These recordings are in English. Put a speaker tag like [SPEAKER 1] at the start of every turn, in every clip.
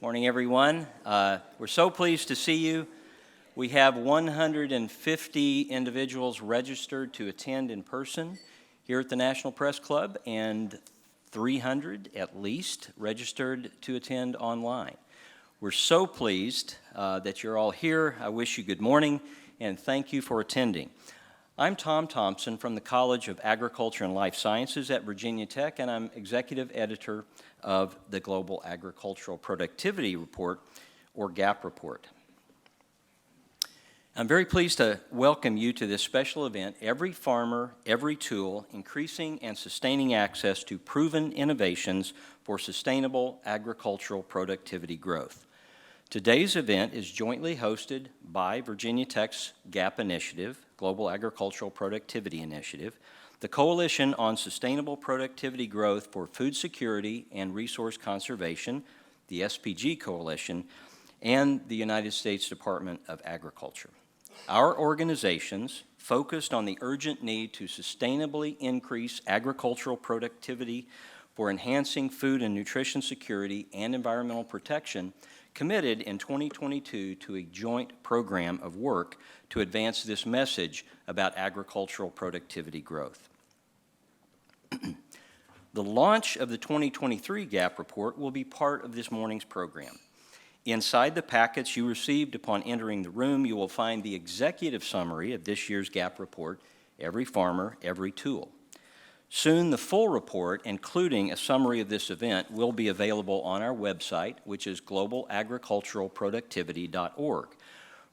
[SPEAKER 1] Morning, everyone. We're so pleased to see you. We have 150 individuals registered to attend in person here at the National Press Club and 300 at least registered to attend online. We're so pleased that you're all here. I wish you good morning and thank you for attending. I'm Tom Thompson from the College of Agriculture and Life Sciences at Virginia Tech, and I'm executive editor of the Global Agricultural Productivity Report, or GAP report. I'm very pleased to welcome you to this special event, Every Farmer, Every Tool, Increasing and Sustaining Access to Proven Innovations for Sustainable Agricultural Productivity Growth. Today's event is jointly hosted by Virginia Tech's GAP initiative, Global Agricultural Productivity Initiative, the Coalition on Sustainable Productivity Growth for Food Security and Resource Conservation, the SPG Coalition, and the United States Department of Agriculture. Our organizations focused on the urgent need to sustainably increase agricultural productivity for enhancing food and nutrition security and environmental protection committed in 2022 to a joint program of work to advance this message about agricultural productivity growth. The launch of the 2023 GAP report will be part of this morning's program. Inside the packets you received upon entering the room, you will find the executive summary of this year's GAP report, Every Farmer, Every Tool. Soon, the full report, including a summary of this event, will be available on our website, which is globalagriculturalproductivity.org.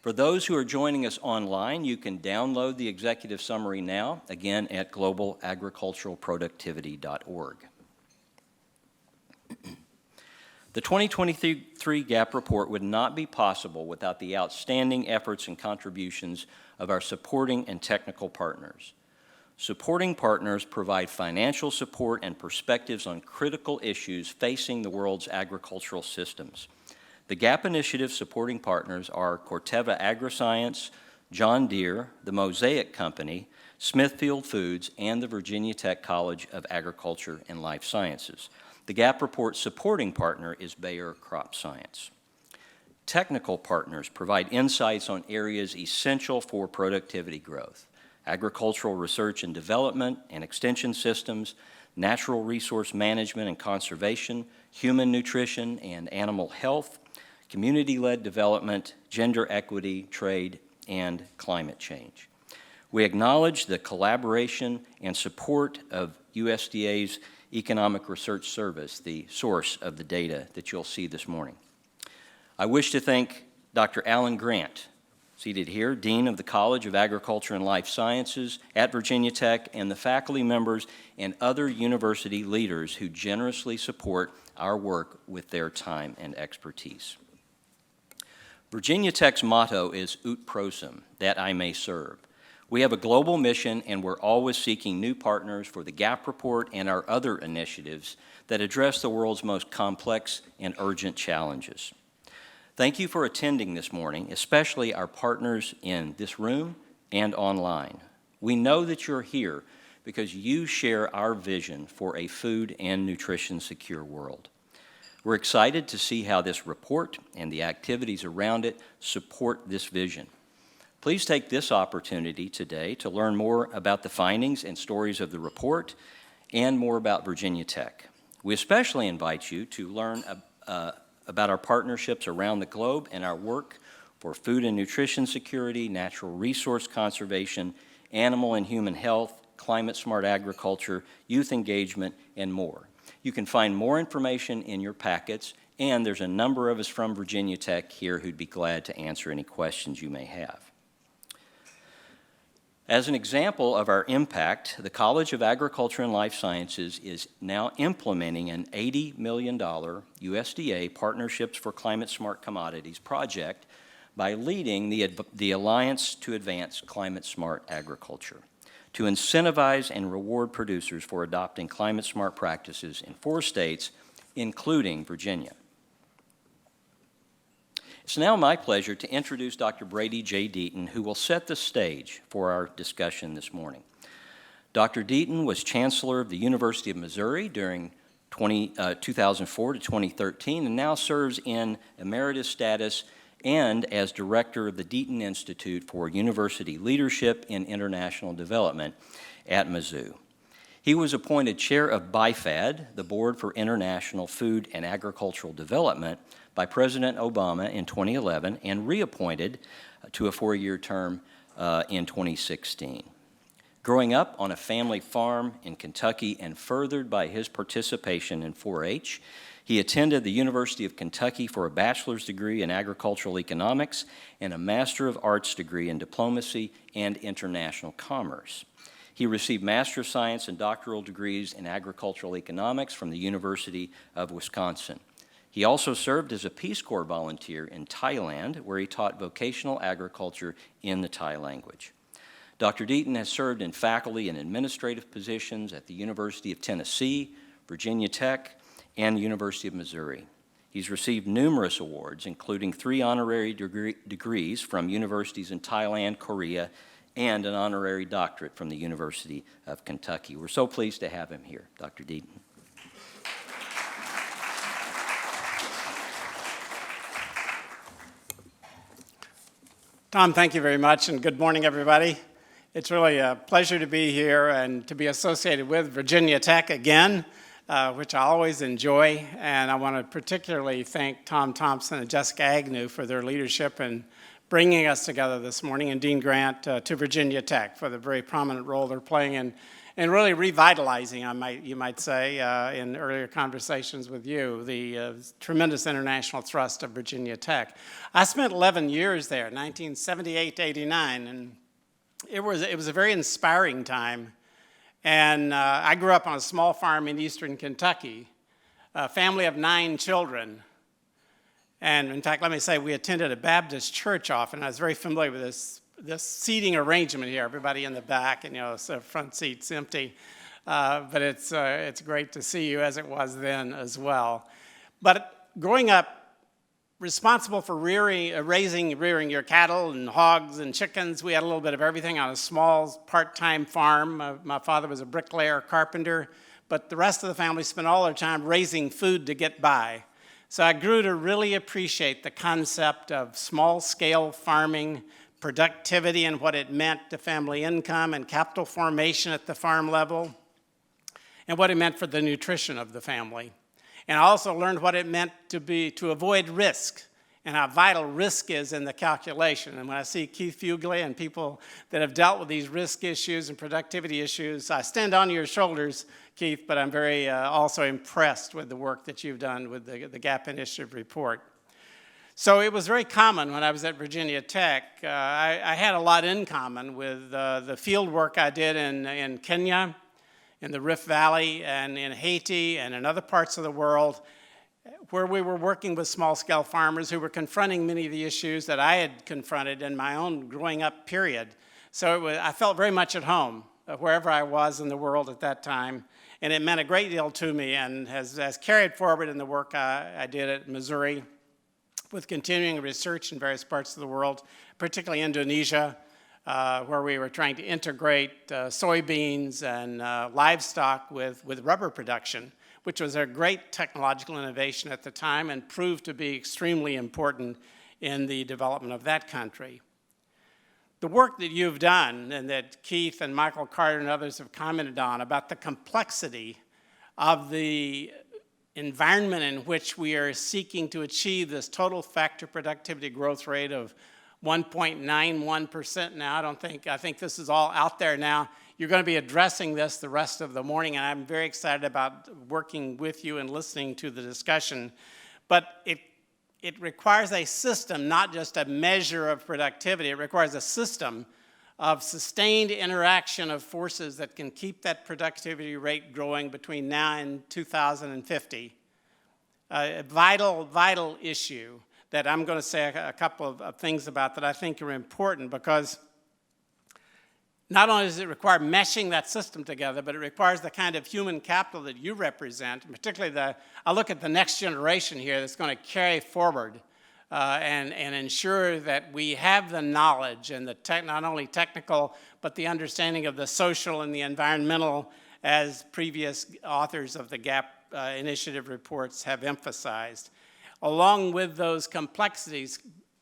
[SPEAKER 1] For those who are joining us online, you can download the executive summary now, again at globalagriculturalproductivity.org. The 2023 GAP report would not be possible without the outstanding efforts and contributions of our supporting and technical partners. Supporting partners provide financial support and perspectives on critical issues facing the world's agricultural systems. The GAP initiative supporting partners are Corteva Agriscience, John Deere, the Mosaic Company, Smithfield Foods, and the Virginia Tech College of Agriculture and Life Sciences. The GAP report supporting partner is Bayer Crop Science. Technical partners provide insights on areas essential for productivity growth: agricultural research and development and extension systems, natural resource management and conservation, human nutrition and animal health, community-led development, gender equity, trade, and climate change. We acknowledge the collaboration and support of USDA's Economic Research Service, the source of the data that you'll see this morning. I wish to thank Dr. Alan Grant, seated here, Dean of the College of Agriculture and Life Sciences at Virginia Tech, and the faculty members and other university leaders who generously support our work with their time and expertise. Virginia Tech's motto is Ut Prosim, that I may serve. We have a global mission, and we're always seeking new partners for the GAP report and our other initiatives that address the world's most complex and urgent challenges. Thank you for attending this morning, especially our partners in this room and online. We know that you're here because you share our vision for a food and nutrition secure world. We're excited to see how this report and the activities around it support this vision. Please take this opportunity today to learn more about the findings and stories of the report and more about Virginia Tech. We especially invite you to learn about our partnerships around the globe and our work for food and nutrition security, natural resource conservation, animal and human health, climate-smart agriculture, youth engagement, and more. You can find more information in your packets, and there's a number of us from Virginia Tech here who'd be glad to answer any questions you may have. As an example of our impact, the College of Agriculture and Life Sciences is now implementing an $80 million USDA Partnerships for Climate Smart Commodities project by leading the Alliance to Advance Climate Smart Agriculture to incentivize and reward producers for adopting climate smart practices in 4 states, including Virginia. It's now my pleasure to introduce Dr. Brady J. Deaton, who will set the stage for our discussion this morning. Dr. Deaton was Chancellor of the University of Missouri during 2004 to 2013, and now serves in emeritus status and as director of the Deaton Institute for University Leadership in International Development at Mizzou. He was appointed chair of BIFAD, the Board for International Food and Agricultural Development, by President Obama in 2011 and reappointed to a 4-year term in 2016. Growing up on a family farm in Kentucky and furthered by his participation in 4-H, he attended the University of Kentucky for a bachelor's degree in agricultural economics and a Master of Arts degree in diplomacy and international commerce. He received Master of Science and doctoral degrees in agricultural economics from the University of Wisconsin. He also served as a Peace Corps volunteer in Thailand, where he taught vocational agriculture in the Thai language. Dr. Deaton has served in faculty and administrative positions at the University of Tennessee, Virginia Tech, and the University of Missouri. He's received numerous awards, including 3 honorary degrees from universities in Thailand, Korea, and an honorary doctorate from the University of Kentucky. We're so pleased to have him here, Dr. Deaton.
[SPEAKER 2] Tom, thank you very much, and good morning, everybody. It's really a pleasure to be here and to be associated with Virginia Tech again, which I always enjoy. And I want to particularly thank Tom Thompson and Jessica Agnew for their leadership in bringing us together this morning, and Dean Grant to Virginia Tech for the very prominent role they're playing in really revitalizing, you might say, in earlier conversations with you, the tremendous international thrust of Virginia Tech. I spent 11 years there, 1978 to 89, and it was a very inspiring time. And I grew up on a small farm in eastern Kentucky, a family of 9 children. And in fact, let me say, we attended a Baptist church often. I was very familiar with this seating arrangement here, everybody in the back, and so front seats empty. But it's great to see you, as it was then as well. But growing up, responsible for rearing your cattle and hogs and chickens, we had a little bit of everything on a small part-time farm. My father was a bricklayer, carpenter, but the rest of the family spent all their time raising food to get by. So I grew to really appreciate the concept of small-scale farming, productivity and what it meant to family income and capital formation at the farm level, and what it meant for the nutrition of the family. And I also learned what it meant to avoid risk and how vital risk is in the calculation. And when I see Keith Fugly and people that have dealt with these risk issues and productivity issues, I stand on your shoulders, Keith, but I'm very also impressed with the work that you've done with the GAP Initiative report. So it was very common when I was at Virginia Tech. I had a lot in common with the field work I did in Kenya, in the Rift Valley, and in Haiti, and in other parts of the world, where we were working with small-scale farmers who were confronting many of the issues that I had confronted in my own growing up period. So I felt very much at home wherever I was in the world at that time, and it meant a great deal to me, and has carried forward in the work I did at Missouri, with continuing research in various parts of the world, particularly Indonesia, where we were trying to integrate soybeans and livestock with rubber production, which was a great technological innovation at the time and proved to be extremely important in the development of that country. The work that you've done, and that Keith and Michael Carter and others have commented on, about the complexity of the environment in which we are seeking to achieve this total factor productivity growth rate of 1.91% now. I think this is all out there now. You're going to be addressing this the rest of the morning, and I'm very excited about working with you and listening to the discussion. But it requires a system, not just a measure of productivity. It requires a system of sustained interaction of forces that can keep that productivity rate growing between now and 2050. A vital issue that I'm going to say a couple of things about that I think are important, because not only does it require meshing that system together, but it requires the kind of human capital that you represent, particularly I look at the next generation here that's going to carry forward and ensure that we have the knowledge and not only technical, but the understanding of the social and the environmental, as previous authors of the GAP initiative reports have emphasized. Along with those complexities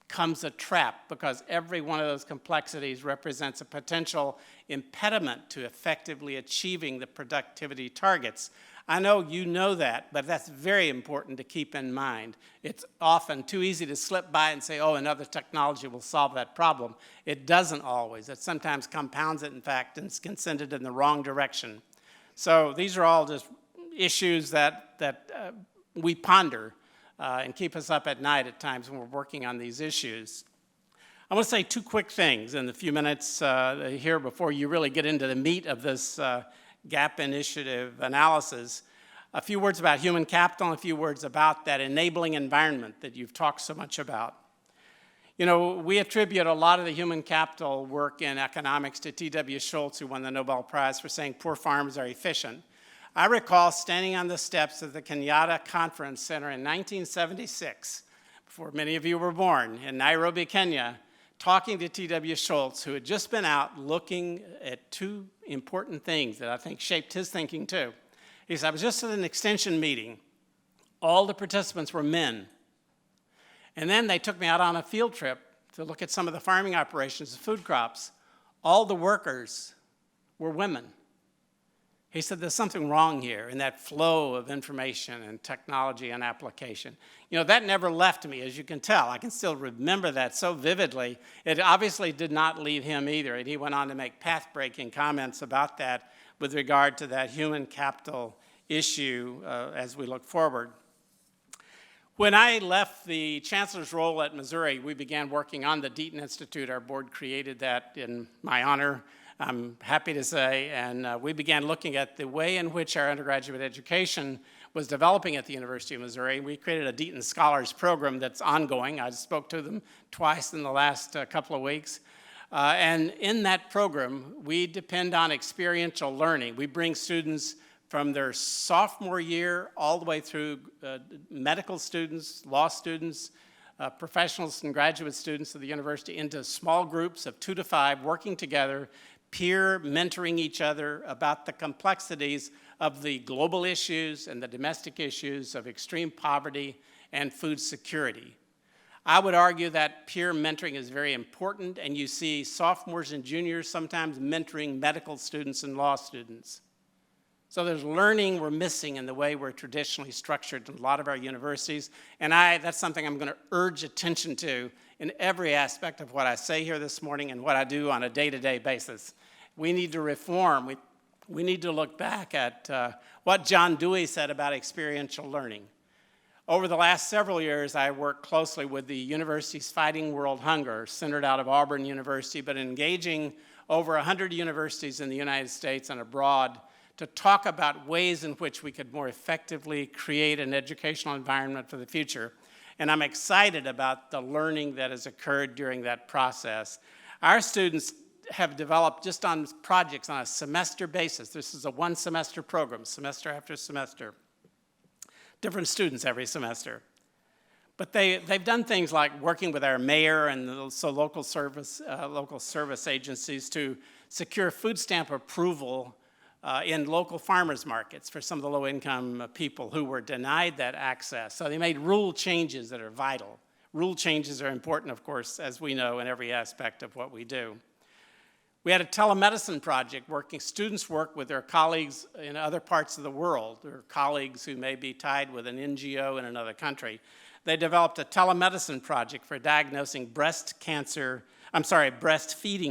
[SPEAKER 2] comes a trap, because every one of those complexities represents a potential impediment to effectively achieving the productivity targets. I know you know that, but that's very important to keep in mind. It's often too easy to slip by and say, oh, another technology will solve that problem. It doesn't always. It sometimes compounds it, in fact, and can send it in the wrong direction. So these are all just issues that we ponder and keep us up at night at times when we're working on these issues. I want to say two quick things in the few minutes here before you really get into the meat of this GAP initiative analysis. A few words about human capital and a few words about that enabling environment that you've talked so much about. You know, we attribute a lot of the human capital work in economics to T.W. Schultz, who won the Nobel Prize for saying poor farms are efficient. I recall standing on the steps of the Kenyatta Conference Center in 1976, before many of you were born, in Nairobi, Kenya, talking to T.W. Schultz, who had just been out looking at two important things that I think shaped his thinking too. He said, I was just at an extension meeting. All the participants were men. And then they took me out on a field trip to look at some of the farming operations, the food crops. All the workers were women. He said, there's something wrong here in that flow of information and technology and application. You know, that never left me, as you can tell. I can still remember that so vividly. It obviously did not leave him either, and he went on to make path-breaking comments about that with regard to that human capital issue as we look forward. When I left the chancellor's role at Missouri, we began working on the Deaton Institute. Our board created that in my honor, I'm happy to say, and we began looking at the way in which our undergraduate education was developing at the University of Missouri. We created a Deaton Scholars Program that's ongoing. I spoke to them twice in the last couple of weeks. And in that program, we depend on experiential learning. We bring students from their sophomore year all the way through medical students, law students, professionals and graduate students of the university into small groups of 2 to 5 working together, peer mentoring each other about the complexities of the global issues and the domestic issues of extreme poverty and food security. I would argue that peer mentoring is very important, and you see sophomores and juniors sometimes mentoring medical students and law students. So there's learning we're missing in the way we're traditionally structured in a lot of our universities, and that's something I'm going to urge attention to in every aspect of what I say here this morning and what I do on a day-to-day basis. We need to reform. We need to look back at what John Dewey said about experiential learning. Over the last several years, I worked closely with the universities fighting world hunger, centered out of Auburn University, but engaging over 100 universities in the United States and abroad to talk about ways in which we could more effectively create an educational environment for the future. And I'm excited about the learning that has occurred during that process. Our students have developed just on projects on a semester basis. This is a one-semester program, semester after semester. Different students every semester. But they've done things like working with our mayor and local service agencies to secure food stamp approval in local farmers markets for some of the low-income people who were denied that access. So they made rule changes that are vital. Rule changes are important, of course, as we know, in every aspect of what we do. We had a telemedicine project students work with their colleagues in other parts of the world, or colleagues who may be tied with an NGO in another country. They developed a telemedicine project for diagnosing breastfeeding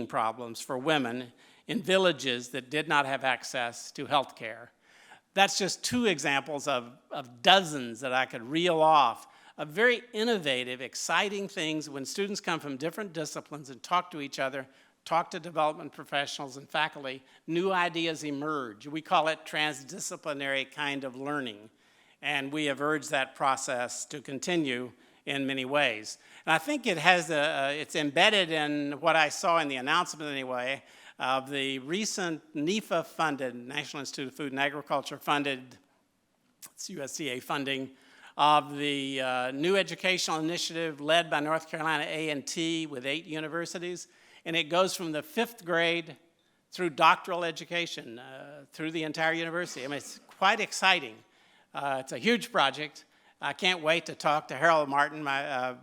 [SPEAKER 2] problems for women in villages that did not have access to health care. That's just 2 examples of dozens that I could reel off of very innovative, exciting things when students come from different disciplines and talk to each other, talk to development professionals and faculty, new ideas emerge. We call it transdisciplinary kind of learning. And we have urged that process to continue in many ways. And I think it's embedded in what I saw in the announcement anyway, of the recent NIFA-funded, National Institute of Food and Agriculture funded, it's USDA funding, of the new educational initiative led by North Carolina A&T with 8 universities. And it goes from the 5th grade through doctoral education, through the entire university. I mean, it's quite exciting. It's a huge project. I can't wait to talk to Harold Martin, my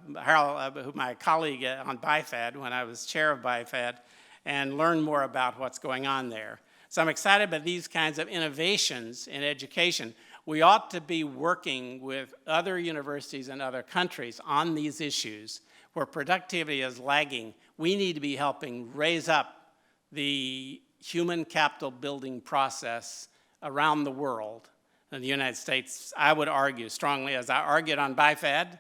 [SPEAKER 2] colleague on BIFAD when I was chair of BIFAD, and learn more about what's going on there. So I'm excited about these kinds of innovations in education. We ought to be working with other universities and other countries on these issues where productivity is lagging. We need to be helping raise up the human capital building process around the world. In the United States, I would argue strongly, as I argued on BIFAD,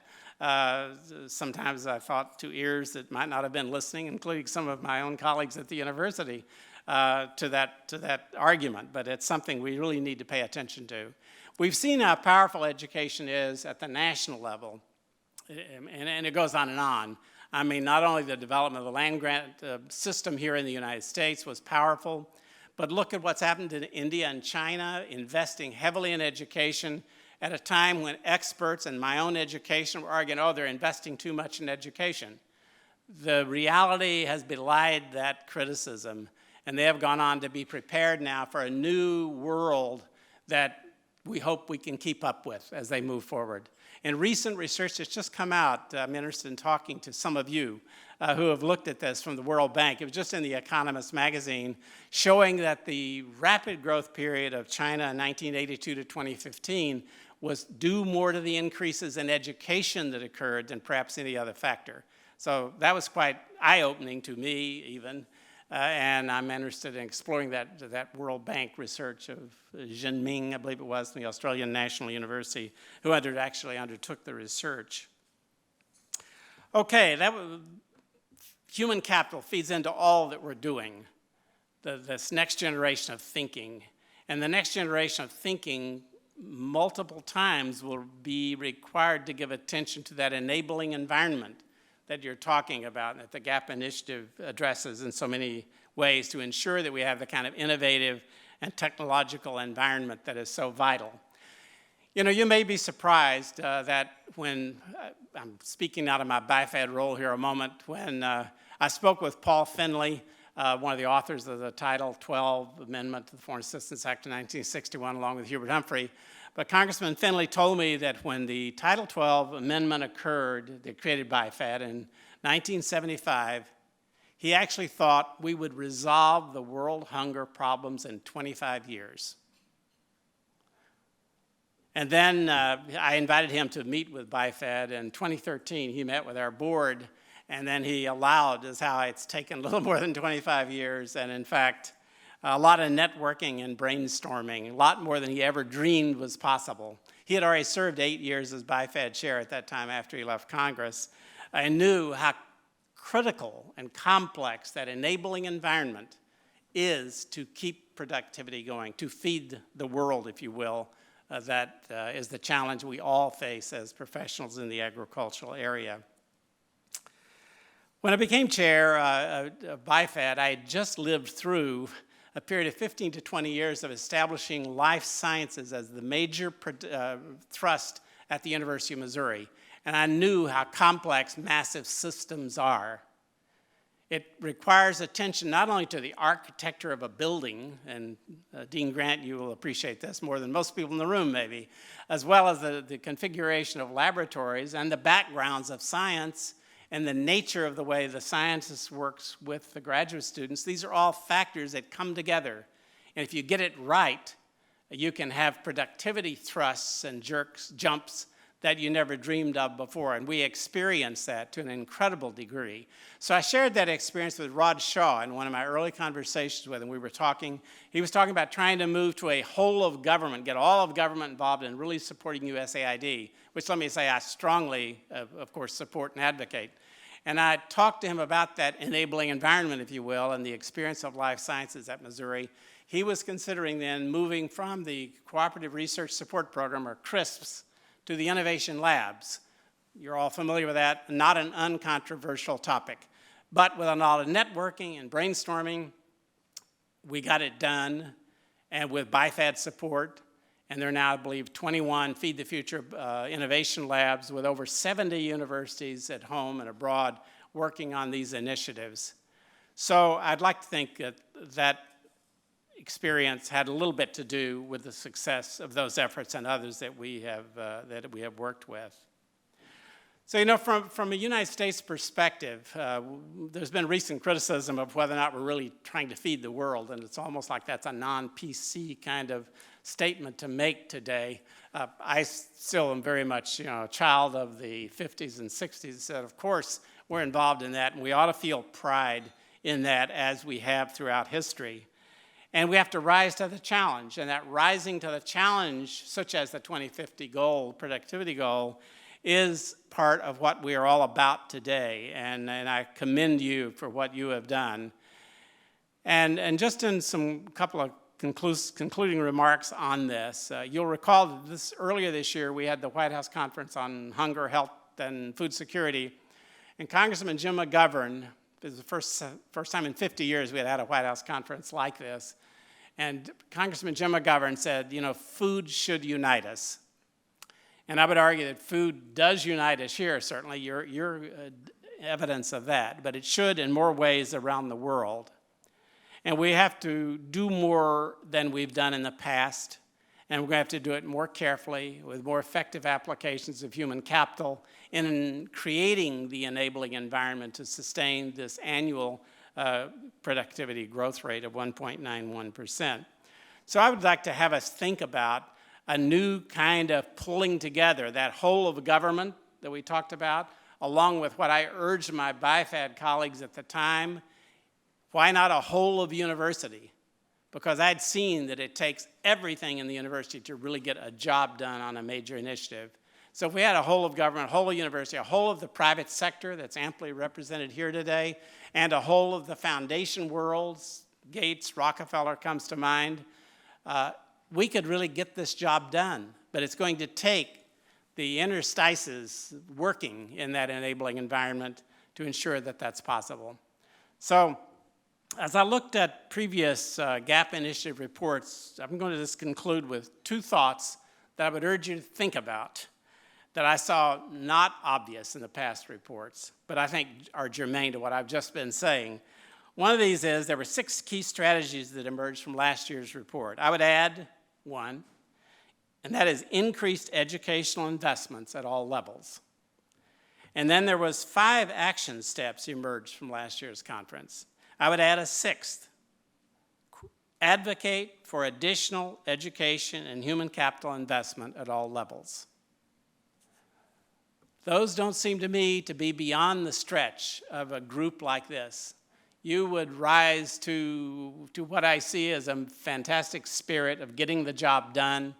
[SPEAKER 2] sometimes I thought to ears that might not have been listening, including some of my own colleagues at the university, to that argument, but it's something we really need to pay attention to. We've seen how powerful education is at the national level, and it goes on and on. I mean, not only the development of the land grant system here in the United States was powerful, but look at what's happened in India and China, investing heavily in education at a time when experts in my own education were arguing, oh, they're investing too much in education. The reality has belied that criticism, and they have gone on to be prepared now for a new world that we hope we can keep up with as they move forward. In recent research that's just come out, I'm interested in talking to some of you who have looked at this from the World Bank. It was just in The Economist magazine, showing that the rapid growth period of China in 1982 to 2015 was due more to the increases in education that occurred than perhaps any other factor. So that was quite eye-opening to me even, and I'm interested in exploring that World Bank research of Jinming, I believe it was, from the Australian National University, who actually undertook the research. Okay, human capital feeds into all that we're doing, this next generation of thinking. And the next generation of thinking multiple times will be required to give attention to that enabling environment that you're talking about, that the GAP initiative addresses in so many ways to ensure that we have the kind of innovative and technological environment that is so vital. You know, you may be surprised that when, I'm speaking out of my BIFAD role here a moment, when I spoke with Paul Finley, one of the authors of the Title 12 Amendment to the Foreign Assistance Act of 1961, along with Hubert Humphrey. But Congressman Finley told me that when the Title 12 Amendment occurred, that created BIFAD in 1975, he actually thought we would resolve the world hunger problems in 25 years. And then I invited him to meet with BIFAD. In 2013, he met with our board, and then he allowed, is how it's taken a little more than 25 years, and in fact, a lot of networking and brainstorming, a lot more than he ever dreamed was possible. He had already served 8 years as BIFAD chair at that time after he left Congress, and knew how critical and complex that enabling environment is to keep productivity going, to feed the world, if you will. That is the challenge we all face as professionals in the agricultural area. When I became chair of BIFAD, I had just lived through a period of 15 to 20 years of establishing life sciences as the major thrust at the University of Missouri. And I knew how complex massive systems are. It requires attention not only to the architecture of a building, and Dean Grant, you will appreciate this more than most people in the room maybe, as well as the configuration of laboratories and the backgrounds of science and the nature of the way the scientist works with the graduate students. These are all factors that come together. And if you get it right, you can have productivity thrusts and jumps that you never dreamed of before. And we experienced that to an incredible degree. So I shared that experience with Rod Shaw in one of my early conversations with him. We were talking, he was talking about trying to move to a whole of government, get all of government involved in really supporting USAID, which let me say I strongly, of course, support and advocate. And I talked to him about that enabling environment, if you will, and the experience of life sciences at Missouri. He was considering then moving from the Cooperative Research Support Program, or CRISPs, to the innovation labs. You're all familiar with that, not an uncontroversial topic. But with a lot of networking and brainstorming, we got it done, and with BIFAD support, and there are now, I believe, 21 Feed the Future innovation labs with over 70 universities at home and abroad working on these initiatives. So I'd like to think that experience had a little bit to do with the success of those efforts and others that we have worked with. So, you know, from a United States perspective, there's been recent criticism of whether or not we're really trying to feed the world, and it's almost like that's a non-PC kind of statement to make today. I still am very much, you know, a child of the 50s and 60s, so of course we're involved in that, and we ought to feel pride in that as we have throughout history. And we have to rise to the challenge, and that rising to the challenge, such as the 2050 goal, productivity goal, is part of what we are all about today, and I commend you for what you have done. And just in some couple of concluding remarks on this, you'll recall that earlier this year we had the White House Conference on Hunger, Health, and Food Security, and Congressman Jim McGovern, it was the first time in 50 years we had had a White House conference like this, and Congressman Jim McGovern said, you know, food should unite us. And I would argue that food does unite us here, certainly. You're evidence of that, but it should in more ways around the world. And we have to do more than we've done in the past, and we're going to have to do it more carefully with more effective applications of human capital in creating the enabling environment to sustain this annual productivity growth rate of 1.91%. So I would like to have us think about a new kind of pulling together that whole of government that we talked about, along with what I urged my BIFAD colleagues at the time, why not a whole of university? Because I'd seen that it takes everything in the university to really get a job done on a major initiative. So if we had a whole of government, a whole of university, a whole of the private sector that's amply represented here today, and a whole of the foundation worlds, Gates, Rockefeller comes to mind, we could really get this job done, but it's going to take the interstices working in that enabling environment to ensure that that's possible. So as I looked at previous GAP initiative reports, I'm going to just conclude with two thoughts that I would urge you to think about that I saw not obvious in the past reports, but I think are germane to what I've just been saying. One of these is there were 6 key strategies that emerged from last year's report. I would add one, and that is increased educational investments at all levels. And then there was 5 action steps emerged from last year's conference. I would add a 6th. Advocate for additional education and human capital investment at all levels. Those don't seem to me to be beyond the stretch of a group like this. You would rise to what I see as a fantastic spirit of getting the job done.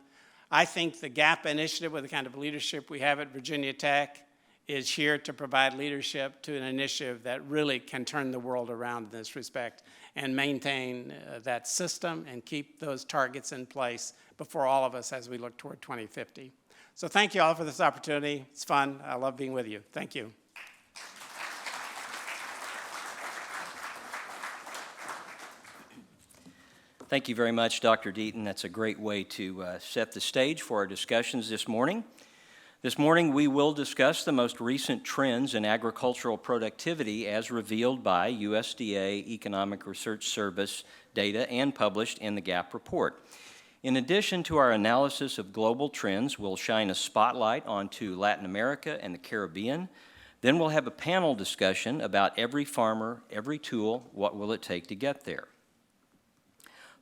[SPEAKER 2] I think the GAP initiative, with the kind of leadership we have at Virginia Tech, is here to provide leadership to an initiative that really can turn the world around in this respect and maintain that system and keep those targets in place before all of us as we look toward 2050. So thank you all for this opportunity. It's fun. I love being with you. Thank you.
[SPEAKER 1] Thank you very much, Dr. Deaton. That's a great way to set the stage for our discussions this morning. This morning, we will discuss the most recent trends in agricultural productivity as revealed by USDA Economic Research Service data and published in the GAP report. In addition to our analysis of global trends, we'll shine a spotlight onto Latin America and the Caribbean. Then we'll have a panel discussion about every farmer, every tool, what will it take to get there.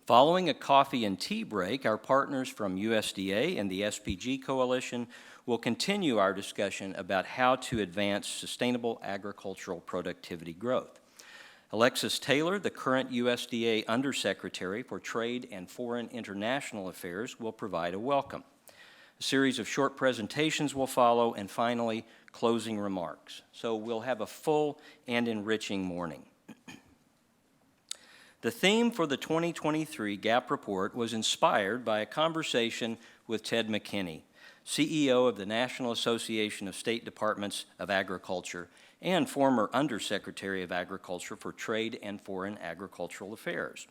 [SPEAKER 1] Following a coffee and tea break, our partners from USDA and the SPG Coalition will continue our discussion about how to advance sustainable agricultural productivity growth. Alexis Taylor, the current USDA Undersecretary for Trade and Foreign International Affairs, will provide a welcome. A series of short presentations will follow, and finally, closing remarks. So we'll have a full and enriching morning. The theme for the 2023 GAP report was inspired by a conversation with Ted McKinney, CEO of the National Association of State Departments of Agriculture and former Undersecretary of Agriculture for Trade and Foreign Agricultural Affairs.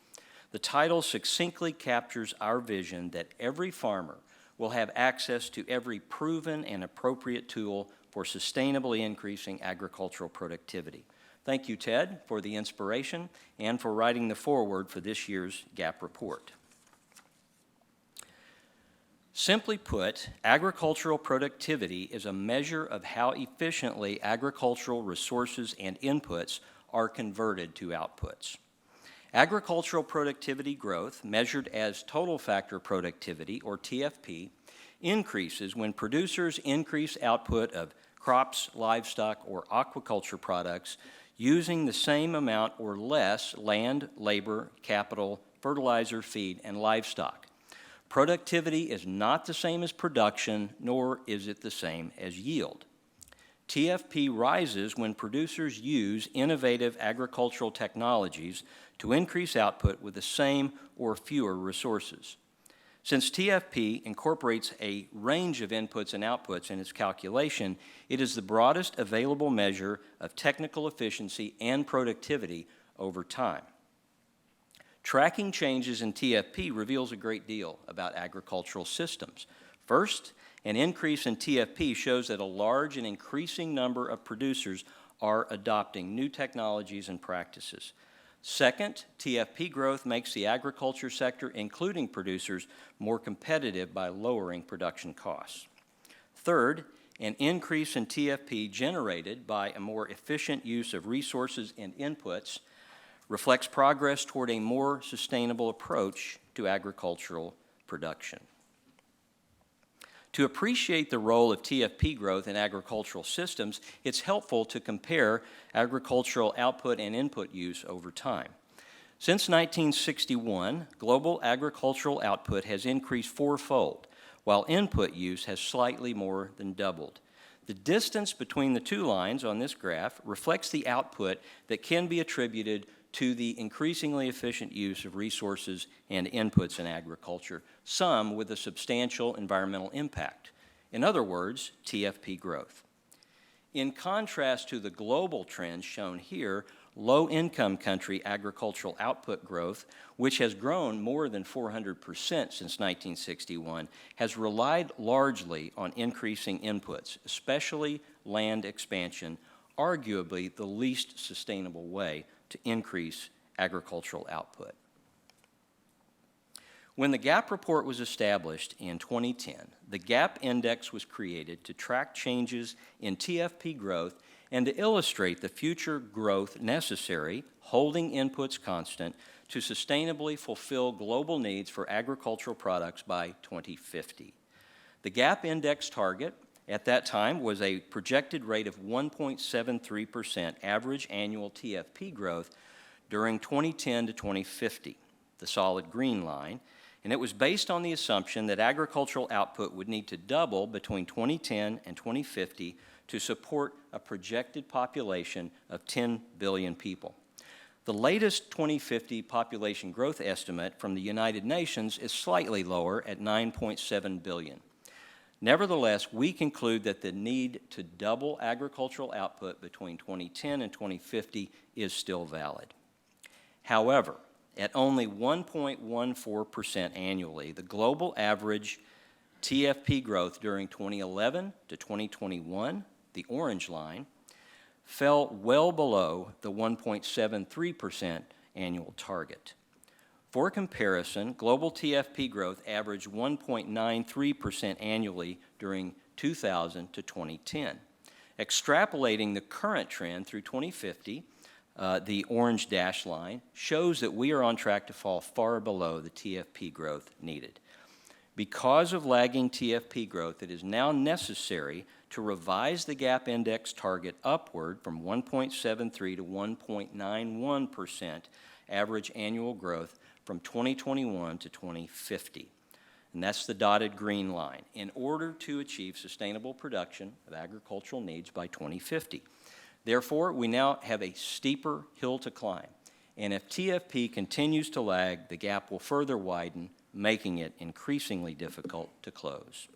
[SPEAKER 1] The title succinctly captures our vision that every farmer will have access to every proven and appropriate tool for sustainably increasing agricultural productivity. Thank you, Ted, for the inspiration and for writing the foreword for this year's GAP report. Simply put, agricultural productivity is a measure of how efficiently agricultural resources and inputs are converted to outputs. Agricultural productivity growth, measured as total factor productivity, or TFP, increases when producers increase output of crops, livestock, or aquaculture products using the same amount or less land, labor, capital, fertilizer, feed, and livestock. Productivity is not the same as production, nor is it the same as yield. TFP rises when producers use innovative agricultural technologies to increase output with the same or fewer resources. Since TFP incorporates a range of inputs and outputs in its calculation, it is the broadest available measure of technical efficiency and productivity over time. Tracking changes in TFP reveals a great deal about agricultural systems. First, an increase in TFP shows that a large and increasing number of producers are adopting new technologies and practices. Second, TFP growth makes the agriculture sector, including producers, more competitive by lowering production costs. Third, an increase in TFP generated by a more efficient use of resources and inputs reflects progress toward a more sustainable approach to agricultural production. To appreciate the role of TFP growth in agricultural systems, it's helpful to compare agricultural output and input use over time. Since 1961, global agricultural output has increased fourfold, while input use has slightly more than doubled. The distance between the two lines on this graph reflects the output that can be attributed to the increasingly efficient use of resources and inputs in agriculture, some with a substantial environmental impact. In other words, TFP growth. In contrast to the global trends shown here, low-income country agricultural output growth, which has grown more than 400% since 1961, has relied largely on increasing inputs, especially land expansion, arguably the least sustainable way to increase agricultural output. When the GAP report was established in 2010, the GAP index was created to track changes in TFP growth and to illustrate the future growth necessary, holding inputs constant, to sustainably fulfill global needs for agricultural products by 2050. The GAP index target at that time was a projected rate of 1.73% average annual TFP growth during 2010 to 2050, the solid green line, and it was based on the assumption that agricultural output would need to double between 2010 and 2050 to support a projected population of 10 billion people. The latest 2050 population growth estimate from the United Nations is slightly lower at 9.7 billion. Nevertheless, we conclude that the need to double agricultural output between 2010 and 2050 is still valid. However, at only 1.14% annually, the global average TFP growth during 2011 to 2021, the orange line, fell well below the 1.73% annual target. For comparison, global TFP growth averaged 1.93% annually during 2000 to 2010. Extrapolating the current trend through 2050, the orange dashed line, shows that we are on track to fall far below the TFP growth needed. Because of lagging TFP growth, it is now necessary to revise the GAP index target upward from 1.73 to 1.91% average annual growth from 2021 to 2050. And that's the dotted green line, in order to achieve sustainable production of agricultural needs by 2050. Therefore, we now have a steeper hill to climb, and if TFP continues to lag, the gap will further widen, making it increasingly difficult to close.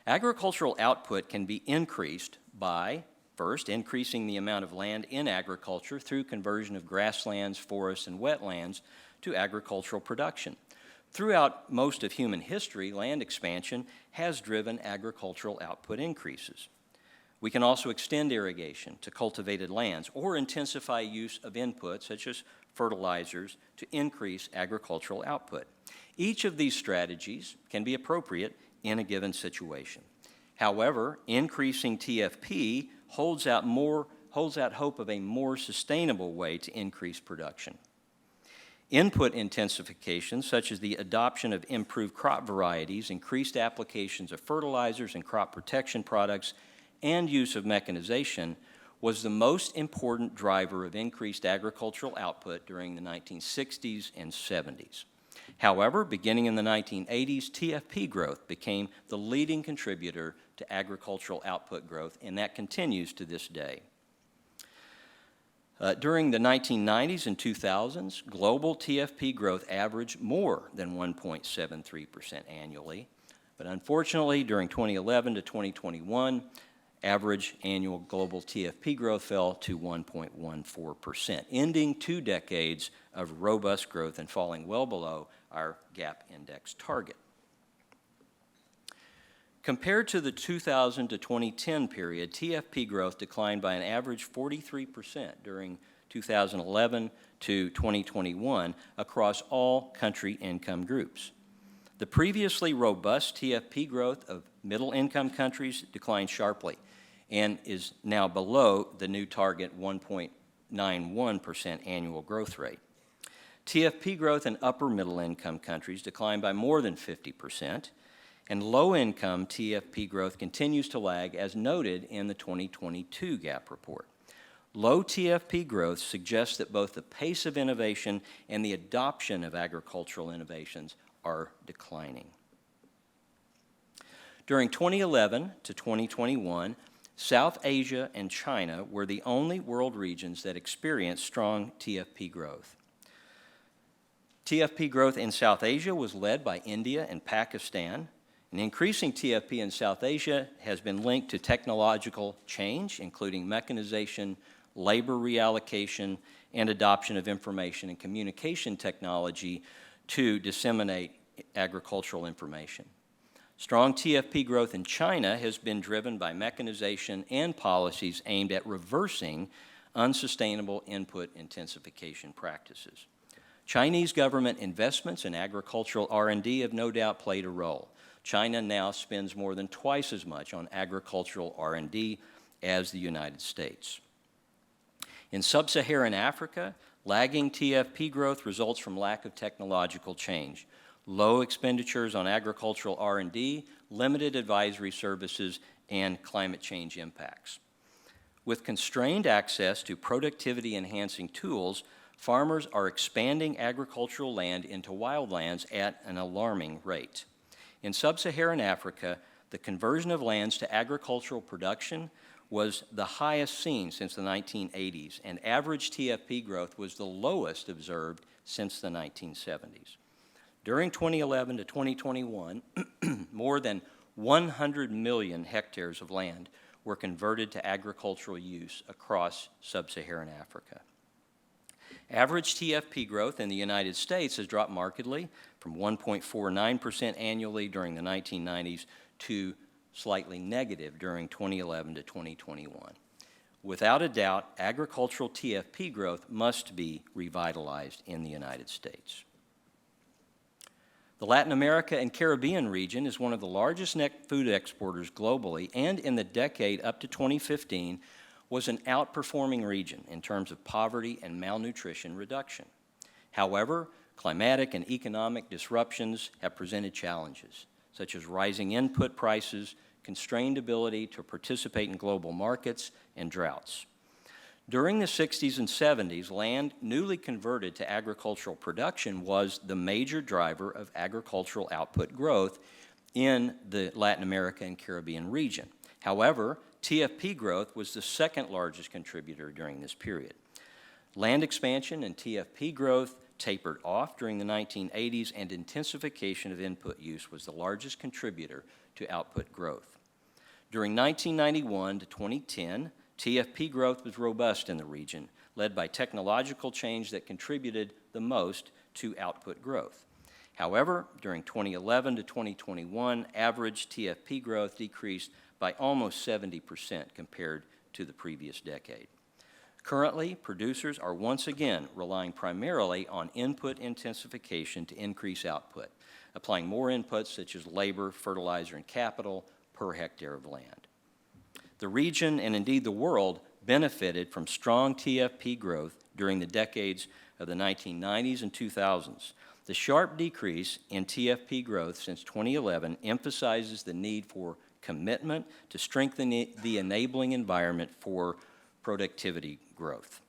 [SPEAKER 1] Agricultural output can be increased by, first, increasing the amount of land in agriculture through conversion of grasslands, forests, and wetlands to agricultural production. Throughout most of human history, land expansion has driven agricultural output increases. We can also extend irrigation to cultivated lands or intensify use of inputs such as fertilizers to increase agricultural output. Each of these strategies can be appropriate in a given situation. However, increasing TFP holds out hope of a more sustainable way to increase production. Input intensification, such as the adoption of improved crop varieties, increased applications of fertilizers and crop protection products, and use of mechanization, was the most important driver of increased agricultural output during the 1960s and 70s. However, beginning in the 1980s, TFP growth became the leading contributor to agricultural output growth, and that continues to this day. During the 1990s and 2000s, global TFP growth averaged more than 1.73% annually, but unfortunately, during 2011 to 2021, average annual global TFP growth fell to 1.14%, ending 2 decades of robust growth and falling well below our gap index target. Compared to the 2000 to 2010 period, TFP growth declined by an average 43% during 2011 to 2021 across all country income groups. The previously robust TFP growth of middle-income countries declined sharply and is now below the new target 1.91% annual growth rate. TFP growth in upper middle-income countries declined by more than 50%, and low-income TFP growth continues to lag, as noted in the 2022 GAP report. Low TFP growth suggests that both the pace of innovation and the adoption of agricultural innovations are declining. During 2011 to 2021, South Asia and China were the only world regions that experienced strong TFP growth. TFP growth in South Asia was led by India and Pakistan. And increasing TFP in South Asia has been linked to technological change, including mechanization, labor reallocation, and adoption of information and communication technology to disseminate agricultural information. Strong TFP growth in China has been driven by mechanization and policies aimed at reversing unsustainable input intensification practices. Chinese government investments in agricultural R&D have no doubt played a role. China now spends more than twice as much on agricultural R&D as the United States. In sub-Saharan Africa, lagging TFP growth results from lack of technological change, low expenditures on agricultural R&D, limited advisory services, and climate change impacts. With constrained access to productivity-enhancing tools, farmers are expanding agricultural land into wildlands at an alarming rate. In sub-Saharan Africa, the conversion of lands to agricultural production was the highest seen since the 1980s, and average TFP growth was the lowest observed since the 1970s. During 2011 to 2021, more than 100 million hectares of land were converted to agricultural use across sub-Saharan Africa. Average TFP growth in the United States has dropped markedly from 1.49% annually during the 1990s to slightly negative during 2011 to 2021. Without a doubt, agricultural TFP growth must be revitalized in the United States. The Latin America and Caribbean region is one of the largest net food exporters globally, and in the decade up to 2015 was an outperforming region in terms of poverty and malnutrition reduction. However, climatic and economic disruptions have presented challenges, such as rising input prices, constrained ability to participate in global markets, and droughts. During the 60s and 70s, land newly converted to agricultural production was the major driver of agricultural output growth in the Latin America and Caribbean region. However, TFP growth was the second largest contributor during this period. Land expansion and TFP growth tapered off during the 1980s, and intensification of input use was the largest contributor to output growth. During 1991 to 2010, TFP growth was robust in the region, led by technological change that contributed the most to output growth. However, during 2011 to 2021, average TFP growth decreased by almost 70% compared to the previous decade. Currently, producers are once again relying primarily on input intensification to increase output, applying more inputs such as labor, fertilizer, and capital per hectare of land. The region, and indeed the world, benefited from strong TFP growth during the decades of the 1990s and 2000s. The sharp decrease in TFP growth since 2011 emphasizes the need for commitment to strengthen the enabling environment for productivity growth.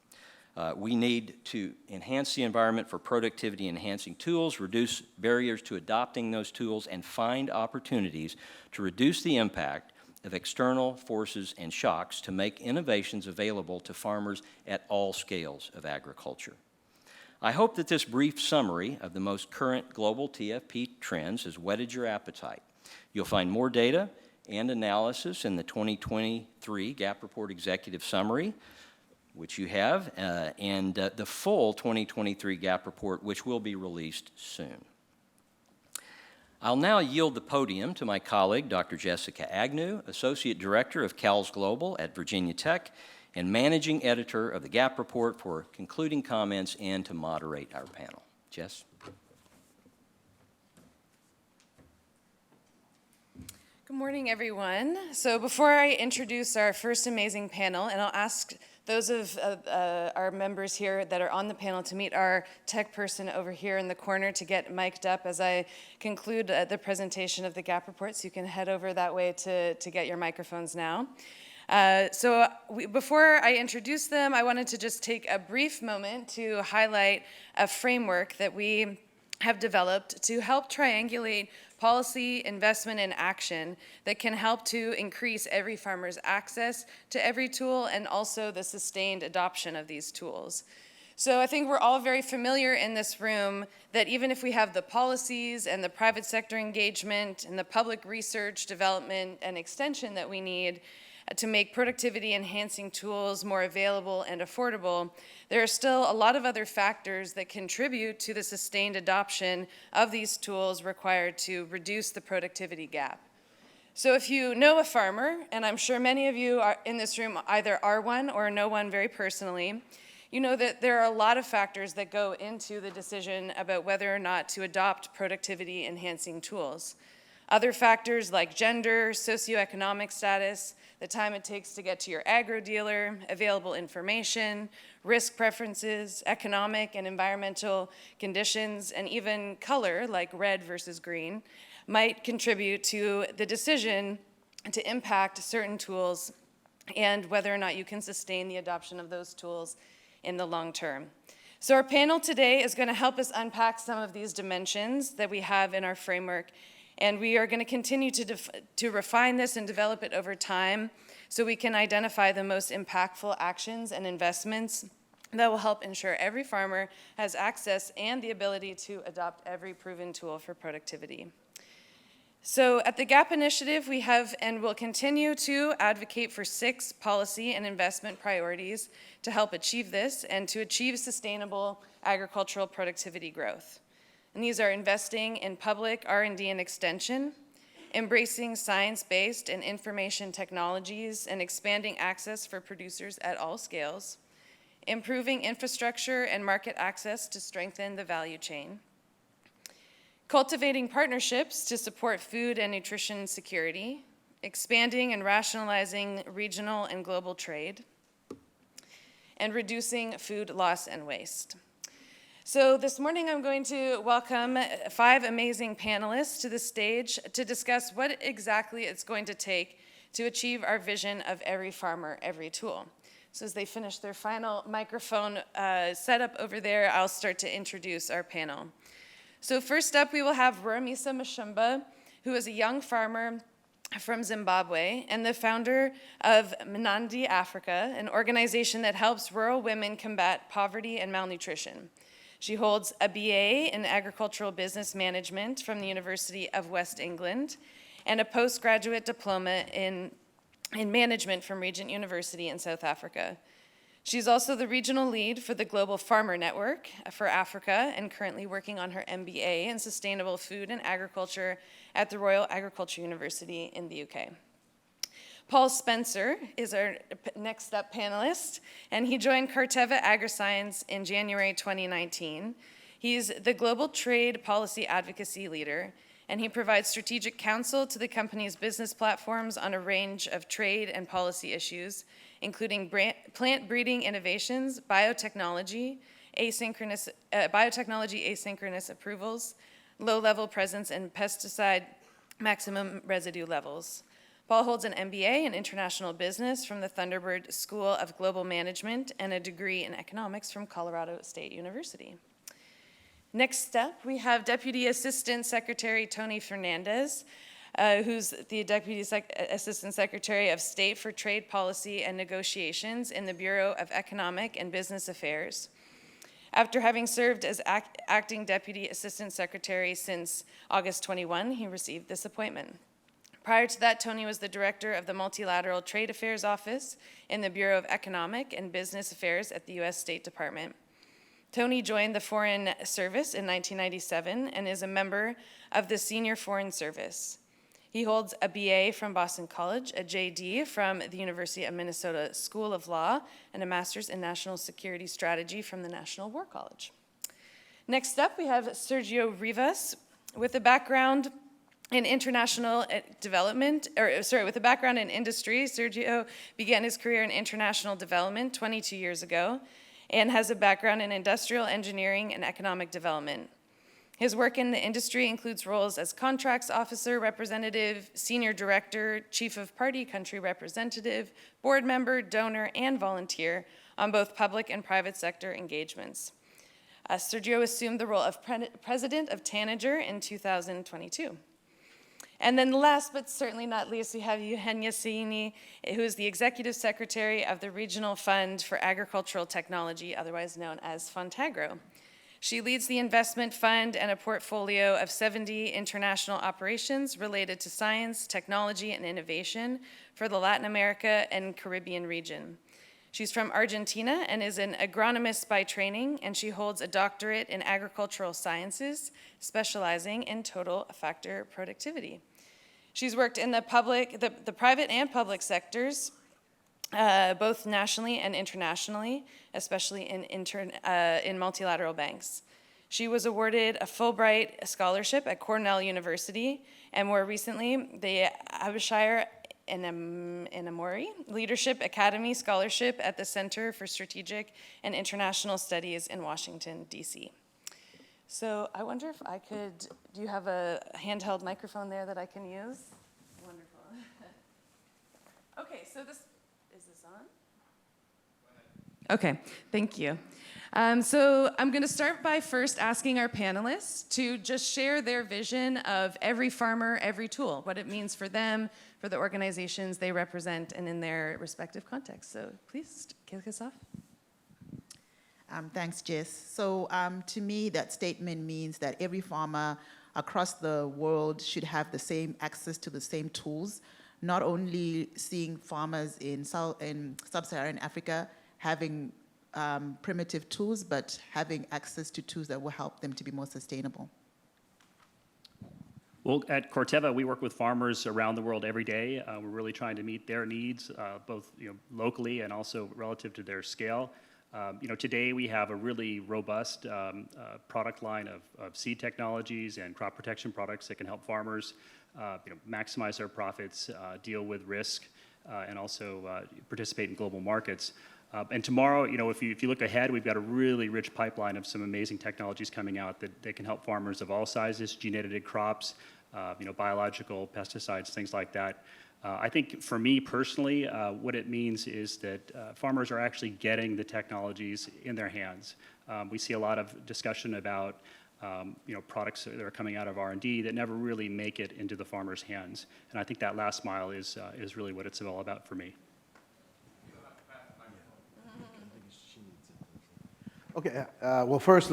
[SPEAKER 1] We need to enhance the environment for productivity-enhancing tools, reduce barriers to adopting those tools, and find opportunities to reduce the impact of external forces and shocks to make innovations available to farmers at all scales of agriculture. I hope that this brief summary of the most current global TFP trends has whetted your appetite. You'll find more data and analysis in the 2023 GAP Report Executive Summary, which you have, and the full 2023 GAP Report, which will be released soon. I'll now yield the podium to my colleague, Dr. Jessica Agnew, Associate Director of CALS Global at Virginia Tech and Managing Editor of the GAP Report, for concluding comments and to moderate our panel. Jess?
[SPEAKER 3] Good morning, everyone. So before I introduce our first amazing panel, and I'll ask those of our members here that are on the panel to meet our tech person over here in the corner to get mic'd up as I conclude the presentation of the GAP report, so you can head over that way to get your microphones now. Before I introduce them, I wanted to just take a brief moment to highlight a framework that we have developed to help triangulate policy, investment, and action that can help to increase every farmer's access to every tool and also the sustained adoption of these tools. So I think we're all very familiar in this room that even if we have the policies and the private sector engagement and the public research, development, and extension that we need to make productivity enhancing tools more available and affordable, there are still a lot of other factors that contribute to the sustained adoption of these tools required to reduce the productivity gap. So if you know a farmer, and I'm sure many of you are in this room either are one or know one very personally, you know that there are a lot of factors that go into the decision about whether or not to adopt productivity enhancing tools. Other factors like gender, socioeconomic status, the time it takes to get to your agro dealer, available information, risk preferences, economic and environmental conditions, and even color, like red versus green, might contribute to the decision to impact certain tools and whether or not you can sustain the adoption of those tools in the long term. So our panel today is going to help us unpack some of these dimensions that we have in our framework, and we are going to continue to refine this and develop it over time so we can identify the most impactful actions and investments that will help ensure every farmer has access and the ability to adopt every proven tool for productivity. So at the GAP Initiative, we have and will continue to advocate for 6 policy and investment priorities to help achieve this and to achieve sustainable agricultural productivity growth. And these are investing in public R&D and extension, embracing science-based and information technologies and expanding access for producers at all scales, improving infrastructure and market access to strengthen the value chain, cultivating partnerships to support food and nutrition security, expanding and rationalizing regional and global trade, and reducing food loss and waste. So this morning I'm going to welcome 5 amazing panelists to the stage to discuss what exactly it's going to take to achieve our vision of every farmer, every tool. So as they finish their final microphone setup over there, I'll start to introduce our panel. So first up, we will have Ruramisa Mashumba, who is a young farmer from Zimbabwe and the founder of Mnandi Africa, an organization that helps rural women combat poverty and malnutrition. She holds a BA in agricultural business management from the University of West England and a postgraduate diploma in management from Regent University in South Africa. She's also the regional lead for the Global Farmer Network for Africa and currently working on her MBA in Sustainable Food and Agriculture at the Royal Agricultural University in the UK. Paul Spencer is our next up panelist, and he joined Corteva AgriScience in January 2019. He's the Global Trade Policy Advocacy Leader, and he provides strategic counsel to the company's business platforms on a range of trade and policy issues, including plant breeding innovations, biotechnology asynchronous approvals, low-level presence, and pesticide maximum residue levels. Paul holds an MBA in International Business from the Thunderbird School of Global Management and a degree in economics from Colorado State University. Next up, we have Deputy Assistant Secretary Tony Fernandez, who's the Deputy Assistant Secretary of State for Trade Policy and Negotiations in the Bureau of Economic and Business Affairs. After having served as Acting Deputy Assistant Secretary since August 21, he received this appointment. Prior to that, Tony was the Director of the Multilateral Trade Affairs Office in the Bureau of Economic and Business Affairs at the U.S. State Department. Tony joined the Foreign Service in 1997 and is a member of the Senior Foreign Service. He holds a BA from Boston College, a JD from the University of Minnesota School of Law, and a Master's in National Security Strategy from the National War College. Next up, we have Sergio Rivas with a background in international development, with a background in industry. Sergio began his career in international development 22 years ago and has a background in industrial engineering and economic development. His work in the industry includes roles as contracts officer, representative, senior director, chief of party country representative, board member, donor, and volunteer on both public and private sector engagements. Sergio assumed the role of president of Tanager in 2022. And then last but certainly not least, we have Eugenia Saini, who is the Executive Secretary of the Regional Fund for Agricultural Technology, otherwise known as Fontagro. She leads the investment fund and a portfolio of 70 international operations related to science, technology, and innovation for the Latin America and Caribbean region. She's from Argentina and is an agronomist by training, and she holds a doctorate in agricultural sciences, specializing in total factor productivity. She's worked in the private and public sectors, both nationally and internationally, especially in multilateral banks. She was awarded a Fulbright scholarship at Cornell University, and more recently, the Abishire Inamori Leadership Academy Scholarship at the Center for Strategic and International Studies in Washington, D.C. So I wonder if I could, do you have a handheld microphone there that I can use? Wonderful. Okay, so is this on? Okay, thank you. So I'm going to start by first asking our panelists to just share their vision of every farmer, every tool, what it means for them, for the organizations they represent, and in their respective contexts. So please kick us off.
[SPEAKER 4] Thanks, Jess. So to me, that statement means that every farmer across the world should have the same access to the same tools, not only seeing farmers in sub-Saharan Africa having primitive tools, but having access to tools that will help them to be more sustainable.
[SPEAKER 5] Well, at Corteva, we work with farmers around the world every day. We're really trying to meet their needs, both locally and also relative to their scale. Today we have a really robust product line of seed technologies and crop protection products that can help farmers maximize their profits, deal with risk, and also participate in global markets. And tomorrow, if you look ahead, we've got a really rich pipeline of some amazing technologies coming out that can help farmers of all sizes, gene-edited crops, biological pesticides, things like that. I think for me personally, what it means is that farmers are actually getting the technologies in their hands. We see a lot of discussion about products that are coming out of R&D that never really make it into the farmer's hands. And I think that last mile is really what it's all about for me.
[SPEAKER 6] Okay, well first,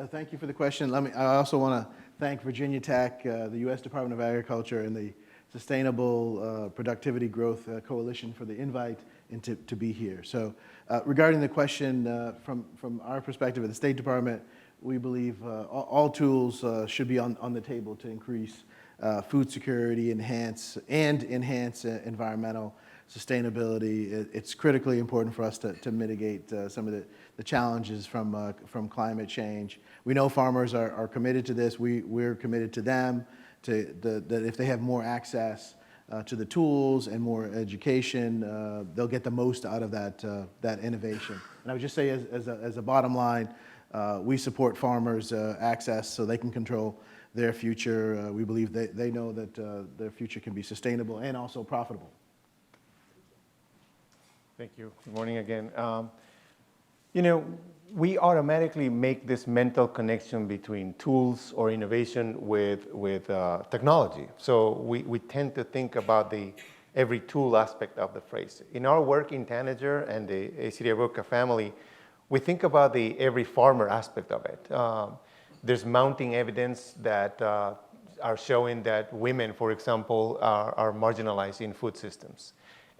[SPEAKER 6] thank you for the question. I also want to thank Virginia Tech, the U.S. Department of Agriculture, and the Sustainable Productivity Growth Coalition for the invite and to be here. So regarding the question from our perspective at the State Department, we believe all tools should be on the table to increase food security, enhance environmental sustainability. It's critically important for us to mitigate some of the challenges from climate change. We know farmers are committed to this. We're committed to them, that if they have more access to the tools and more education, they'll get the most out of that innovation. And I would just say as a bottom line, we support farmers' access so they can control their future. We believe they know that their future can be sustainable and also profitable.
[SPEAKER 7] Thank you. Good morning again. You know, we automatically make this mental connection between tools or innovation with technology. So we tend to think about the every tool aspect of the phrase. In our work in Tanager and the ACD family, we think about the every farmer aspect of it. There's mounting evidence that are showing that women, for example, are marginalized in food systems.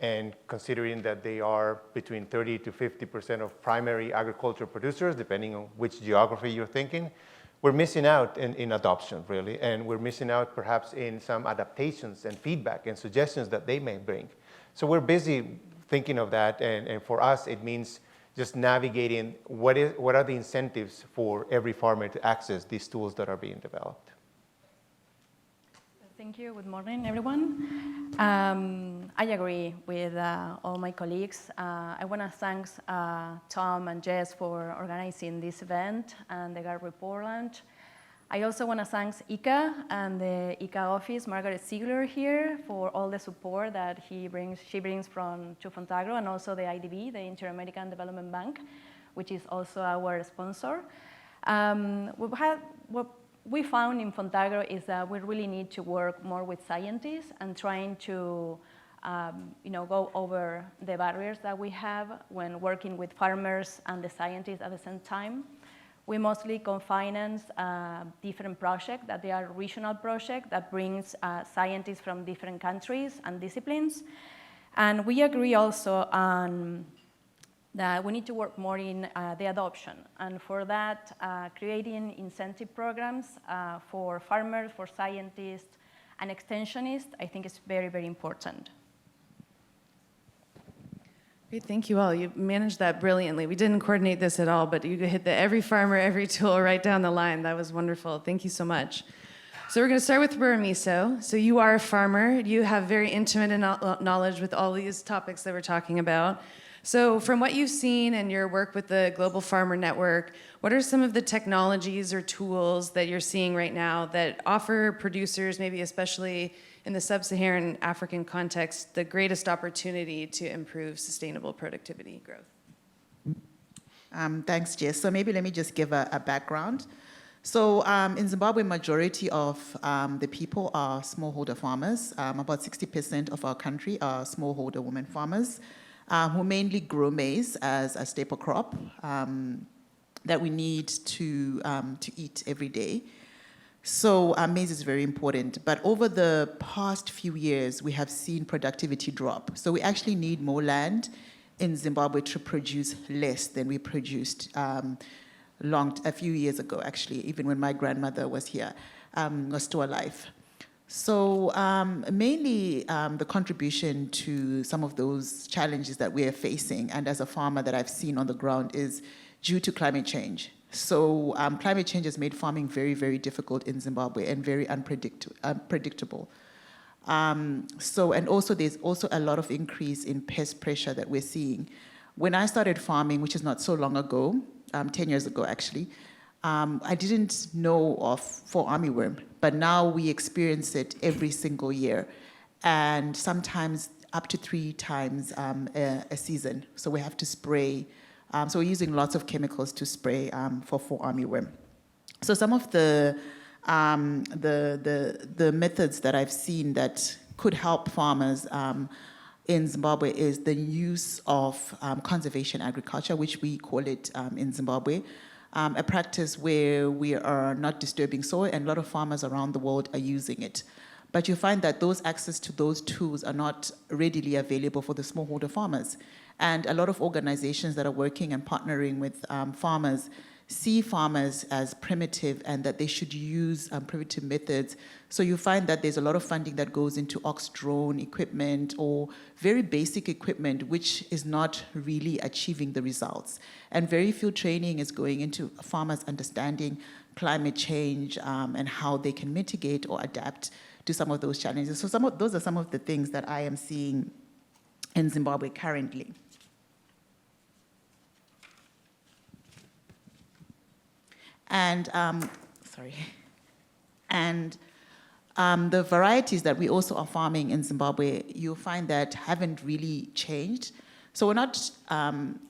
[SPEAKER 7] And considering that they are between 30 to 50% of primary agriculture producers, depending on which geography you're thinking, we're missing out in adoption, really. And we're missing out perhaps in some adaptations and feedback and suggestions that they may bring. So we're busy thinking of that. And for us, it means just navigating what are the incentives for every farmer to access these tools that are being developed.
[SPEAKER 8] Thank you. Good morning, everyone. I agree with all my colleagues. I want to thank Tom and Jess for organizing this event and the GARP report launch. I also want to thank ICA and the ICA office, Margaret Ziegler here, for all the support that she brings to Fontagro, and also the IDB, the Inter-American Development Bank, which is also our sponsor. What we found in Fontagro is that we really need to work more with scientists and trying to go over the barriers that we have when working with farmers and the scientists at the same time. We mostly co-finance different projects that they are regional projects that brings scientists from different countries and disciplines. And we agree also on that we need to work more in the adoption. And for that, creating incentive programs for farmers, for scientists, and extensionists, I think is very, very important.
[SPEAKER 3] Great, thank you all. You managed that brilliantly. We didn't coordinate this at all, but you hit the every farmer, every tool right down the line. That was wonderful. Thank you so much. So we're going to start with Buramiso. So you are a farmer. You have very intimate knowledge with all these topics that we're talking about. So from what you've seen in your work with the Global Farmer Network, what are some of the technologies or tools that you're seeing right now that offer producers, maybe especially in the sub-Saharan African context, the greatest opportunity to improve sustainable productivity growth?
[SPEAKER 4] Thanks, Jess. So maybe let me just give a background. So in Zimbabwe, majority of the people are smallholder farmers. About 60% of our country are smallholder women farmers who mainly grow maize as a staple crop that we need to eat every day. So maize is very important, but over the past few years, we have seen productivity drop. So we actually need more land in Zimbabwe to produce less than we produced a few years ago, actually, even when my grandmother was here, was still alive. So mainly the contribution to some of those challenges that we are facing, and as a farmer that I've seen on the ground, is due to climate change. So climate change has made farming very, very difficult in Zimbabwe and very unpredictable. And also there's also a lot of increase in pest pressure that we're seeing. When I started farming, which is not so long ago, 10 years ago actually, I didn't know of fall armyworm, but now we experience it every single year, and sometimes up to 3 times a season. So we have to spray. So we're using lots of chemicals to spray for fall armyworm. So some of the methods that I've seen that could help farmers in Zimbabwe is the use of conservation agriculture, which we call it in Zimbabwe, a practice where we are not disturbing soil, and a lot of farmers around the world are using it. But you find that those access to those tools are not readily available for the smallholder farmers. And a lot of organizations that are working and partnering with farmers see farmers as primitive and that they should use primitive methods. So you find that there's a lot of funding that goes into ox drone equipment or very basic equipment, which is not really achieving the results. And very few training is going into farmers understanding climate change and how they can mitigate or adapt to some of those challenges. So those are some of the things that I am seeing in Zimbabwe currently. And, the varieties that we also are farming in Zimbabwe, you'll find that haven't really changed. So we're not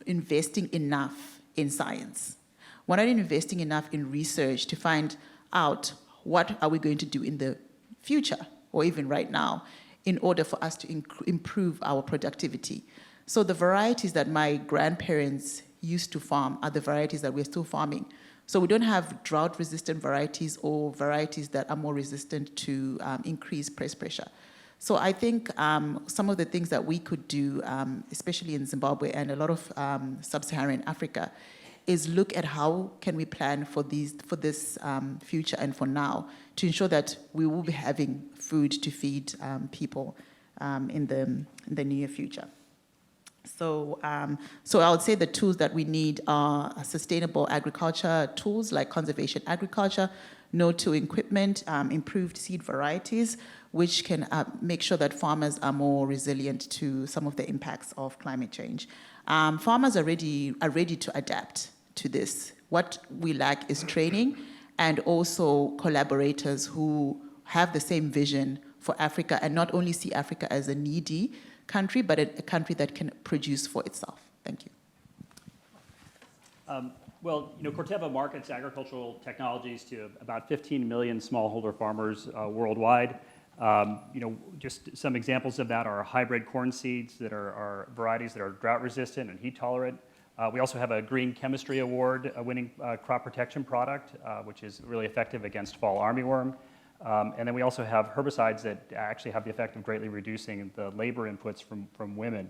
[SPEAKER 4] investing enough in science. We're not investing enough in research to find out what are we going to do in the future, or even right now, in order for us to improve our productivity. So the varieties that my grandparents used to farm are the varieties that we're still farming. So we don't have drought-resistant varieties or varieties that are more resistant to increased pest pressure. So I think some of the things that we could do, especially in Zimbabwe and a lot of sub-Saharan Africa, is look at how can we plan for this future and for now to ensure that we will be having food to feed people in the near future. So I would say the tools that we need are sustainable agriculture tools like conservation agriculture, no-till equipment, improved seed varieties, which can make sure that farmers are more resilient to some of the impacts of climate change. Farmers are ready to adapt to this. What we lack is training and also collaborators who have the same vision for Africa and not only see Africa as a needy country, but a country that can produce for itself. Thank you.
[SPEAKER 5] Well, Corteva markets agricultural technologies to about 15 million smallholder farmers worldwide. Just some examples of that are hybrid corn seeds that are varieties that are drought resistant and heat tolerant. We also have a Green Chemistry Award winning crop protection product, which is really effective against fall armyworm. And then we also have herbicides that actually have the effect of greatly reducing the labor inputs from women.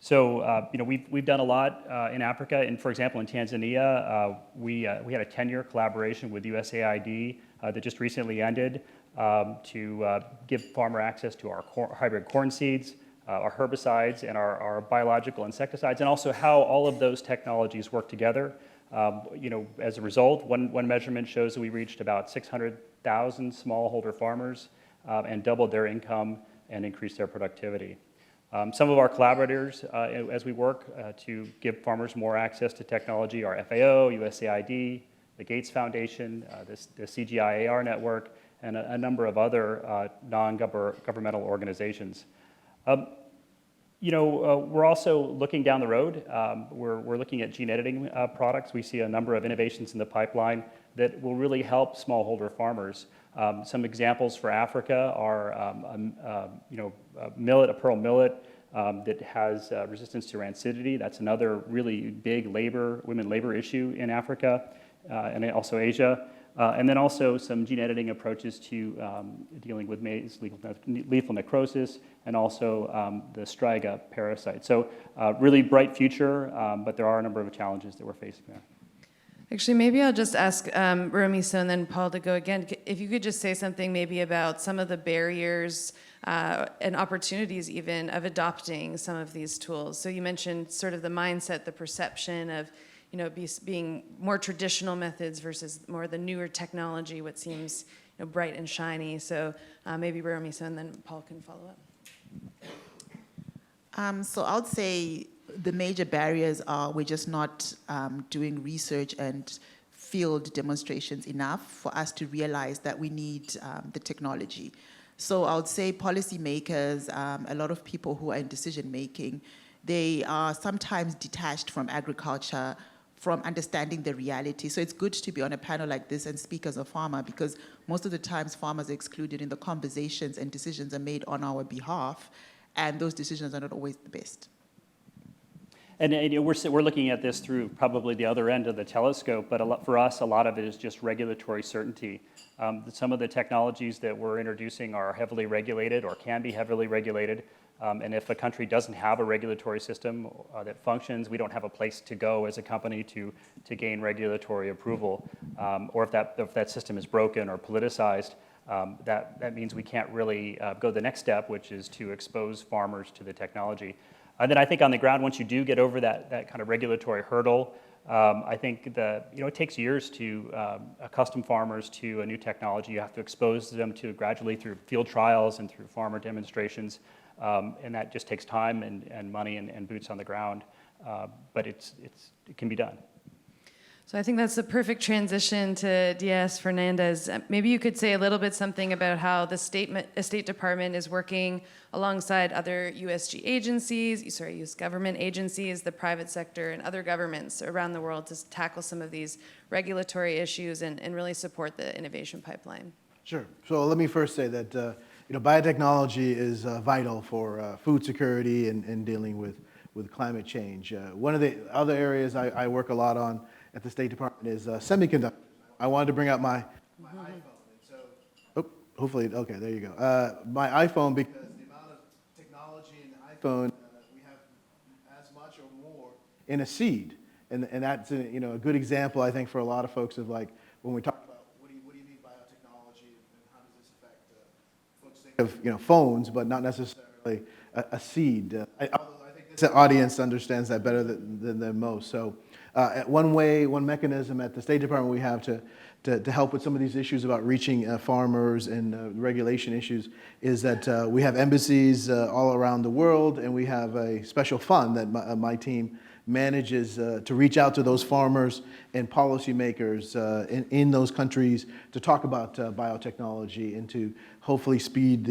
[SPEAKER 5] So, we've done a lot in Africa. And for example, in Tanzania, we had a 10-year collaboration with USAID that just recently ended to give farmer access to our hybrid corn seeds, our herbicides, and our biological insecticides, and also how all of those technologies work together. As a result, one measurement shows that we reached about 600,000 smallholder farmers and doubled their income and increased their productivity. Some of our collaborators, as we work to give farmers more access to technology, are FAO, USAID, the Gates Foundation, the CGIAR network, and a number of other non-governmental organizations. We're also looking down the road. We're looking at gene editing products. We see a number of innovations in the pipeline that will really help smallholder farmers. Some examples for Africa are a pearl millet that has resistance to rancidity. That's another really big women labor issue in Africa and also Asia. And then also some gene editing approaches to dealing with maize lethal necrosis and also the Striga parasite. So really bright future, but there are a number of challenges that we're facing there.
[SPEAKER 3] Actually, maybe I'll just ask Romiso and then Paul to go again. If you could just say something maybe about some of the barriers and opportunities even of adopting some of these tools. So you mentioned sort of the mindset, the perception of being more traditional methods versus more the newer technology, what seems bright and shiny. So maybe Romiso and then Paul can follow up.
[SPEAKER 4] So I would say the major barriers are we're just not doing research and field demonstrations enough for us to realize that we need the technology. So I would say policymakers, a lot of people who are in decision making, they are sometimes detached from agriculture, from understanding the reality. So it's good to be on a panel like this and speak as a farmer, because most of the times farmers are excluded in the conversations and decisions are made on our behalf, and those decisions are not always the best.
[SPEAKER 5] And you know, we're looking at this through probably the other end of the telescope, but for us, a lot of it is just regulatory certainty. Some of the technologies that we're introducing are heavily regulated or can be heavily regulated. And if a country doesn't have a regulatory system that functions, we don't have a place to go as a company to gain regulatory approval. Or if that system is broken or politicized, that means we can't really go the next step, which is to expose farmers to the technology. And then I think on the ground, once you do get over that kind of regulatory hurdle, I think it takes years to accustom farmers to a new technology. You have to expose them to gradually through field trials and through farmer demonstrations, and that just takes time and money and boots on the ground. But it can be done.
[SPEAKER 3] So I think that's the perfect transition to Diaz Fernandez. Maybe you could say a little bit something about how the State Department is working alongside other US government agencies, the private sector, and other governments around the world to tackle some of these regulatory issues and really support the innovation pipeline.
[SPEAKER 6] Sure. So let me first say that biotechnology is vital for food security and dealing with climate change. One of the other areas I work a lot on at the State Department is semiconductors. I wanted to bring up my iPhone. And so, hopefully, okay, there you go. My iPhone, because the amount of technology in the iPhone, we have as much or more in a seed. And that's a good example, I think, for a lot of folks of like, when we talk about what do you mean biotechnology and how does this affect folks think of phones, but not necessarily a seed. Although I think this audience understands that better than most. So one mechanism at the State Department we have to help with some of these issues about reaching farmers and regulation issues is that we have embassies all around the world, and we have a special fund that my team manages to reach out to those farmers and policymakers in those countries to talk about biotechnology and to hopefully speed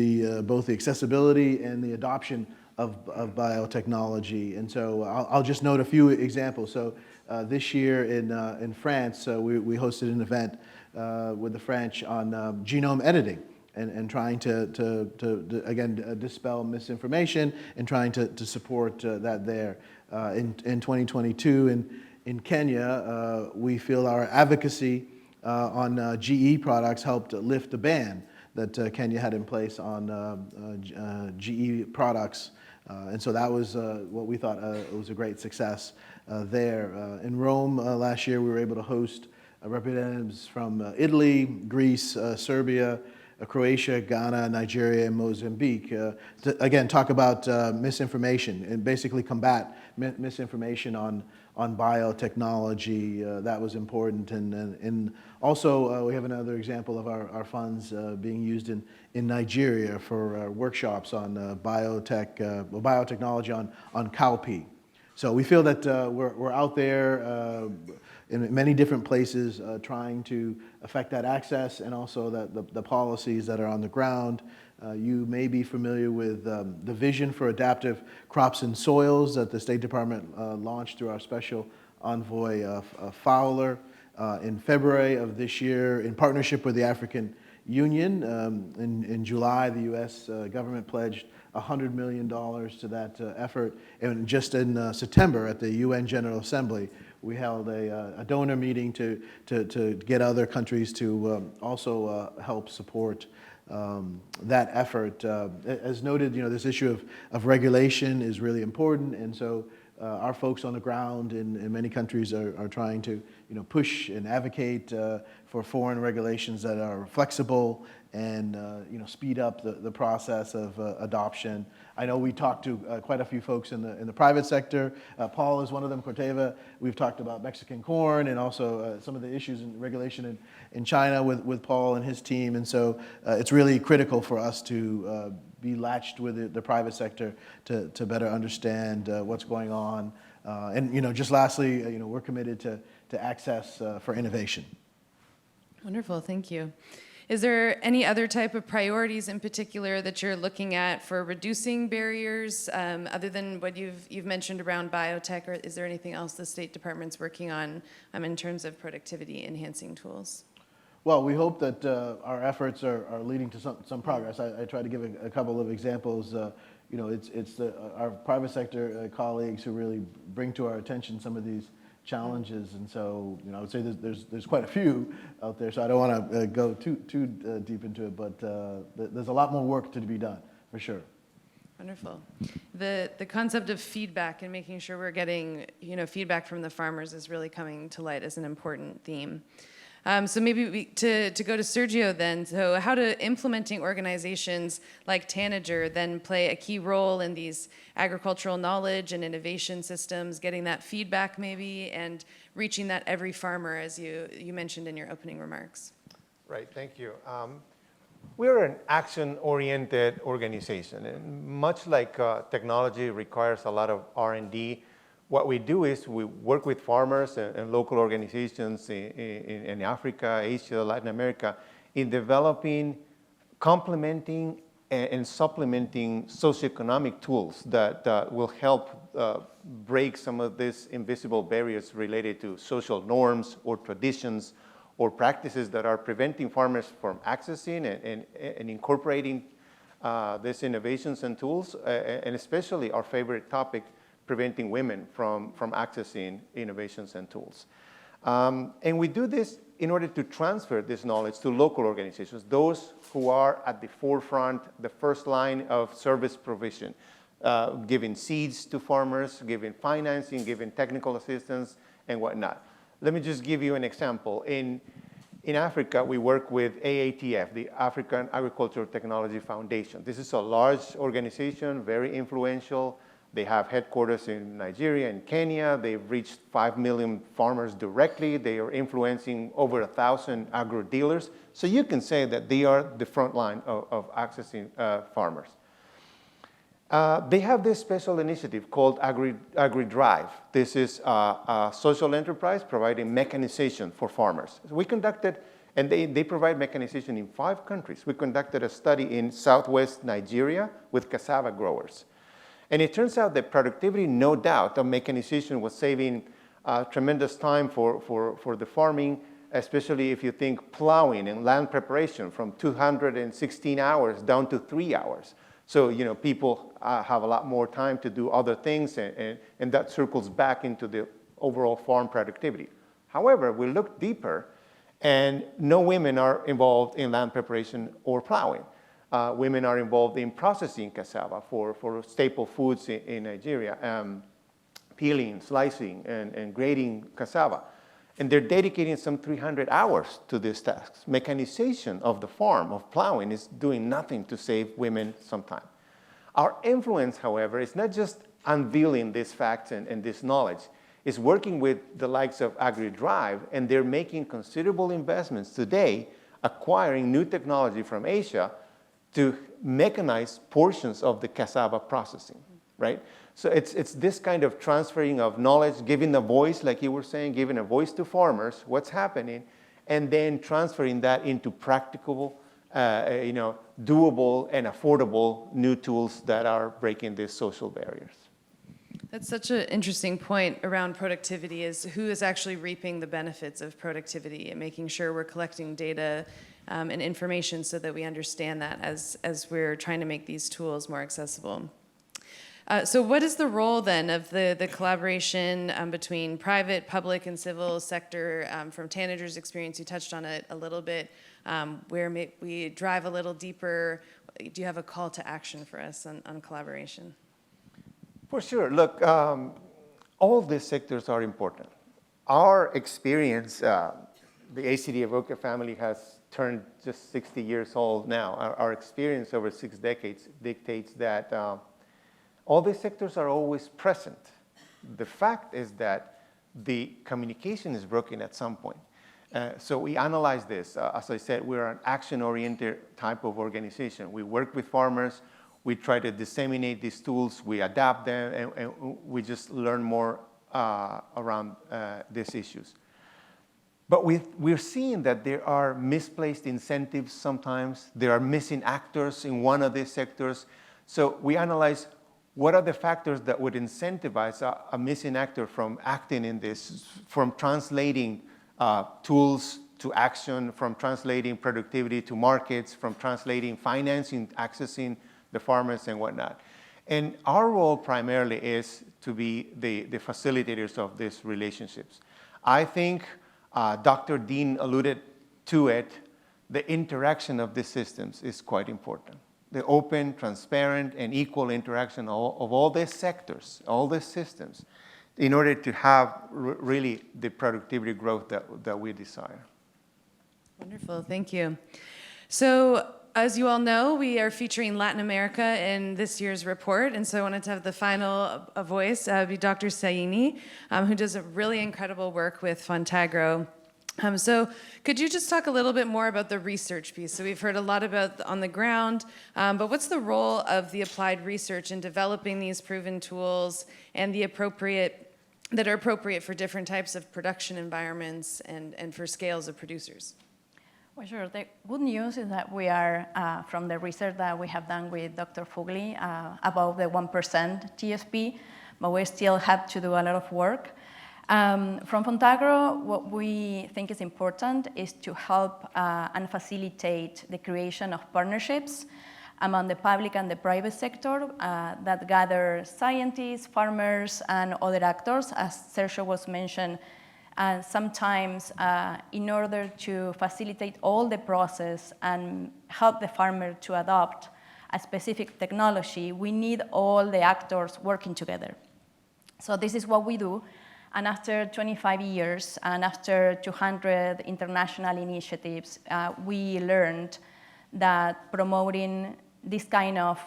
[SPEAKER 6] both the accessibility and the adoption of biotechnology. And so I'll just note a few examples. So this year in France, we hosted an event with the French on genome editing and trying to again, dispel misinformation and trying to support that there. In 2022 in Kenya, we feel our advocacy on GE products helped lift the ban that Kenya had in place on GE products. And so that was what we thought was a great success there. In Rome last year, we were able to host representatives from Italy, Greece, Serbia, Croatia, Ghana, Nigeria, and Mozambique to, again, talk about misinformation and basically combat misinformation on biotechnology. That was important. And also, we have another example of our funds being used in Nigeria for workshops on biotechnology on cowpea. So we feel that we're out there in many different places trying to affect that access and also the policies that are on the ground. You may be familiar with the Vision for Adaptive Crops and Soils that the State Department launched through our special envoy Fowler in February of this year in partnership with the African Union. In July, the U.S. government pledged $100 million to that effort. And just in September at the UN General Assembly, we held a donor meeting to get other countries to also help support that effort. As noted, this issue of regulation is really important, and so our folks on the ground in many countries are trying to push and advocate for foreign regulations that are flexible and speed up the process of adoption. I know we talked to quite a few folks in the private sector. Paul is one of them, Corteva. We've talked about Mexican corn and also some of the issues in regulation in China with Paul and his team. And so it's really critical for us to be latched with the private sector to better understand what's going on. And just lastly, we're committed to access for innovation.
[SPEAKER 3] Wonderful, thank you. Is there any other type of priorities in particular that you're looking at for reducing barriers, other than what you've mentioned around biotech, or is there anything else the State Department's working on in terms of productivity enhancing tools?
[SPEAKER 6] Well, we hope that our efforts are leading to some progress. I try to give a couple of examples. it's our private sector colleagues who really bring to our attention some of these challenges, and so I would say there's quite a few out there. So I don't want to go too deep into it, but there's a lot more work to be done for sure.
[SPEAKER 3] Wonderful. The concept of feedback and making sure we're getting feedback from the farmers is really coming to light as an important theme. So maybe to go to Sergio then, so how do implementing organizations like Tanager then play a key role in these agricultural knowledge and innovation systems, getting that feedback maybe, and reaching that every farmer, as you mentioned in your opening remarks?
[SPEAKER 7] Right, thank you. We're an action-oriented organization, and much like technology requires a lot of R&D, what we do is we work with farmers and local organizations in Africa, Asia, Latin America, in developing, complementing, and supplementing socioeconomic tools that will help break some of these invisible barriers related to social norms or traditions or practices that are preventing farmers from accessing and incorporating these innovations and tools, and especially our favorite topic, preventing women from accessing innovations and tools. And we do this in order to transfer this knowledge to local organizations, those who are at the forefront, the first line of service provision, giving seeds to farmers, giving financing, giving technical assistance, and whatnot. Let me just give you an example. In Africa, we work with AATF, the African Agricultural Technology Foundation. This is a large organization, very influential. They have headquarters in Nigeria and Kenya. They've reached 5 million farmers directly. They are influencing over 1,000 agro-dealers. So you can say that they are the front line of accessing farmers. They have this special initiative called AgriDrive. This is a social enterprise providing mechanization for farmers. So we conducted, and they provide mechanization in 5 countries. We conducted a study in southwest Nigeria with cassava growers. And it turns out that productivity, no doubt, of mechanization was saving tremendous time for the farming, especially if you think plowing and land preparation from 216 hours down to 3 hours. So, people have a lot more time to do other things, and that circles back into the overall farm productivity. However, we look deeper, and no women are involved in land preparation or plowing. Women are involved in processing cassava for staple foods in Nigeria, peeling, slicing, and grating cassava. And they're dedicating some 300 hours to these tasks. Mechanization of the farm, of plowing, is doing nothing to save women some time. Our influence, however, is not just unveiling these facts and this knowledge. It's working with the likes of AgriDrive, and they're making considerable investments today, acquiring new technology from Asia to mechanize portions of the cassava processing, right? So it's this kind of transferring of knowledge, giving a voice, like you were saying, giving a voice to farmers, what's happening, and then transferring that into practicable, doable and affordable new tools that are breaking these social barriers.
[SPEAKER 3] That's such an interesting point around productivity, is who is actually reaping the benefits of productivity, and making sure we're collecting data and information so that we understand that as we're trying to make these tools more accessible. So what is the role then of the collaboration between private, public, and civil sector? From Tanager's experience, you touched on it a little bit. Where we drive a little deeper, do you have a call to action for us on collaboration?
[SPEAKER 7] For sure. Look, all of these sectors are important. Our experience, the ACD Avoca family has turned just 60 years old now. Our experience over 6 decades dictates that all these sectors are always present. The fact is that the communication is broken at some point. So we analyze this. As I said, we're an action-oriented type of organization. We work with farmers. We try to disseminate these tools. We adapt them, and we just learn more around these issues. But we're seeing that there are misplaced incentives sometimes. There are missing actors in one of these sectors. So we analyze what are the factors that would incentivize a missing actor from acting in this, from translating tools to action, from translating productivity to markets, from translating financing, accessing the farmers and whatnot. And our role primarily is to be the facilitators of these relationships. I think Dr. Dean alluded to it, the interaction of these systems is quite important. The open, transparent, and equal interaction of all these sectors, all these systems, in order to have really the productivity growth that we desire.
[SPEAKER 3] Wonderful, thank you. So, as you all know, we are featuring Latin America in this year's report, and so I wanted to have the final voice be Dr. Saini, who does a really incredible work with Fontagro. So could you just talk a little bit more about the research piece? So we've heard a lot about on the ground, but what's the role of the applied research in developing these proven tools and that are appropriate for different types of production environments and for scales of producers?
[SPEAKER 8] Well, sure. The good news is that we are, from the research that we have done with Dr. Fugli, above the 1% TSP, but we still have to do a lot of work. From Fontagro, what we think is important is to help and facilitate the creation of partnerships among the public and the private sector that gather scientists, farmers, and other actors, as Sergio was mentioned. Sometimes, in order to facilitate all the process and help the farmer to adopt a specific technology, we need all the actors working together. So this is what we do. And after 25 years and after 200 international initiatives, we learned that promoting this kind of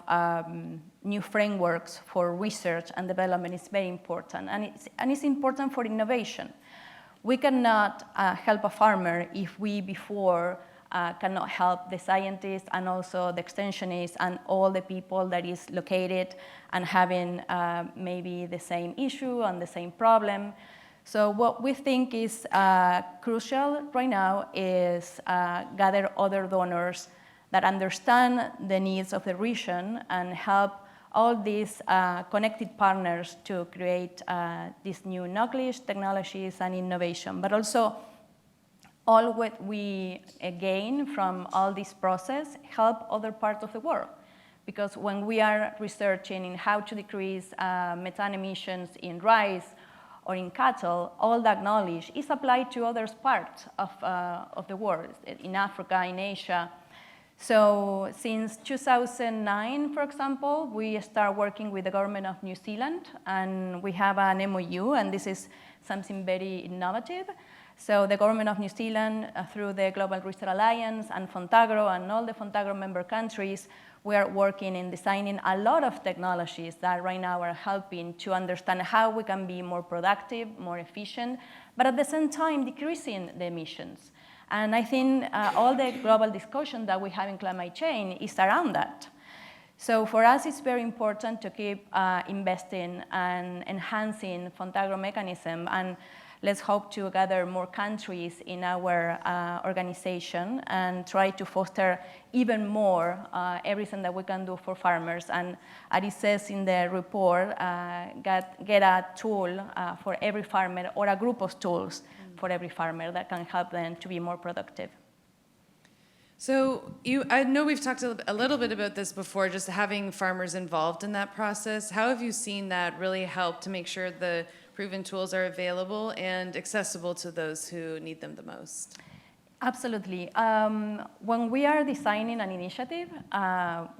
[SPEAKER 8] new frameworks for research and development is very important. And it's important for innovation. We cannot help a farmer if we before cannot help the scientists and also the extensionists and all the people that is located and having maybe the same issue and the same problem. So what we think is crucial right now is gather other donors that understand the needs of the region and help all these connected partners to create these new knowledge, technologies, and innovation. But also, all what we gain from all this process help other parts of the world. Because when we are researching in how to decrease methane emissions in rice or in cattle, all that knowledge is applied to other parts of the world, in Africa, in Asia. So since 2009, for example, we start working with the government of New Zealand, and we have an MOU, and this is something very innovative. So the government of New Zealand, through the Global Research Alliance and Fontagro and all the Fontagro member countries, we are working in designing a lot of technologies that right now are helping to understand how we can be more productive, more efficient, but at the same time decreasing the emissions. And I think all the global discussion that we have in climate change is around that. So for us, it's very important to keep investing and enhancing Fontagro mechanism, and let's hope to gather more countries in our organization and try to foster even more everything that we can do for farmers. And as it says in the report, get a tool for every farmer or a group of tools for every farmer that can help them to be more productive.
[SPEAKER 3] So I know we've talked a little bit about this before, just having farmers involved in that process. How have you seen that really help to make sure the proven tools are available and accessible to those who need them the most?
[SPEAKER 8] Absolutely. When we are designing an initiative,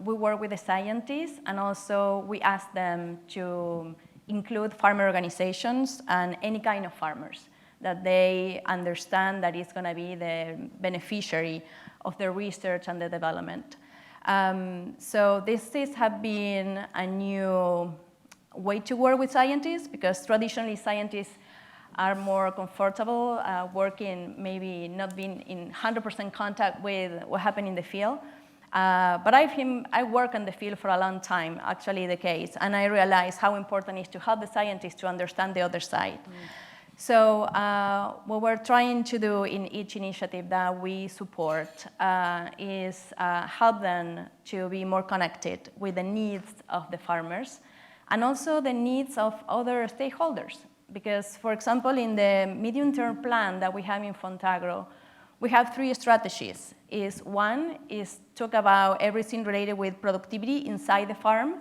[SPEAKER 8] we work with the scientists, and also we ask them to include farmer organizations and any kind of farmers that they understand that is going to be the beneficiary of the research and the development. So this has been a new way to work with scientists, because traditionally scientists are more comfortable working, maybe not being in 100% contact with what happened in the field. But I work in the field for a long time, actually the case, and I realized how important it is to help the scientists to understand the other side. So what we're trying to do in each initiative that we support is help them to be more connected with the needs of the farmers and also the needs of other stakeholders. Because, for example, in the medium-term plan that we have in Fontagro, we have 3 strategies. One is talk about everything related with productivity inside the farm.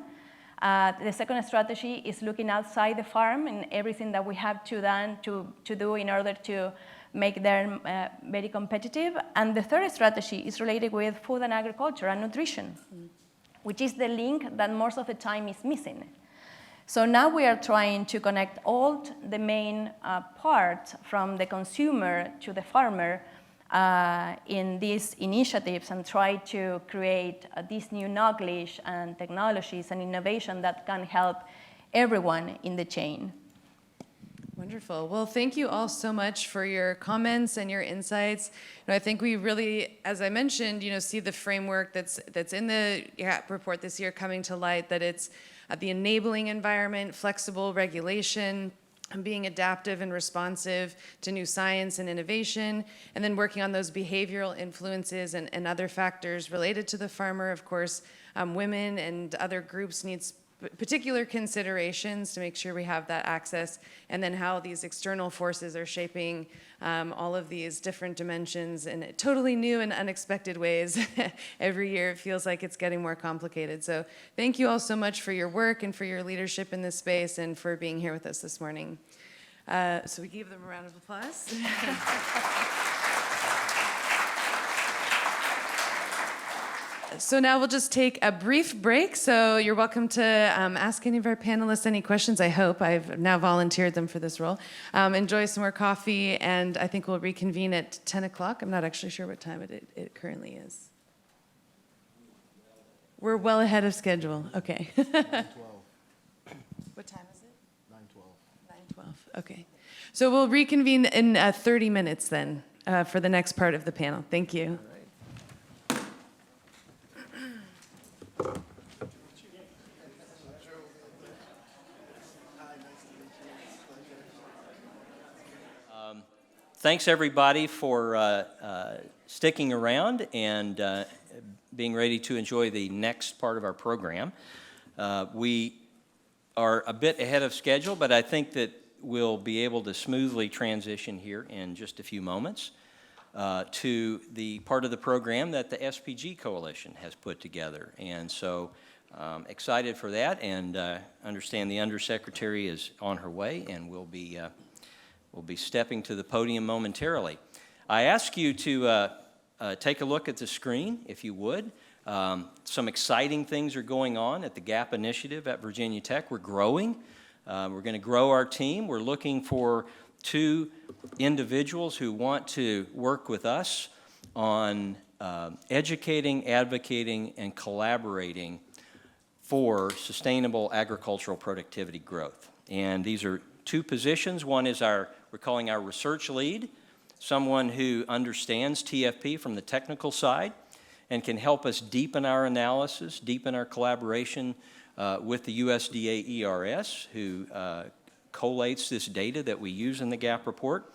[SPEAKER 8] The second strategy is looking outside the farm and everything that we have to do in order to make them very competitive. And the third strategy is related with food and agriculture and nutrition, which is the link that most of the time is missing. So now we are trying to connect all the main parts from the consumer to the farmer in these initiatives and try to create this new knowledge and technologies and innovation that can help everyone in the chain.
[SPEAKER 3] Wonderful. Well, thank you all so much for your comments and your insights. I think we really, as I mentioned, see the framework that's in the GAP report this year coming to light, that it's the enabling environment, flexible regulation, and being adaptive and responsive to new science and innovation, and then working on those behavioral influences and other factors related to the farmer. Of course, women and other groups need particular considerations to make sure we have that access, and then how these external forces are shaping all of these different dimensions in totally new and unexpected ways. Every year it feels like it's getting more complicated. So thank you all so much for your work and for your leadership in this space and for being here with us this morning. So we give them a round of applause. So now we'll just take a brief break. So you're welcome to ask any of our panelists any questions, I hope. I've now volunteered them for this role. Enjoy some more coffee, and I think we'll reconvene at 10 o'clock. I'm not actually sure what time it currently is. We're well ahead of schedule. Okay.
[SPEAKER 6] 9:12.
[SPEAKER 3] What time is it?
[SPEAKER 6] 9:12.
[SPEAKER 3] 9:12. Okay. So we'll reconvene in 30 minutes then for the next part of the panel. Thank you.
[SPEAKER 1] Thanks, everybody, for sticking around and being ready to enjoy the next part of our program. We are a bit ahead of schedule, but I think that we'll be able to smoothly transition here in just a few moments to the part of the program that the SPG Coalition has put together. And so excited for that, and understand the Undersecretary is on her way, and we'll be stepping to the podium momentarily. I ask you to take a look at the screen, if you would. Some exciting things are going on at the GAP initiative at Virginia Tech. We're growing. We're going to grow our team. We're looking for 2 individuals who want to work with us on educating, advocating, and collaborating for sustainable agricultural productivity growth. And these are 2 positions. One is we're calling our research lead, someone who understands TFP from the technical side and can help us deepen our analysis, deepen our collaboration with the USDA ERS, who collates this data that we use in the GAP report,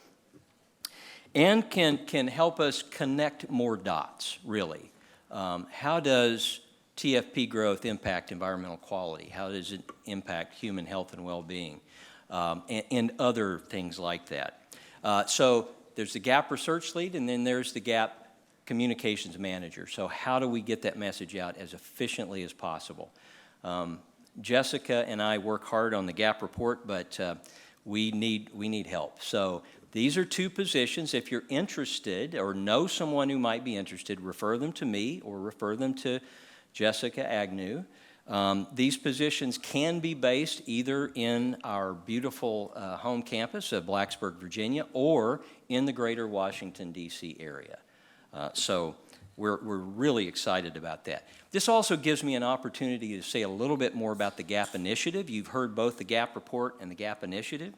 [SPEAKER 1] and can help us connect more dots, really. How does TFP growth impact environmental quality? How does it impact human health and well-being? And other things like that. So there's the GAP research lead, and then there's the GAP communications manager. So how do we get that message out as efficiently as possible? Jessica and I work hard on the GAP report, but we need help. So these are 2 positions. If you're interested or know someone who might be interested, refer them to me or refer them to Jessica Agnew. These positions can be based either in our beautiful home campus of Blacksburg, Virginia, or in the greater Washington, D.C. area. So we're really excited about that. This also gives me an opportunity to say a little bit more about the GAP initiative. You've heard both the GAP report and the GAP initiative.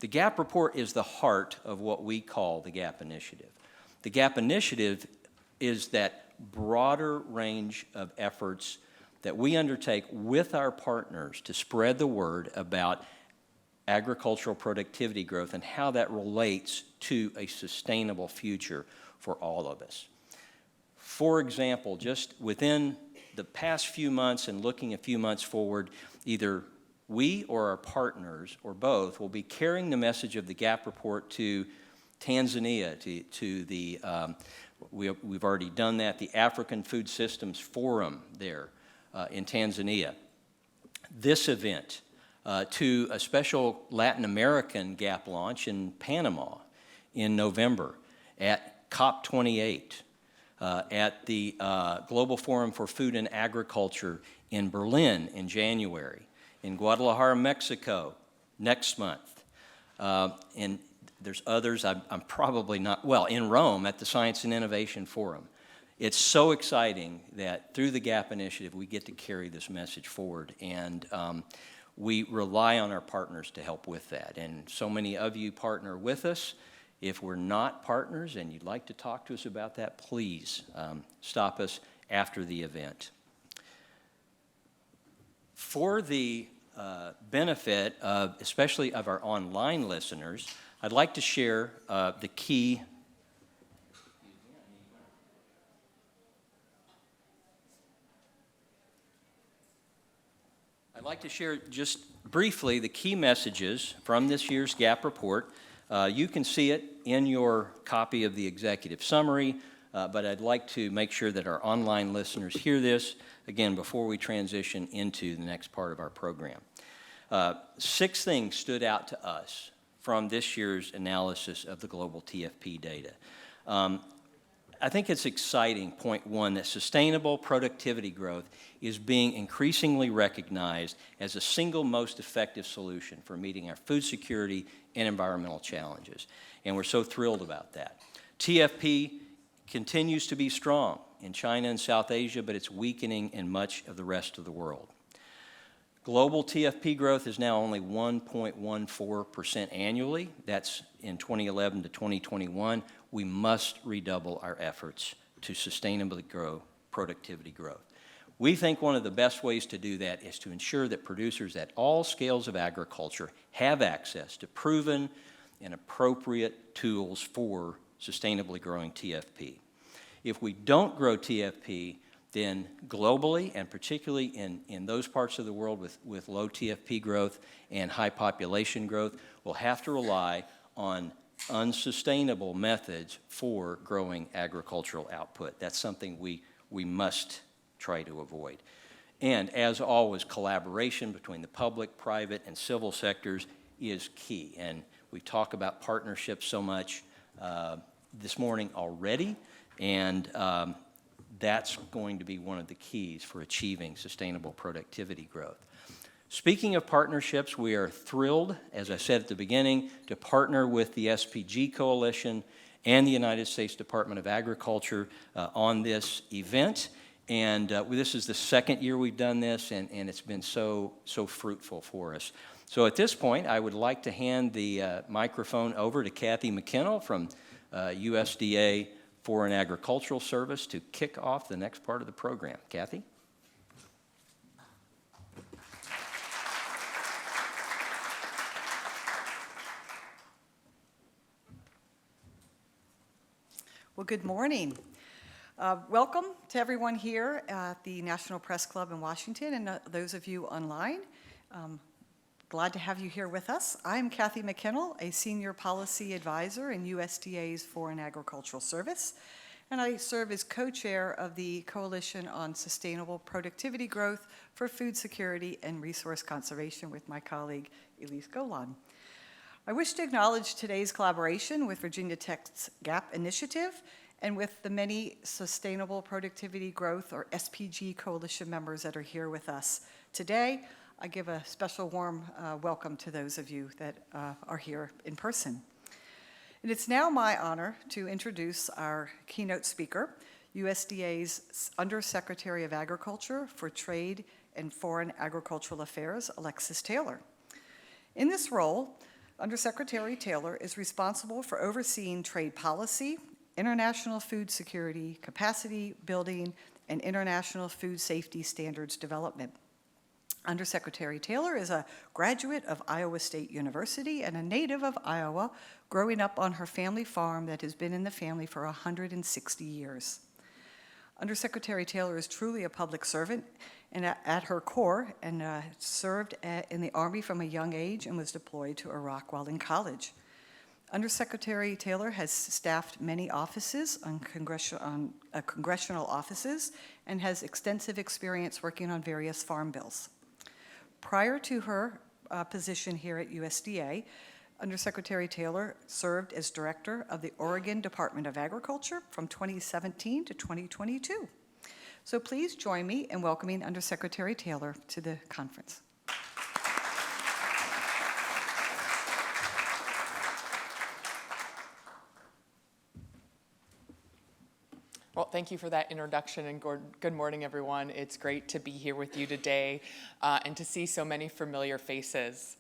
[SPEAKER 1] The GAP report is the heart of what we call the GAP initiative. The GAP initiative is that broader range of efforts that we undertake with our partners to spread the word about agricultural productivity growth and how that relates to a sustainable future for all of us. For example, just within the past few months and looking a few months forward, either we or our partners, or both, will be carrying the message of the GAP report to Tanzania, to the, we've already done that, the African Food Systems Forum there in Tanzania. this event to a special Latin American GAP launch in Panama in November, at COP28, at the Global Forum for Food and Agriculture in Berlin in January, in Guadalajara, Mexico next month, and there's others I'm probably not, well, in Rome at the Science and Innovation Forum. It's so exciting that through the GAP initiative we get to carry this message forward, and we rely on our partners to help with that. And so many of you partner with us. If we're not partners and you'd like to talk to us about that, please stop us after the event. For the benefit of, especially of our online listeners, I'd like to share the key. I'd like to share just briefly the key messages from this year's GAP report. You can see it in your copy of the executive summary, but I'd like to make sure that our online listeners hear this, again, before we transition into the next part of our program. 6 things stood out to us from this year's analysis of the global TFP data. I think it's exciting, point 1, that sustainable productivity growth is being increasingly recognized as the single most effective solution for meeting our food security and environmental challenges. And we're so thrilled about that. TFP continues to be strong in China and South Asia, but it's weakening in much of the rest of the world. Global TFP growth is now only 1.14% annually. That's in 2011 to 2021. We must redouble our efforts to sustainably grow productivity growth. We think one of the best ways to do that is to ensure that producers at all scales of agriculture have access to proven and appropriate tools for sustainably growing TFP. If we don't grow TFP, then globally, and particularly in those parts of the world with low TFP growth and high population growth, we'll have to rely on unsustainable methods for growing agricultural output. That's something we must try to avoid. And as always, collaboration between the public, private, and civil sectors is key. And we talk about partnerships so much this morning already, and that's going to be one of the keys for achieving sustainable productivity growth. Speaking of partnerships, we are thrilled, as I said at the beginning, to partner with the SPG Coalition and the United States Department of Agriculture on this event. And this is the second year we've done this, and it's been so fruitful for us. So at this point, I would like to hand the microphone over to Kathy McKinnell from USDA Foreign Agricultural Service to kick off the next part of the program. Kathy?
[SPEAKER 9] Well, good morning. Welcome to everyone here at the National Press Club in Washington, and those of you online. Glad to have you here with us. I'm Kathy McKinnell, a Senior Policy Advisor in USDA's Foreign Agricultural Service, and I serve as co-chair of the Coalition on Sustainable Productivity Growth for Food Security and Resource Conservation with my colleague, Elise Golan. I wish to acknowledge today's collaboration with Virginia Tech's GAP initiative and with the many Sustainable Productivity Growth, or SPG, coalition members that are here with us today. I give a special warm welcome to those of you that are here in person. And it's now my honor to introduce our keynote speaker, USDA's Undersecretary of Agriculture for Trade and Foreign Agricultural Affairs, Alexis Taylor. In this role, Undersecretary Taylor is responsible for overseeing trade policy, international food security, capacity building, and international food safety standards development. Undersecretary Taylor is a graduate of Iowa State University and a native of Iowa, growing up on her family farm that has been in the family for 160 years. Undersecretary Taylor is truly a public servant and at her core, and served in the Army from a young age and was deployed to Iraq while in college. Undersecretary Taylor has staffed many offices on congressional offices and has extensive experience working on various farm bills. Prior to her position here at USDA, Undersecretary Taylor served as Director of the Oregon Department of Agriculture from 2017 to 2022. So please join me in welcoming Undersecretary Taylor to the conference.
[SPEAKER 10] Well, thank you for that introduction, and good morning, everyone. It's great to be here with you today and to see so many familiar faces.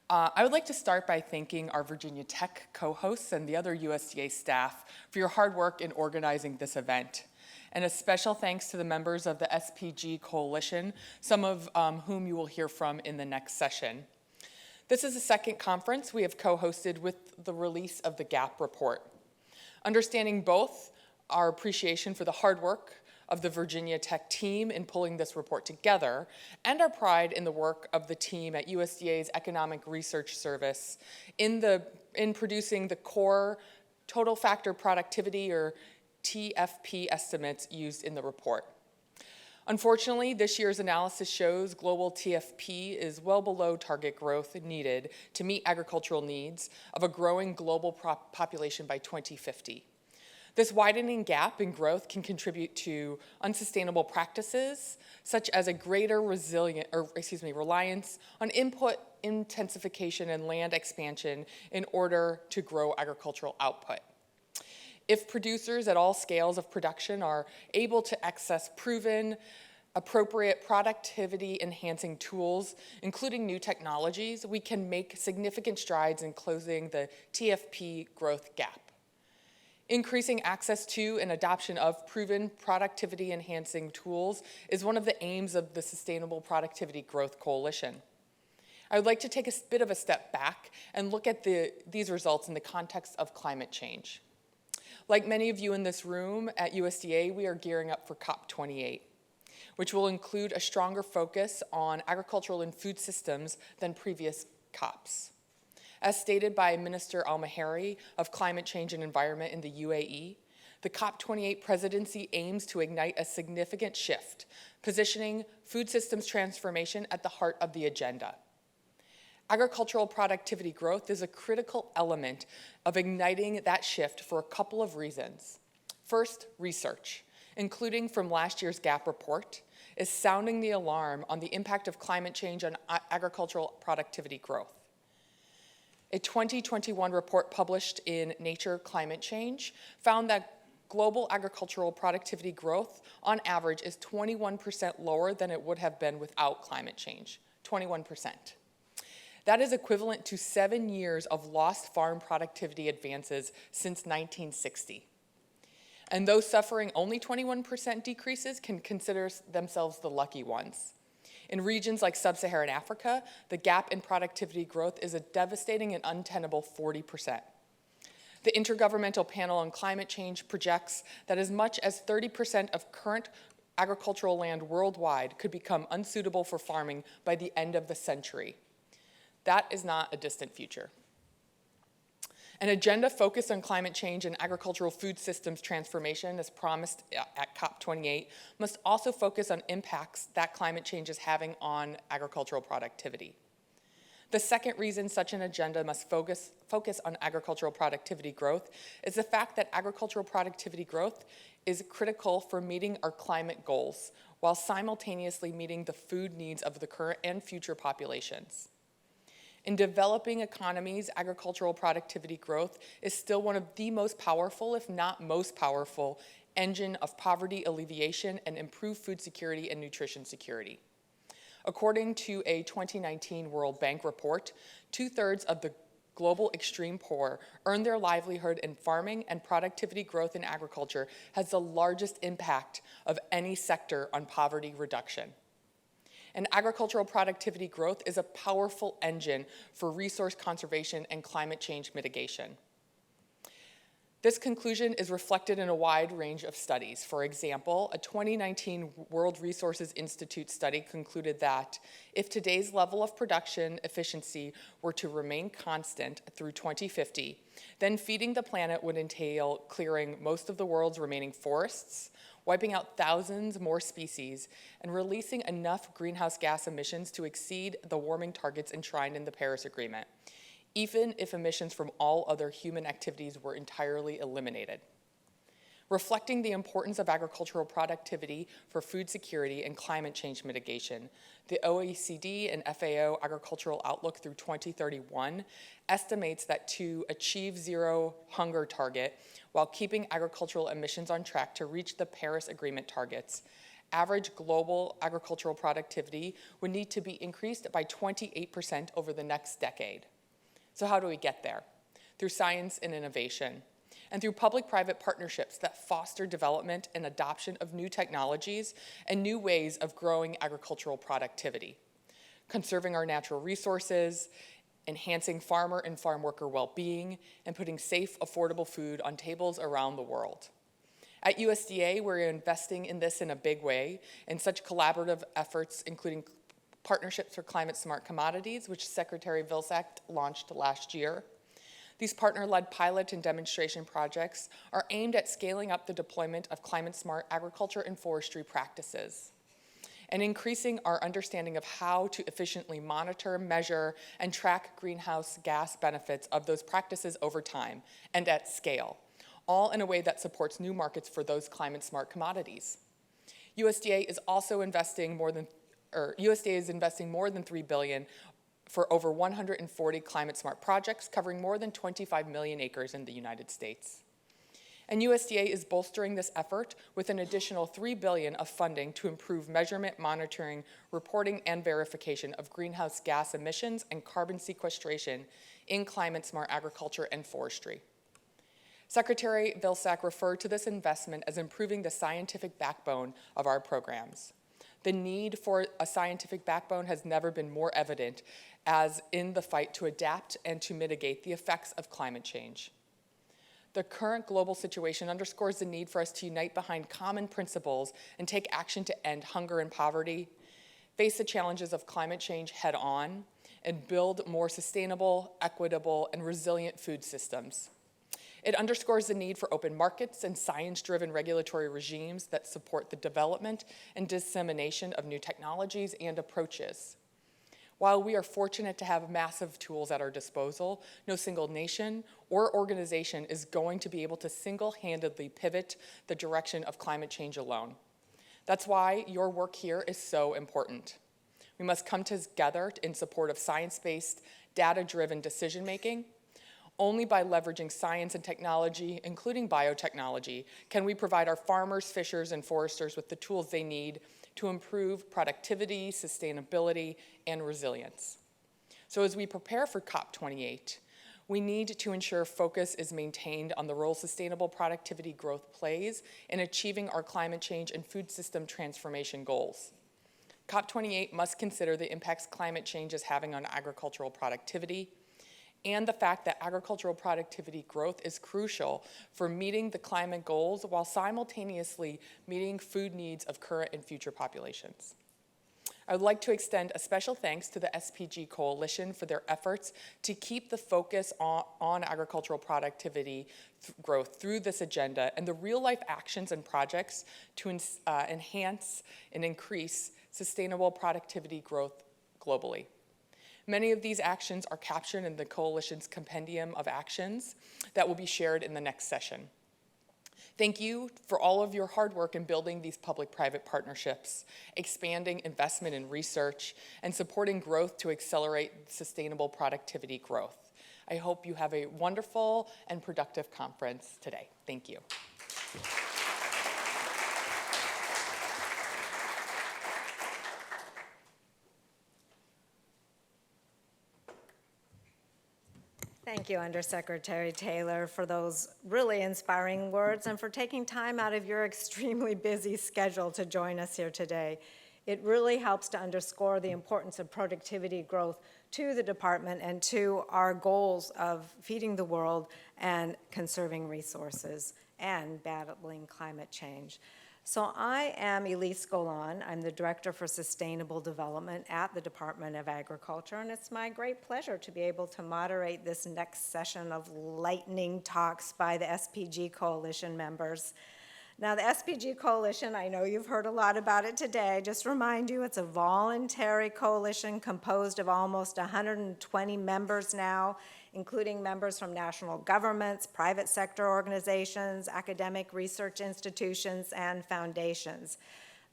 [SPEAKER 10] I would like to start by thanking our Virginia Tech co-hosts and the other USDA staff for your hard work in organizing this event. And a special thanks to the members of the SPG Coalition, some of whom you will hear from in the next session. This is the second conference we have co-hosted with the release of the GAP report. Understanding both our appreciation for the hard work of the Virginia Tech team in pulling this report together, and our pride in the work of the team at USDA's Economic Research Service in producing the core total factor productivity, or TFP, estimates used in the report. Unfortunately, this year's analysis shows global TFP is well below target growth needed to meet agricultural needs of a growing global population by 2050. This widening gap in growth can contribute to unsustainable practices, such as a greater reliance on input intensification and land expansion in order to grow agricultural output. If producers at all scales of production are able to access proven, appropriate productivity-enhancing tools, including new technologies, we can make significant strides in closing the TFP growth gap. Increasing access to and adoption of proven productivity-enhancing tools is one of the aims of the Sustainable Productivity Growth Coalition. I would like to take a bit of a step back and look at these results in the context of climate change. Like many of you in this room at USDA, we are gearing up for COP28, which will include a stronger focus on agricultural and food systems than previous COPs. As stated by Minister Al-Mahari of Climate Change and Environment in the UAE, the COP28 presidency aims to ignite a significant shift, positioning food systems transformation at the heart of the agenda. Agricultural productivity growth is a critical element of igniting that shift for a couple of reasons. First, research, including from last year's GAP report, is sounding the alarm on the impact of climate change on agricultural productivity growth. A 2021 report published in Nature Climate Change found that global agricultural productivity growth on average is 21% lower than it would have been without climate change, 21%. That is equivalent to 7 years of lost farm productivity advances since 1960. And those suffering only 21% decreases can consider themselves the lucky ones. In regions like sub-Saharan Africa, the gap in productivity growth is a devastating and untenable 40%. The Intergovernmental Panel on Climate Change projects that as much as 30% of current agricultural land worldwide could become unsuitable for farming by the end of the century. That is not a distant future. An agenda focused on climate change and agricultural food systems transformation, as promised at COP28, must also focus on impacts that climate change is having on agricultural productivity. The second reason such an agenda must focus on agricultural productivity growth is the fact that agricultural productivity growth is critical for meeting our climate goals, while simultaneously meeting the food needs of the current and future populations. In developing economies, agricultural productivity growth is still one of the most powerful, if not most powerful, engine of poverty alleviation and improved food security and nutrition security. According to a 2019 World Bank report, 2/3 of the global extreme poor earn their livelihood in farming, and productivity growth in agriculture has the largest impact of any sector on poverty reduction. And agricultural productivity growth is a powerful engine for resource conservation and climate change mitigation. This conclusion is reflected in a wide range of studies. For example, a 2019 World Resources Institute study concluded that if today's level of production efficiency were to remain constant through 2050, then feeding the planet would entail clearing most of the world's remaining forests, wiping out thousands more species and releasing enough greenhouse gas emissions to exceed the warming targets enshrined in the Paris Agreement, even if emissions from all other human activities were entirely eliminated. Reflecting the importance of agricultural productivity for food security and climate change mitigation, the OECD and FAO Agricultural Outlook through 2031 estimates that to achieve zero hunger target while keeping agricultural emissions on track to reach the Paris Agreement targets, average global agricultural productivity would need to be increased by 28% over the next decade. So how do we get there? Through science and innovation, and through public-private partnerships that foster development and adoption of new technologies and new ways of growing agricultural productivity, conserving our natural resources, enhancing farmer and farm worker well-being, and putting safe, affordable food on tables around the world. At USDA, we're investing in this in a big way, in such collaborative efforts, including partnerships for climate-smart commodities, which Secretary Vilsack launched last year. These partner-led pilot and demonstration projects are aimed at scaling up the deployment of climate-smart agriculture and forestry practices and increasing our understanding of how to efficiently monitor, measure, and track greenhouse gas benefits of those practices over time and at scale, all in a way that supports new markets for those climate-smart commodities. USDA is investing more than $3 billion for over 140 climate-smart projects covering more than 25 million acres in the United States. And USDA is bolstering this effort with an additional $3 billion of funding to improve measurement, monitoring, reporting, and verification of greenhouse gas emissions and carbon sequestration in climate-smart agriculture and forestry. Secretary Vilsack referred to this investment as improving the scientific backbone of our programs. The need for a scientific backbone has never been more evident as in the fight to adapt and to mitigate the effects of climate change. The current global situation underscores the need for us to unite behind common principles and take action to end hunger and poverty, face the challenges of climate change head on, and build more sustainable, equitable, and resilient food systems. It underscores the need for open markets and science-driven regulatory regimes that support the development and dissemination of new technologies and approaches. While we are fortunate to have massive tools at our disposal, no single nation or organization is going to be able to single-handedly pivot the direction of climate change alone. That's why your work here is so important. We must come together in support of science-based, data-driven decision-making. Only by leveraging science and technology, including biotechnology, can we provide our farmers, fishers, and foresters with the tools they need to improve productivity, sustainability, and resilience. So as we prepare for COP28, we need to ensure focus is maintained on the role sustainable productivity growth plays in achieving our climate change and food system transformation goals. COP28 must consider the impacts climate change is having on agricultural productivity, and the fact that agricultural productivity growth is crucial for meeting the climate goals while simultaneously meeting food needs of current and future populations. I would like to extend a special thanks to the SPG Coalition for their efforts to keep the focus on agricultural productivity growth through this agenda and the real-life actions and projects to enhance and increase sustainable productivity growth globally. Many of these actions are captured in the Coalition's compendium of actions that will be shared in the next session. Thank you for all of your hard work in building these public-private partnerships, expanding investment in research, and supporting growth to accelerate sustainable productivity growth. I hope you have a wonderful and productive conference today. Thank you.
[SPEAKER 11] Thank you, Undersecretary Taylor, for those really inspiring words and for taking time out of your extremely busy schedule to join us here today. It really helps to underscore the importance of productivity growth to the department and to our goals of feeding the world and conserving resources and battling climate change. So I am Elise Golan. I'm the Director for Sustainable Development at the Department of Agriculture, and it's my great pleasure to be able to moderate this next session of lightning talks by the SPG Coalition members. Now, the SPG Coalition, I know you've heard a lot about it today. Just remind you, it's a voluntary coalition composed of almost 120 members now, including members from national governments, private sector organizations, academic research institutions, and foundations.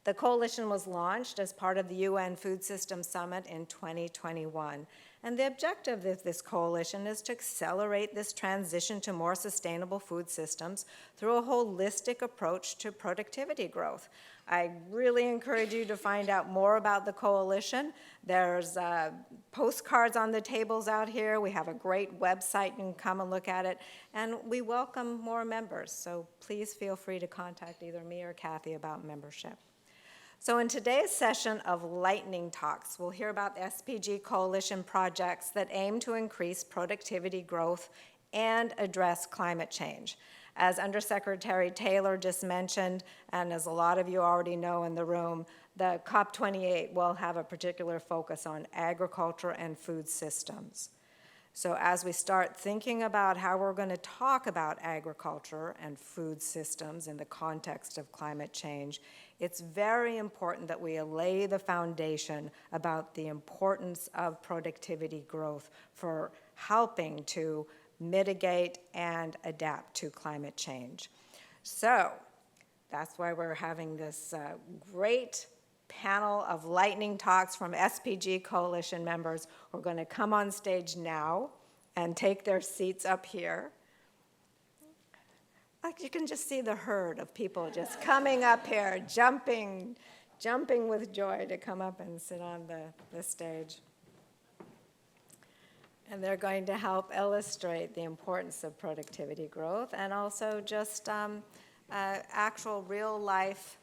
[SPEAKER 11] The coalition was launched as part of the UN Food Systems Summit in 2021. And the objective of this coalition is to accelerate this transition to more sustainable food systems through a holistic approach to productivity growth. I really encourage you to find out more about the coalition. There's postcards on the tables out here. We have a great website. You can come and look at it. And we welcome more members, so please feel free to contact either me or Kathy about membership. So in today's session of lightning talks, we'll hear about the SPG Coalition projects that aim to increase productivity growth and address climate change. As Undersecretary Taylor just mentioned, and as a lot of you already know in the room, the COP28 will have a particular focus on agriculture and food systems. So as we start thinking about how we're going to talk about agriculture and food systems in the context of climate change, it's very important that we lay the foundation about the importance of productivity growth for helping to mitigate and adapt to climate change. So that's why we're having this great panel of lightning talks from SPG Coalition members who are going to come on stage now and take their seats up here. Like you can just see the herd of people just coming up here, jumping with joy to come up and sit on the stage. And they're going to help illustrate the importance of productivity growth and also just actual real-life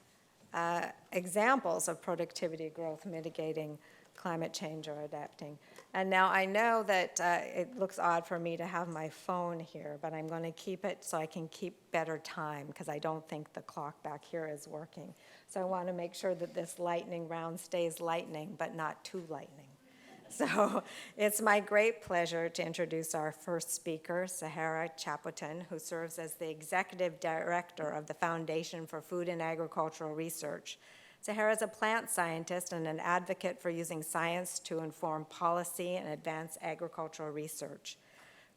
[SPEAKER 11] examples of productivity growth mitigating climate change or adapting. And now I know that it looks odd for me to have my phone here, but I'm going to keep it so I can keep better time because I don't think the clock back here is working. So I want to make sure that this lightning round stays lightning, but not too lightning. So it's my great pleasure to introduce our first speaker, Sahara Chapotin, who serves as the Executive Director of the Foundation for Food and Agricultural Research. Sahara is a plant scientist and an advocate for using science to inform policy and advance agricultural research.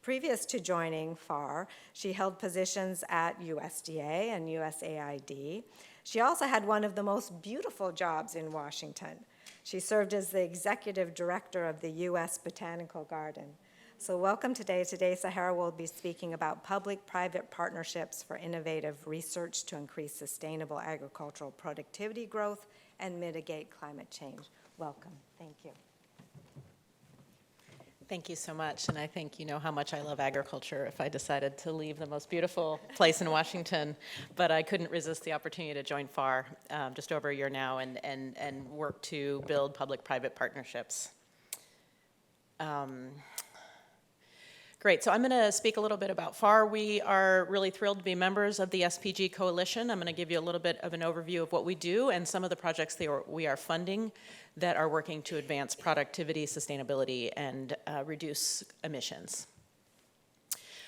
[SPEAKER 11] Previous to joining FAR, she held positions at USDA and USAID. She also had one of the most beautiful jobs in Washington. She served as the executive director of the U.S. Botanical Garden. So welcome today. Today, Sahara will be speaking about public-private partnerships for innovative research to increase sustainable agricultural productivity growth and mitigate climate change. Welcome. Thank you.
[SPEAKER 12] Thank you so much, and I think you know how much I love agriculture if I decided to leave the most beautiful place in Washington, but I couldn't resist the opportunity to join FAR just over a year now and work to build public-private partnerships. Great, so I'm going to speak a little bit about FAR. We are really thrilled to be members of the SPG Coalition. I'm going to give you a little bit of an overview of what we do and some of the projects we are funding that are working to advance productivity, sustainability, and reduce emissions.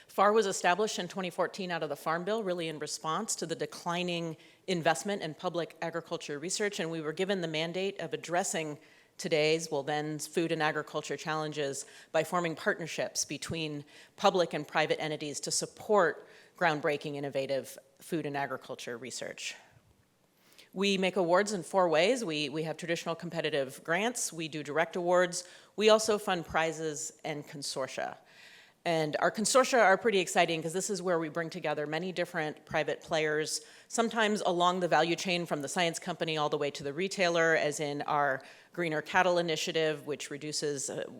[SPEAKER 12] FAR was established in 2014 out of the Farm Bill, really in response to the declining investment in public agriculture research, and we were given the mandate of addressing today's, then's food and agriculture challenges by forming partnerships between public and private entities to support groundbreaking, innovative food and agriculture research. We make awards in 4 ways. We have traditional competitive grants, we do direct awards, we also fund prizes and consortia. And our consortia are pretty exciting because this is where we bring together many different private players, sometimes along the value chain from the science company all the way to the retailer, as in our Greener Cattle Initiative, which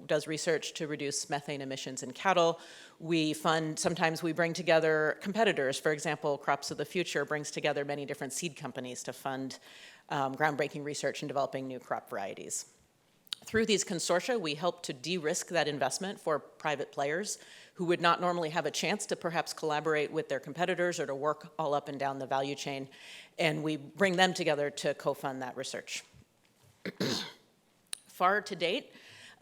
[SPEAKER 12] does research to reduce methane emissions in cattle. Sometimes we bring together competitors. For example, Crops of the Future brings together many different seed companies to fund groundbreaking research in developing new crop varieties. Through these consortia, we help to de-risk that investment for private players who would not normally have a chance to perhaps collaborate with their competitors or to work all up and down the value chain, and we bring them together to co-fund that research. FAR to date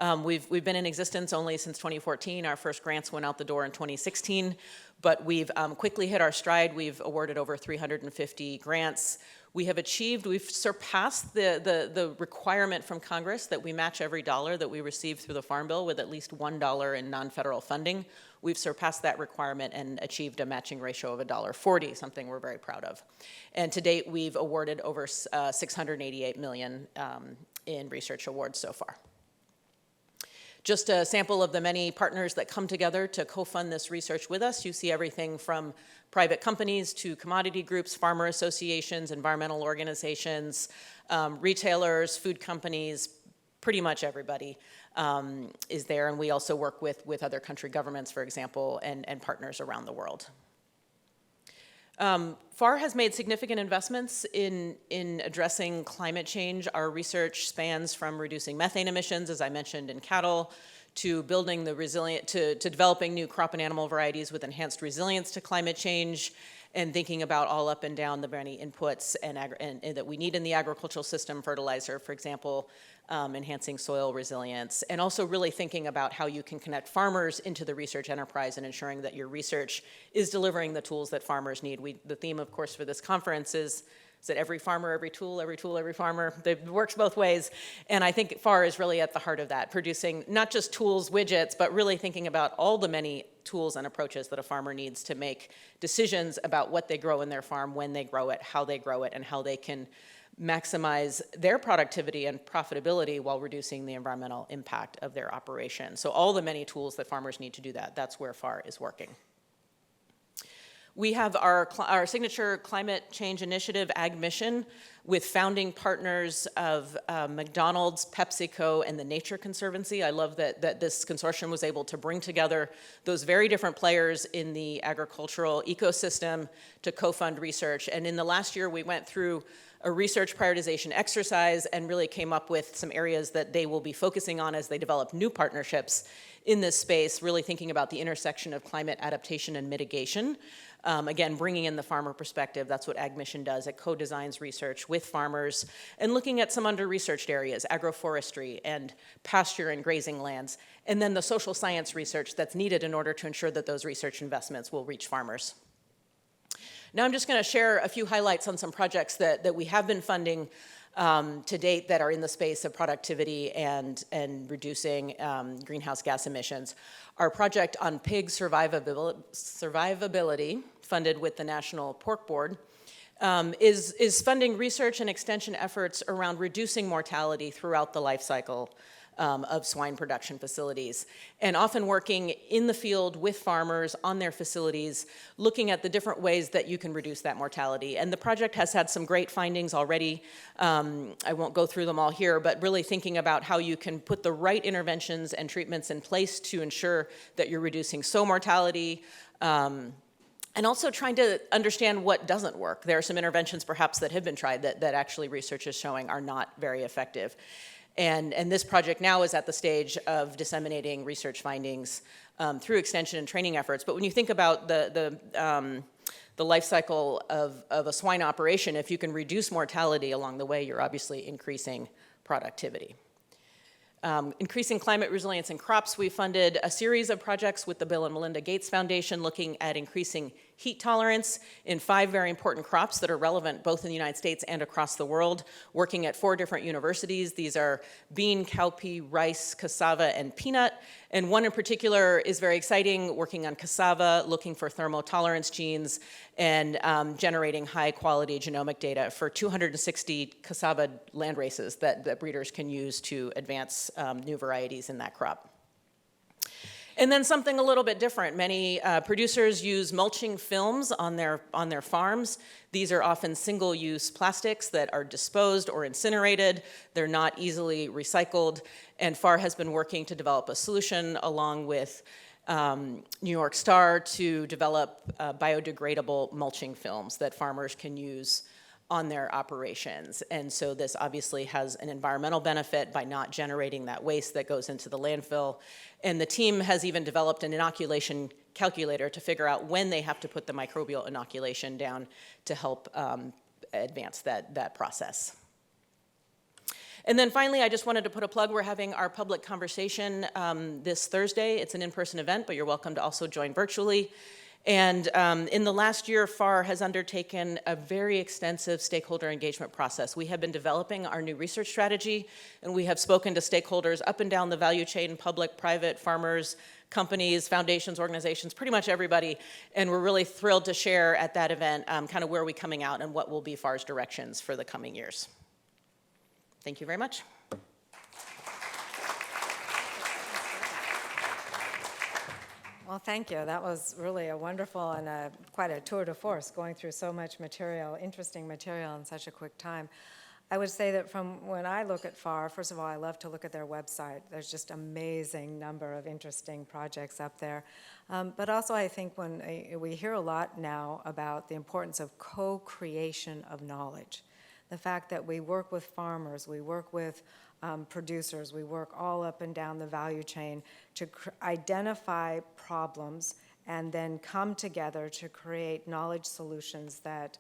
[SPEAKER 12] We've been in existence only since 2014. Our first grants went out the door in 2016, but we've quickly hit our stride. We've awarded over 350 grants. We've surpassed the requirement from Congress that we match every dollar that we receive through the Farm Bill with at least $1 in non-federal funding. We've surpassed that requirement and achieved a matching ratio of $1.40, something we're very proud of. And to date, we've awarded over $688 million in research awards so far. Just a sample of the many partners that come together to co-fund this research with us. You see everything from private companies to commodity groups, farmer associations, environmental organizations, retailers, food companies, pretty much everybody is there. And we also work with other country governments, for example, and partners around the world. FAR has made significant investments in addressing climate change. Our research spans from reducing methane emissions, as I mentioned, in cattle, to building the to developing new crop and animal varieties with enhanced resilience to climate change, and thinking about all up and down the many inputs and that we need in the agricultural system, fertilizer, for example, enhancing soil resilience, and also really thinking about how you can connect farmers into the research enterprise and ensuring that your research is delivering the tools that farmers need. The theme, of course, for this conference is that every farmer, every tool, every farmer. It works both ways. And I think FAR is really at the heart of that, producing not just tools, widgets, but really thinking about all the many tools and approaches that a farmer needs to make decisions about what they grow in their farm, when they grow it, how and how they can maximize their productivity and profitability while reducing the environmental impact of their operation. So all the many tools that farmers need to do that, that's where FAR is working. We have our signature climate change initiative, Ag Mission, with founding partners of McDonald's, PepsiCo, and the Nature Conservancy. I love that this consortium was able to bring together those very different players in the agricultural ecosystem to co-fund research. And in the last year, we went through a research prioritization exercise and really came up with some areas that they will be focusing on as they develop new partnerships in this space, really thinking about the intersection of climate adaptation and mitigation. Again, bringing in the farmer perspective, that's what Ag Mission does. It co-designs research with farmers and looking at some under-researched areas, agroforestry and pasture and grazing lands, and then the social science research that's needed in order to ensure that those research investments will reach farmers. Now I'm just going to share a few highlights on some projects that we have been funding to date that are in the space of productivity and reducing greenhouse gas emissions. Our project on pig survivability, funded with the National Pork Board, is funding research and extension efforts around reducing mortality throughout the life cycle of swine production facilities, and often working in the field with farmers on their facilities, looking at the different ways that you can reduce that mortality. And the project has had some great findings already. I won't go through them all here, but really thinking about how you can put the right interventions and treatments in place to ensure that you're reducing sow mortality, and also trying to understand what doesn't work. There are some interventions perhaps that have been tried that actually research is showing are not very effective. And this project now is at the stage of disseminating research findings through extension and training efforts. But when you think about the life cycle of a swine operation, if you can reduce mortality along the way, you're obviously increasing productivity. Increasing climate resilience in crops, we funded a series of projects with the Bill and Melinda Gates Foundation looking at increasing heat tolerance in 5 very important crops that are relevant both in the United States and across the world, working at 4 different universities. These are bean, cowpea, rice, cassava, and peanut. And one in particular is very exciting, working on cassava, looking for thermotolerance genes, and generating high-quality genomic data for 260 cassava landraces that breeders can use to advance new varieties in that crop. And then something a little bit different. Many producers use mulching films on their farms. These are often single-use plastics that are disposed or incinerated. They're not easily recycled. And FAR has been working to develop a solution along with New York Star to develop biodegradable mulching films that farmers can use on their operations. And so this obviously has an environmental benefit by not generating that waste that goes into the landfill. And the team has even developed an inoculation calculator to figure out when they have to put the microbial inoculation down to help advance that process. And then finally, I just wanted to put a plug. We're having our public conversation this Thursday. It's an in-person event, but you're welcome to also join virtually. And in the last year, FAR has undertaken a very extensive stakeholder engagement process. We have been developing our new research strategy, and we have spoken to stakeholders up and down the value chain, public, private, farmers, companies, foundations, organizations, pretty much everybody. And we're really thrilled to share at that event kind of where we're coming out and what will be FAR's directions for the coming years. Thank you very much.
[SPEAKER 11] Well, thank you. That was really a wonderful and quite a tour de force, going through so much material, interesting material in such a quick time. I would say that from when I look at FAR, first of all, I love to look at their website. There's just amazing number of interesting projects up there. But also I think when we hear a lot now about the importance of co-creation of knowledge. The fact that we work with farmers, we work with producers, we work all up and down the value chain to identify problems and then come together to create knowledge solutions that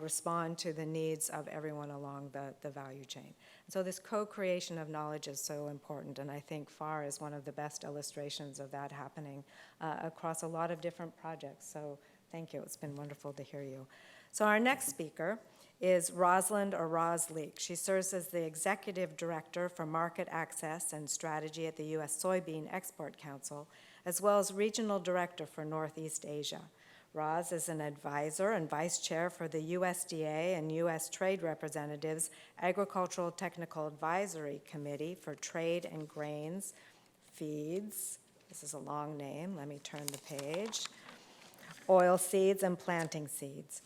[SPEAKER 11] respond to the needs of everyone along the value chain. So this co-creation of knowledge is so important, and I think FAR is one of the best illustrations of that happening across a lot of different projects. So thank you. It's been wonderful to hear you. So our next speaker is Rosalind or Roz Leek. She serves as the Executive Director for Market Access and Strategy at the U.S. Soybean Export Council, as well as Regional Director for Northeast Asia. Roz is an advisor and Vice Chair for the USDA and U.S. Trade Representatives Agricultural Technical Advisory Committee for Trade and Grains, Feeds, this is a long name, let me turn the page, Oil Seeds and Planting Seeds.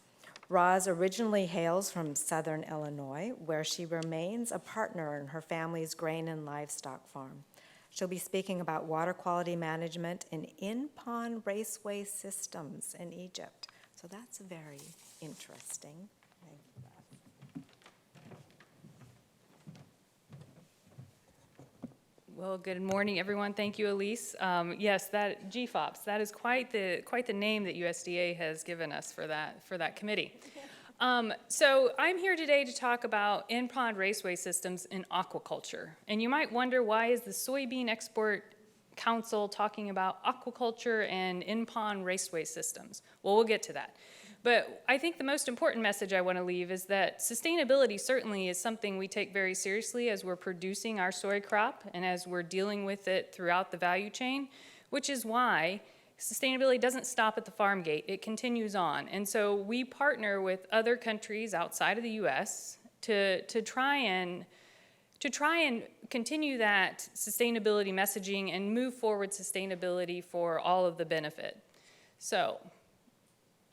[SPEAKER 11] Roz originally hails from southern Illinois, where she remains a partner in her family's grain and livestock farm. She'll be speaking about water quality management in pond raceway systems in Egypt. So that's very interesting.
[SPEAKER 13] Well, good morning, everyone. Thank you, Elise. Yes, that GFOPS, that is quite the name that USDA has given us for that committee. So I'm here today to talk about in-pond raceway systems in aquaculture. And you might wonder, why is the Soybean Export Council talking about aquaculture and in-pond raceway systems? Well, we'll get to that. But I think the most important message I want to leave is that sustainability certainly is something we take very seriously as we're producing our soy crop and as we're dealing with it throughout the value chain, which is why sustainability doesn't stop at the farm gate. It continues on. And so we partner with other countries outside of the U.S. to try and continue that sustainability messaging and move forward sustainability for all of the benefit. So,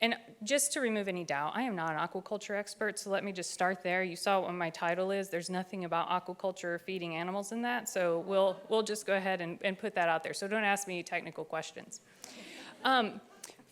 [SPEAKER 13] and just to remove any doubt, I am not an aquaculture expert, so let me just start there. You saw what my title is. There's nothing about aquaculture or feeding animals in that, so we'll just go ahead and put that out there. So don't ask me any technical questions.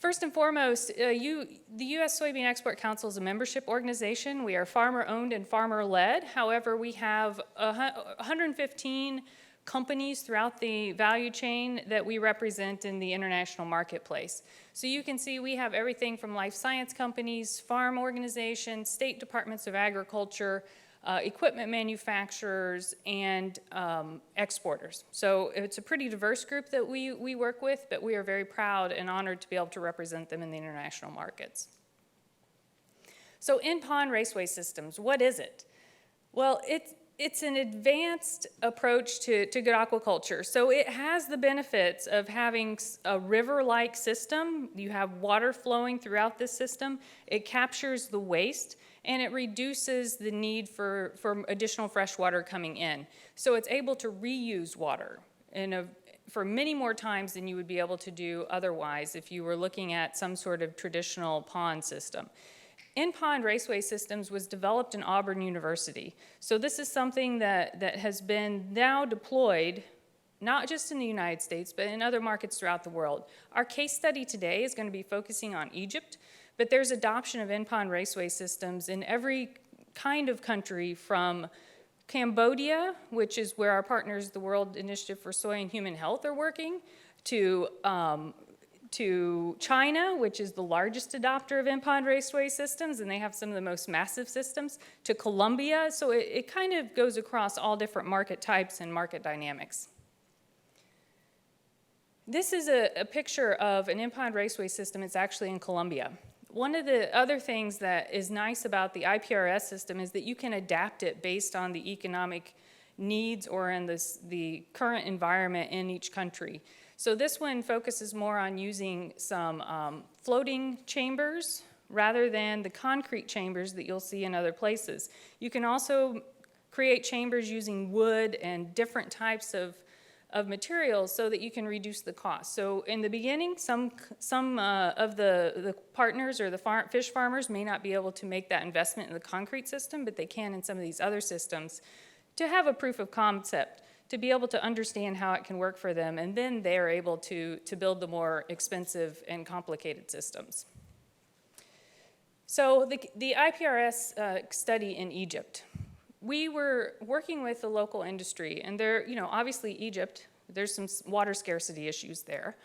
[SPEAKER 13] First and foremost, the U.S. Soybean Export Council is a membership organization. We are farmer-owned and farmer-led. However, we have 115 companies throughout the value chain that we represent in the international marketplace. So you can see we have everything from life science companies, farm organizations, state departments of agriculture, equipment manufacturers, and exporters. So it's a pretty diverse group that we work with, but we are very proud and honored to be able to represent them in the international markets. So in-pond raceway systems, what is it? Well, it's an advanced approach to good aquaculture. So it has the benefits of having a river-like system. You have water flowing throughout this system. It captures the waste, and it reduces the need for additional fresh water coming in. So it's able to reuse water for many more times than you would be able to do otherwise if you were looking at some sort of traditional pond system. In-pond raceway systems was developed in Auburn University. So this is something that has been now deployed, not just in the United States, but in other markets throughout the world. Our case study today is going to be focusing on Egypt, but there's adoption of in-pond raceway systems in every kind of country, from Cambodia, which is where our partners, the World Initiative for Soy and Human Health, are working, to to China, which is the largest adopter of in-pond raceway systems, and they have some of the most massive systems, to Colombia. So it kind of goes across all different market types and market dynamics. This is a picture of an in-pond raceway system. It's actually in Colombia. One of the other things that is nice about the IPRS system is that you can adapt it based on the economic needs or in the current environment in each country. So this one focuses more on using some floating chambers rather than the concrete chambers that you'll see in other places. You can also create chambers using wood and different types of materials so that you can reduce the cost. So in the beginning, some of the partners or the fish farmers may not be able to make that investment in the concrete system, but they can in some of these other systems to have a proof of concept, to be able to understand how it can work for them, and then they're able to build the more expensive and complicated systems. So the IPRS study in Egypt, we were working with the local industry, and there, obviously Egypt, there's some water scarcity issues there,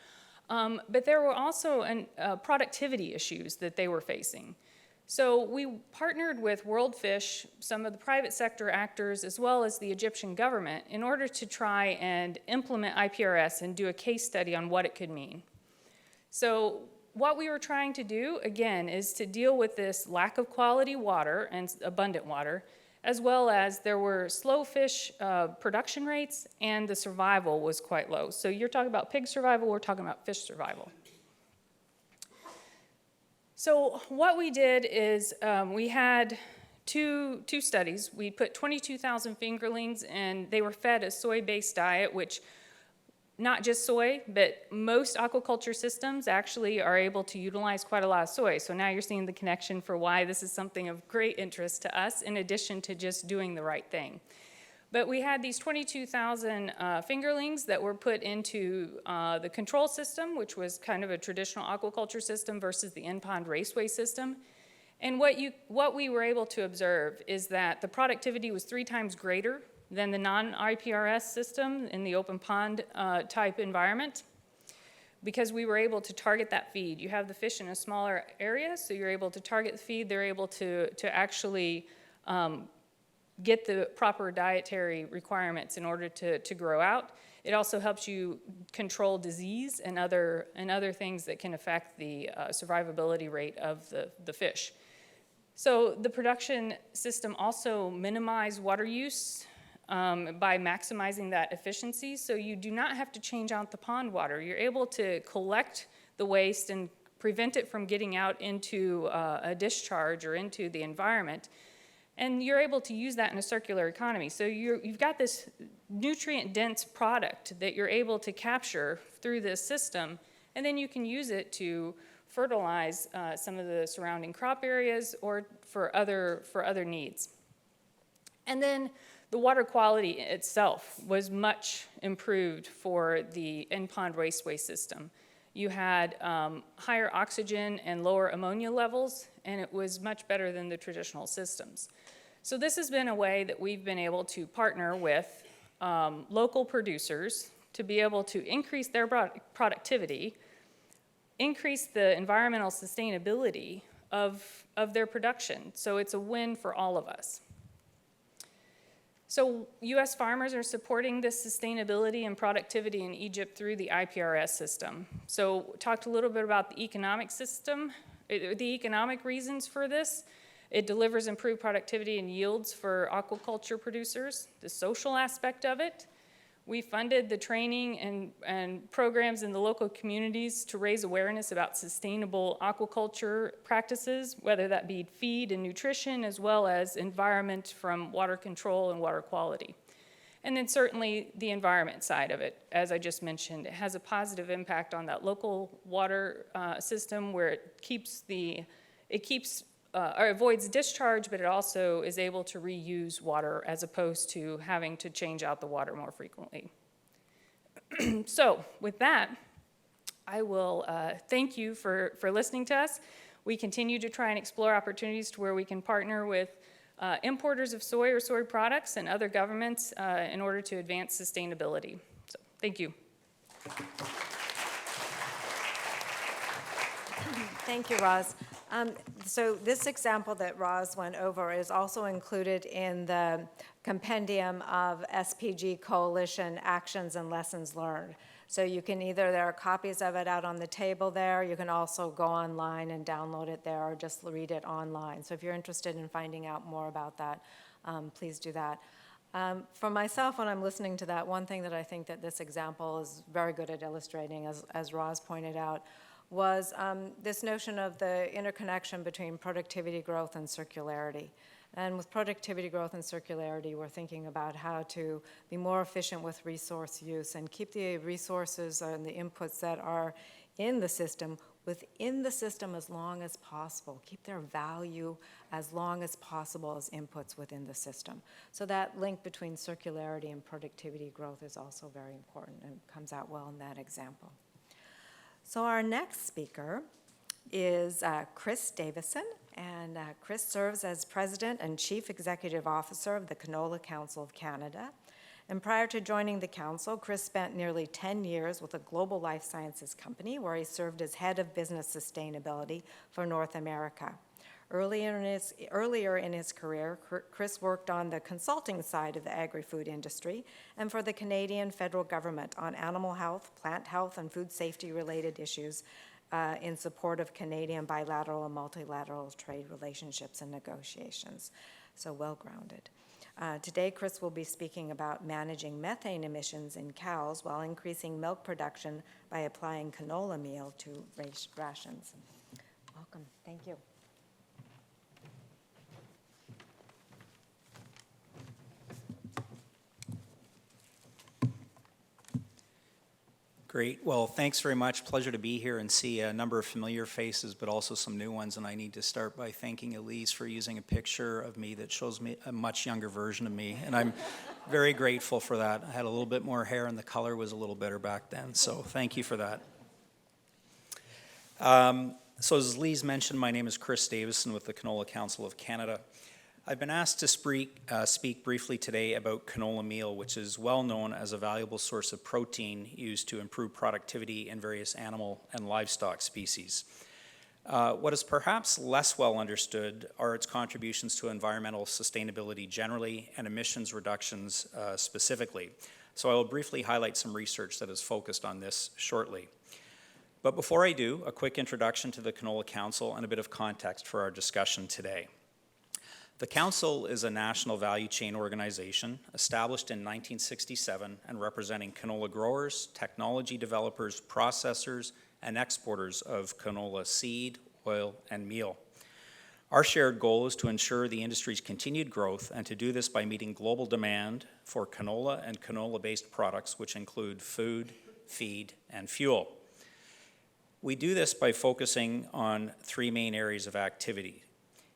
[SPEAKER 13] but there were also productivity issues that they were facing. So we partnered with World Fish, some of the private sector actors, as well as the Egyptian government in order to try and implement IPRS and do a case study on what it could mean. So what we were trying to do, again, is to deal with this lack of quality water and abundant water, as well as there were slow fish production rates and the survival was quite low. So you're talking about pig survival, we're talking about fish survival. So what we did is we had two studies. We put 22,000 fingerlings and they were fed a soy-based diet, which not just soy, but most aquaculture systems actually are able to utilize quite a lot of soy. So now you're seeing the connection for why this is something of great interest to us in addition to just doing the right thing. But we had these 22,000 fingerlings that were put into the control system, which was kind of a traditional aquaculture system versus the in-pond raceway system. And what we were able to observe is that the productivity was 3 times greater than the non-IPRS system in the open pond type environment, because we were able to target that feed. You have the fish in a smaller area, so you're able to target the feed. They're able to actually get the proper dietary requirements in order to grow out. It also helps you control disease and other things that can affect the survivability rate of the fish. So the production system also minimized water use by maximizing that efficiency. So you do not have to change out the pond water. You're able to collect the waste and prevent it from getting out into a discharge or into the environment. And you're able to use that in a circular economy. So you've got this nutrient-dense product that you're able to capture through this system, and then you can use it to fertilize some of the surrounding crop areas or for other needs. And then the water quality itself was much improved for the in-pond raceway system. You had higher oxygen and lower ammonia levels, and it was much better than the traditional systems. So this has been a way that we've been able to partner with local producers to be able to increase their productivity, increase the environmental sustainability of their production. So it's a win for all of us. So U.S. farmers are supporting this sustainability and productivity in Egypt through the IPRS system. So talked a little bit about the economic system, the economic reasons for this. It delivers improved productivity and yields for aquaculture producers. The social aspect of it, we funded the training and programs in the local communities to raise awareness about sustainable aquaculture practices, whether that be feed and nutrition, as well as environment from water control and water quality. And then certainly the environment side of it, as I just mentioned, it has a positive impact on that local water system where it avoids discharge, but it also is able to reuse water as opposed to having to change out the water more frequently. So with that, I will thank you for listening to us. We continue to try and explore opportunities to where we can partner with importers of soy or soy products and other governments in order to advance sustainability. So thank you.
[SPEAKER 11] Thank you, Roz. So this example that Roz went over is also included in the compendium of SPG Coalition Actions and Lessons Learned. So you can either, there are copies of it out on the table there, you can also go online and download it there or just read it online. So if you're interested in finding out more about that, please do that. For myself, when I'm listening to that, one thing that I think that this example is very good at illustrating, as Roz pointed out, was this notion of the interconnection between productivity growth and circularity. And with productivity growth and circularity, we're thinking about how to be more efficient with resource use and keep the resources and the inputs that are in the system within the system as long as possible. Keep their value as long as possible as inputs within the system. So that link between circularity and productivity growth is also very important and comes out well in that example. So our next speaker is Chris Davison, and Chris serves as President and Chief Executive Officer of the Canola Council of Canada. And prior to joining the Council, Chris spent nearly 10 years with a global life sciences company where he served as Head of Business Sustainability for North America. Earlier in his career, Chris worked on the consulting side of the agri-food industry and for the Canadian federal government on animal health, plant health, and food safety-related issues in support of Canadian bilateral and multilateral trade relationships and negotiations. So well-grounded. Today, Chris will be speaking about managing methane emissions in cows while increasing milk production by applying canola meal to rations. Welcome. Thank you.
[SPEAKER 14] Great. Well, thanks very much. Pleasure to be here and see a number of familiar faces, but also some new ones. And I need to start by thanking Elise for using a picture of me that shows me a much younger version of me. And I'm very grateful for that. I had a little bit more hair and the color was a little better back then. So thank you for that. So as Elise mentioned, my name is Chris Davison with the Canola Council of Canada. I've been asked to speak briefly today about canola meal, which is well known as a valuable source of protein used to improve productivity in various animal and livestock species. What is perhaps less well understood are its contributions to environmental sustainability generally and emissions reductions specifically. So I will briefly highlight some research that is focused on this shortly. But before I do, a quick introduction to the Canola Council and a bit of context for our discussion today. The Council is a national value chain organization established in 1967 and representing canola growers, technology developers, processors, and exporters of canola seed, oil, and meal. Our shared goal is to ensure the industry's continued growth and to do this by meeting global demand for canola and canola-based products, which include food, feed, and fuel. We do this by focusing on three main areas of activity.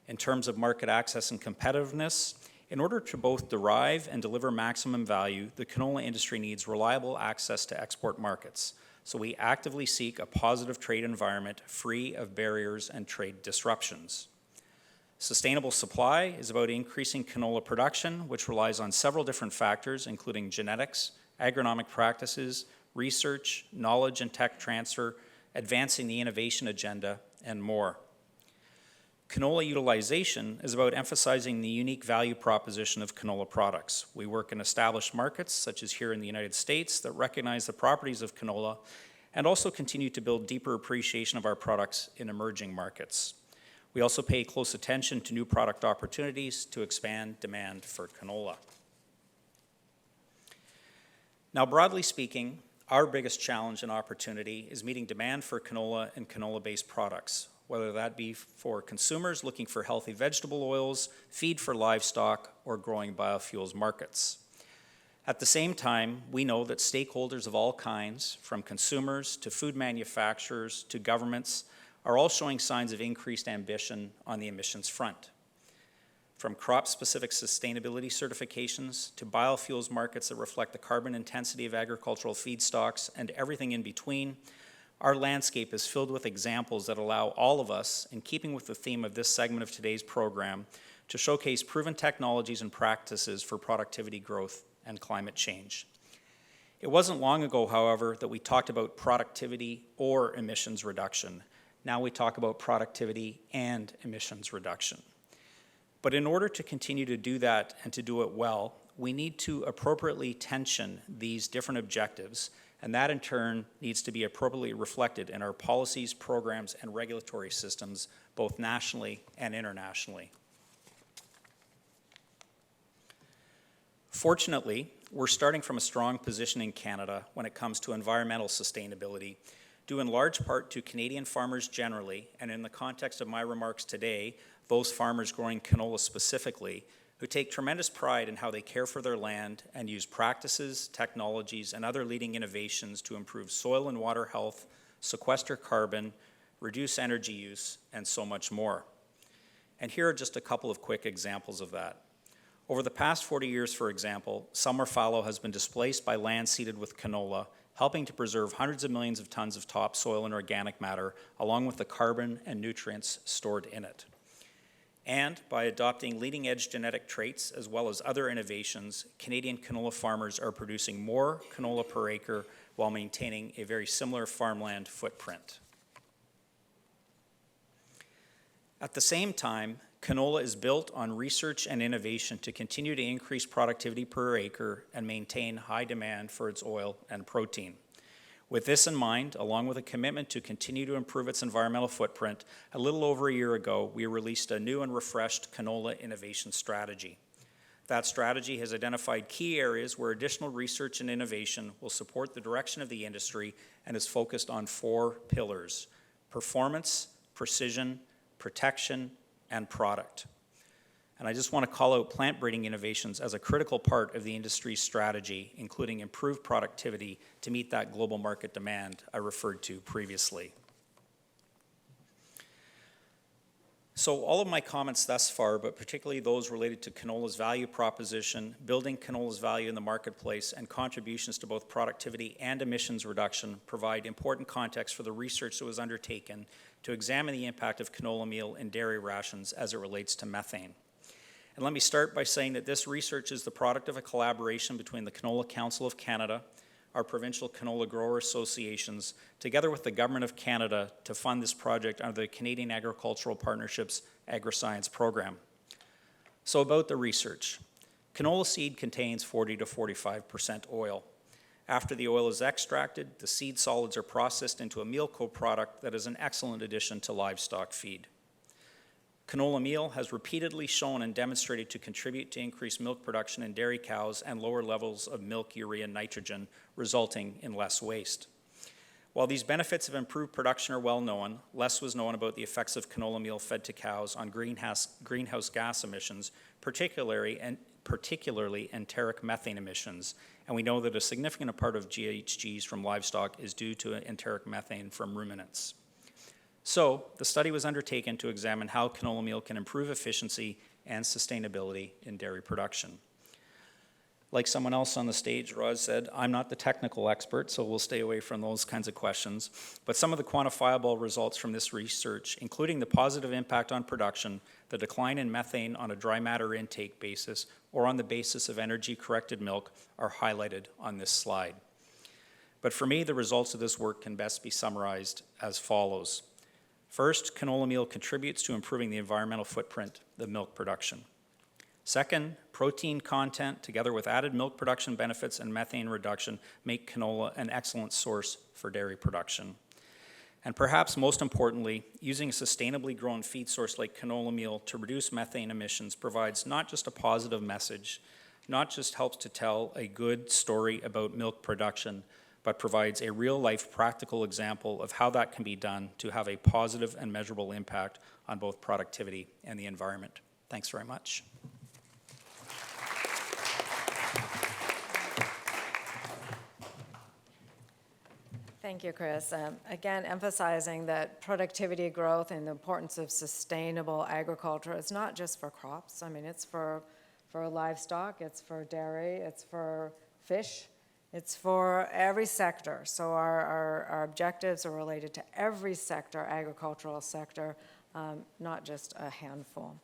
[SPEAKER 14] In terms of market access and competitiveness, in order to both derive and deliver maximum value, the canola industry needs reliable access to export markets. So we actively seek a positive trade environment free of barriers and trade disruptions. Sustainable supply is about increasing canola production, which relies on several different factors, including genetics, agronomic practices, research, knowledge and tech transfer, advancing the innovation agenda, and more. Canola utilization is about emphasizing the unique value proposition of canola products. We work in established markets, such as here in the United States, that recognize the properties of canola and also continue to build deeper appreciation of our products in emerging markets. We also pay close attention to new product opportunities to expand demand for canola. Now, broadly speaking, our biggest challenge and opportunity is meeting demand for canola and canola-based products, whether that be for consumers looking for healthy vegetable oils, feed for livestock, or growing biofuels markets. At the same time, we know that stakeholders of all kinds, from consumers to food manufacturers to governments, are all showing signs of increased ambition on the emissions front. From crop-specific sustainability certifications to biofuels markets that reflect the carbon intensity of agricultural feedstocks and everything in between, our landscape is filled with examples that allow all of us, in keeping with the theme of this segment of today's program, to showcase proven technologies and practices for productivity growth and climate change. It wasn't long ago, however, that we talked about productivity or emissions reduction. Now we talk about productivity and emissions reduction. But in order to continue to do that and to do it well, we need to appropriately tension these different objectives, and that in turn needs to be appropriately reflected in our policies, programs, and regulatory systems, both nationally and internationally. Fortunately, we're starting from a strong position in Canada when it comes to environmental sustainability, due in large part to Canadian farmers generally, and in the context of my remarks today, those farmers growing canola specifically, who take tremendous pride in how they care for their land and use practices, technologies, and other leading innovations to improve soil and water health, sequester carbon, reduce energy use, and so much more. And here are just a couple of quick examples of that. Over the past 40 years, for example, summer fallow has been displaced by land seeded with canola, helping to preserve hundreds of millions of tons of topsoil and organic matter, along with the carbon and nutrients stored in it. And by adopting leading-edge genetic traits as well as other innovations, Canadian canola farmers are producing more canola per acre while maintaining a very similar farmland footprint. At the same time, canola is built on research and innovation to continue to increase productivity per acre and maintain high demand for its oil and protein. With this in mind, along with a commitment to continue to improve its environmental footprint, a little over a year ago, we released a new and refreshed canola innovation strategy. That strategy has identified key areas where additional research and innovation will support the direction of the industry and is focused on 4 pillars: performance, precision, protection, and product. And I just want to call out plant breeding innovations as a critical part of the industry's strategy, including improved productivity to meet that global market demand I referred to previously. So all of my comments thus far, but particularly those related to canola's value proposition, building canola's value in the marketplace, and contributions to both productivity and emissions reduction, provide important context for the research that was undertaken to examine the impact of canola meal in dairy rations as it relates to methane. And let me start by saying that this research is the product of a collaboration between the Canola Council of Canada, our provincial canola grower associations, together with the Government of Canada to fund this project under the Canadian Agricultural Partnerships Agri-Science Program. So about the research. Canola seed contains 40 to 45% oil. After the oil is extracted, the seed solids are processed into a meal co-product that is an excellent addition to livestock feed. Canola meal has repeatedly shown and demonstrated to contribute to increased milk production in dairy cows and lower levels of milk urea nitrogen, resulting in less waste. While these benefits of improved production are well known, less was known about the effects of canola meal fed to cows on greenhouse gas emissions, particularly enteric methane emissions, and we know that a significant part of GHGs from livestock is due to enteric methane from ruminants. So, the study was undertaken to examine how canola meal can improve efficiency and sustainability in dairy production. Like someone else on the stage, Roz said, I'm not the technical expert, so we'll stay away from those kinds of questions. But some of the quantifiable results from this research, including the positive impact on production, the decline in methane on a dry matter intake basis, or on the basis of energy-corrected milk, are highlighted on this slide. But for me, the results of this work can best be summarized as follows. First, canola meal contributes to improving the environmental footprint of milk production. Second, protein content, together with added milk production benefits and methane reduction, make canola an excellent source for dairy production. And perhaps most importantly, using a sustainably grown feed source like canola meal to reduce methane emissions provides not just a positive message, not just helps to tell a good story about milk production, but provides a real-life practical example of how that can be done to have a positive and measurable impact on both productivity and the environment. Thanks very much.
[SPEAKER 11] Thank you, Chris. Again, emphasizing that productivity growth and the importance of sustainable agriculture is not just for crops. I mean, it's for livestock, it's for dairy, it's for fish. It's for every sector, so our objectives are related to every sector, agricultural sector, not just a handful.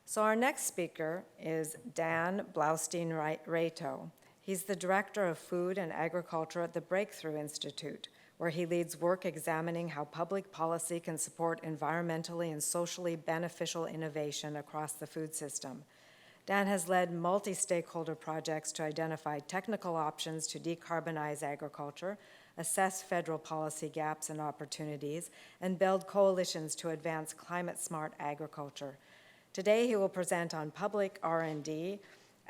[SPEAKER 11] So our next speaker is Dan Blaustein-Reto. He's the Director of Food and Agriculture at the Breakthrough Institute, where he leads work examining how public policy can support environmentally and socially beneficial innovation across the food system. Dan has led multi-stakeholder projects to identify technical options to decarbonize agriculture, assess federal policy gaps and opportunities, and build coalitions to advance climate-smart agriculture. Today, he will present on public R&D,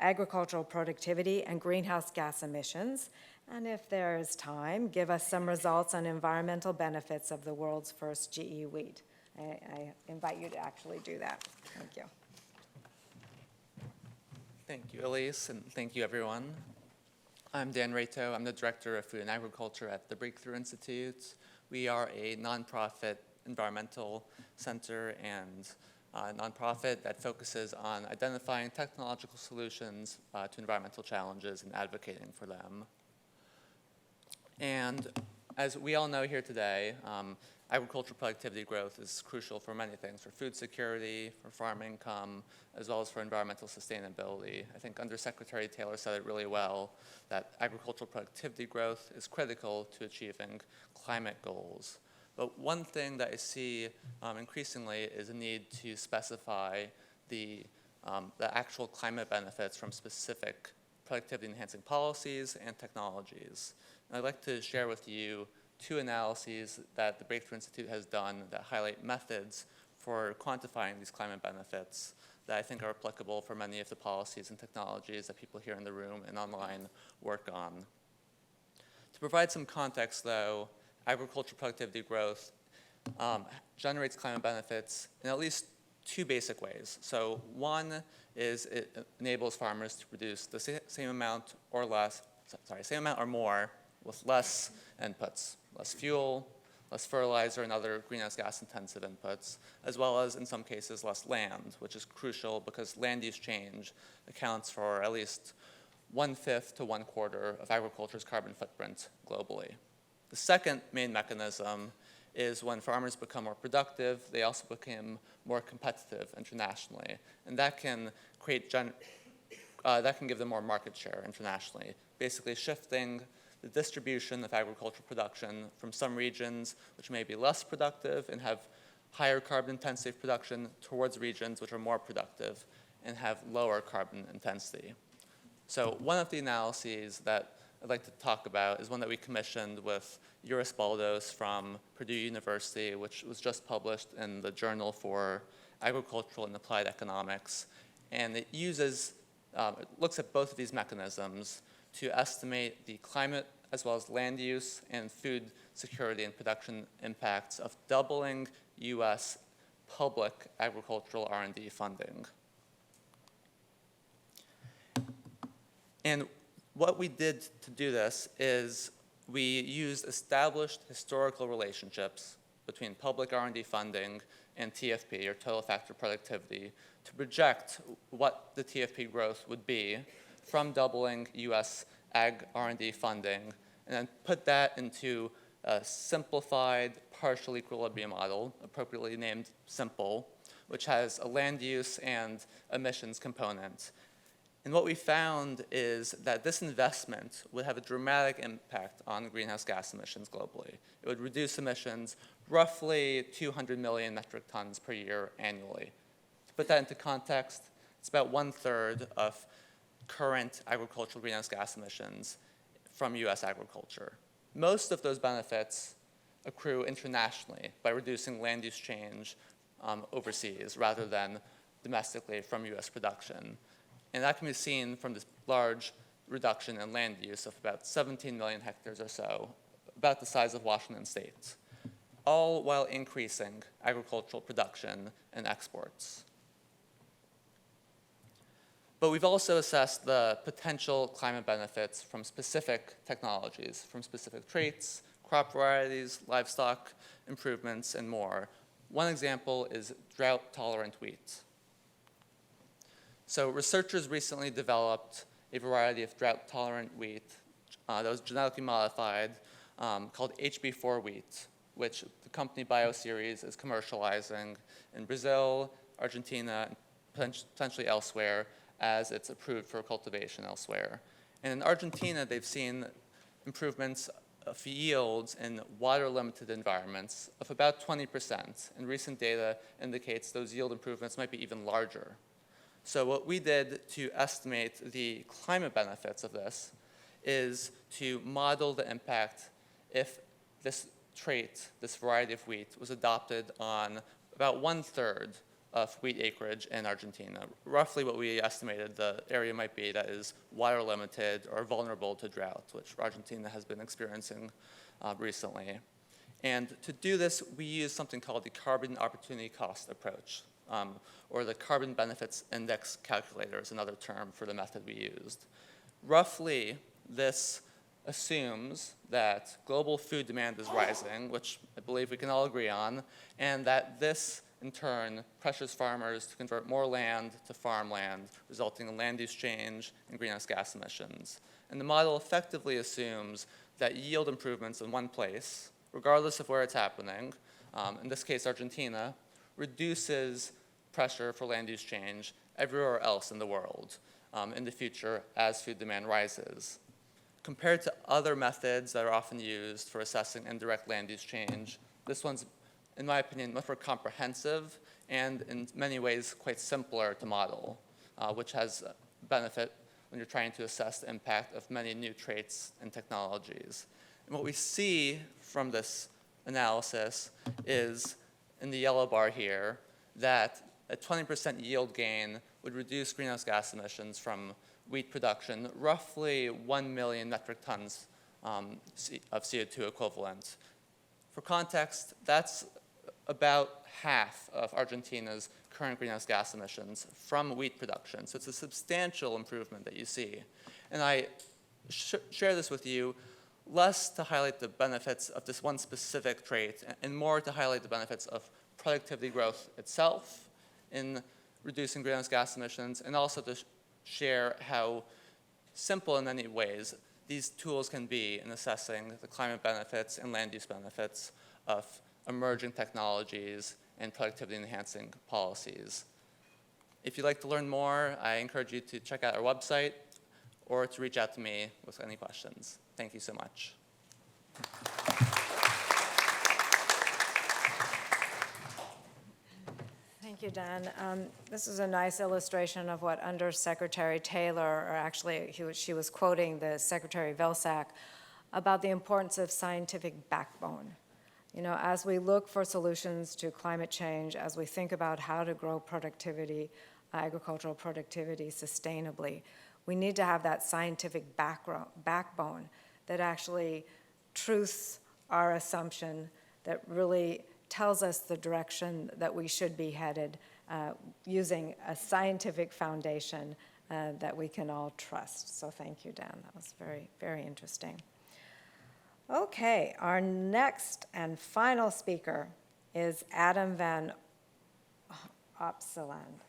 [SPEAKER 11] agricultural productivity, and greenhouse gas emissions, and if there is time, give us some results on environmental benefits of the world's first GE wheat. I invite you to actually do that. Thank you.
[SPEAKER 15] Thank you, Elise, and thank you, everyone. I'm Dan Rato. I'm the Director of Food and Agriculture at the Breakthrough Institute. We are a nonprofit environmental center and nonprofit that focuses on identifying technological solutions to environmental challenges and advocating for them. And as we all know here today, agricultural productivity growth is crucial for many things, for food security, for farm income, as well as for environmental sustainability. I think Undersecretary Taylor said it really well, that agricultural productivity growth is critical to achieving climate goals. But one thing that I see increasingly is a need to specify the actual climate benefits from specific productivity-enhancing policies and technologies. And I'd like to share with you two analyses that the Breakthrough Institute has done that highlight methods for quantifying these climate benefits that I think are applicable for many of the policies and technologies that people here in the room and online work on. To provide some context, though, agricultural productivity growth generates climate benefits in at least two basic ways. So one is it enables farmers to produce the same amount or more with less inputs, less fuel, less fertilizer and other greenhouse gas intensive inputs, as well as in some cases less land, which is crucial because land use change accounts for at least 1/5 to 1/4 of agriculture's carbon footprint globally. The second main mechanism is when farmers become more productive, they also become more competitive internationally, and that can give them more market share internationally, basically shifting the distribution of agricultural production from some regions which may be less productive and have higher carbon intensity of production towards regions which are more productive and have lower carbon intensity. So one of the analyses that I'd like to talk about is one that we commissioned with Juris Baldos from Purdue University, which was just published in the Journal for Agricultural and Applied Economics. And it looks at both of these mechanisms to estimate the climate as well as land use and food security and production impacts of doubling U.S. public agricultural R&D funding. And what we did to do this is we used established historical relationships between public R&D funding and TFP, or total factor productivity, to project what the TFP growth would be from doubling U.S. ag R&D funding, and then put that into a simplified partial equilibrium model, appropriately named SIMPLE, which has a land use and emissions component. And what we found is that this investment would have a dramatic impact on greenhouse gas emissions globally. It would reduce emissions roughly 200 million metric tons per year annually. To put that into context, it's about 1/3 of current agricultural greenhouse gas emissions from U.S. agriculture. Most of those benefits accrue internationally by reducing land use change overseas rather than domestically from U.S. production. And that can be seen from this large reduction in land use of about 17 million hectares or so, about the size of Washington State, all while increasing agricultural production and exports. But we've also assessed the potential climate benefits from specific technologies, from specific traits, crop varieties, livestock improvements, and more. One example is drought-tolerant wheat. So researchers recently developed a variety of drought-tolerant wheat that was genetically modified called HB4 wheat, which the company Bioceres is commercializing in Brazil, Argentina, and potentially elsewhere as it's approved for cultivation elsewhere. And in Argentina, they've seen improvements of yields in water-limited environments of about 20%, and recent data indicates those yield improvements might be even larger. So what we did to estimate the climate benefits of this is to model the impact if this trait, this variety of wheat, was adopted on about 1/3 of wheat acreage in Argentina. Roughly what we estimated the area might be that is water limited or vulnerable to drought, which Argentina has been experiencing recently. And to do this, we use something called the carbon opportunity cost approach, or the carbon benefits index calculator is another term for the method we used. Roughly, this assumes that global food demand is rising, which I believe we can all agree on, and that this in turn pressures farmers to convert more land to farmland, resulting in land use change and greenhouse gas emissions. And the model effectively assumes that yield improvements in one place, regardless of where it's happening, in this case Argentina, reduces pressure for land use change everywhere else in the world in the future as food demand rises. Compared to other methods that are often used for assessing indirect land use change, this one's, in my opinion, much more comprehensive and in many ways quite simpler to model, which has benefit when you're trying to assess the impact of many new traits and technologies. And what we see from this analysis is, in the yellow bar here, that a 20% yield gain would reduce greenhouse gas emissions from wheat production roughly 1 million metric tons of CO2 equivalent. For context, that's about half of Argentina's current greenhouse gas emissions from wheat production. So it's a substantial improvement that you see. And I share this with you less to highlight the benefits of this one specific trait and more to highlight the benefits of productivity growth itself in reducing greenhouse gas emissions, and also to share how simple in many ways these tools can be in assessing the climate benefits and land use benefits of emerging technologies and productivity enhancing policies. If you'd like to learn more, I encourage you to check out our website or to reach out to me with any questions. Thank you so much.
[SPEAKER 11] Thank you, Dan. This is a nice illustration of what Undersecretary Taylor, or actually she was quoting the Secretary Vilsack, about the importance of scientific backbone. You know, as we look for solutions to climate change, as we think about how to grow productivity, agricultural productivity sustainably, we need to have that scientific backbone that actually truths our assumption, that really tells us the direction that we should be headed using a scientific foundation that we can all trust. So thank you, Dan. That was very, very interesting. Okay, our next and final speaker is Adam van Opsland.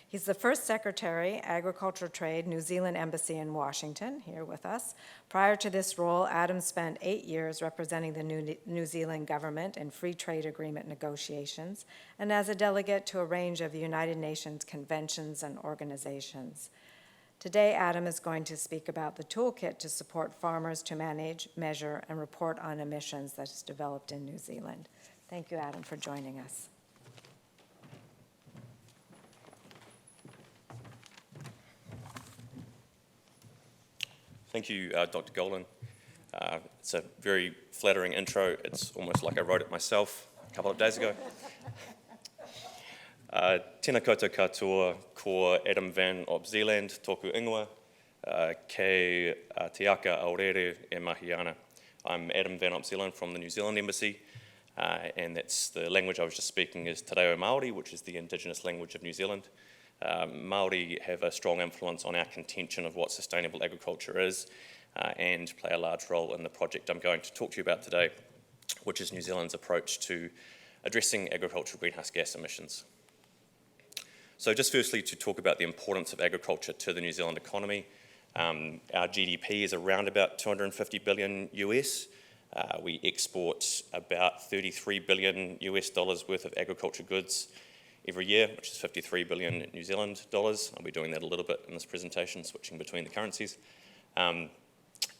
[SPEAKER 11] He's the first Secretary, Agriculture Trade, New Zealand Embassy in Washington, here with us. Prior to this role, Adam spent 8 years representing the New Zealand government in free trade agreement negotiations and as a delegate to a range of the United Nations conventions and organizations. Today, Adam is going to speak about the toolkit to support farmers to manage, measure, and report on emissions that's developed in New Zealand. Thank you, Adam, for joining us.
[SPEAKER 16] Thank you, Dr. Golden. It's a very flattering intro. It's almost like I wrote it myself a couple of days ago. Tēnā koutou katoa, ko Adam van Opsland, tōku ingoa, kei te aka aorere e mahi ana. I'm Adam van Opsland from the New Zealand Embassy, and that's the language I was just speaking is Te Reo Māori, which is the indigenous language of New Zealand. Māori have a strong influence on our contention of what sustainable agriculture is and play a large role in the project I'm going to talk to you about today, which is New Zealand's approach to addressing agricultural greenhouse gas emissions. So just firstly to talk about the importance of agriculture to the New Zealand economy. Our GDP is around about 250 billion US. We export about 33 billion US dollars worth of agriculture goods every year, which is 53 billion New Zealand dollars. I'll be doing that a little bit in this presentation, switching between the currencies.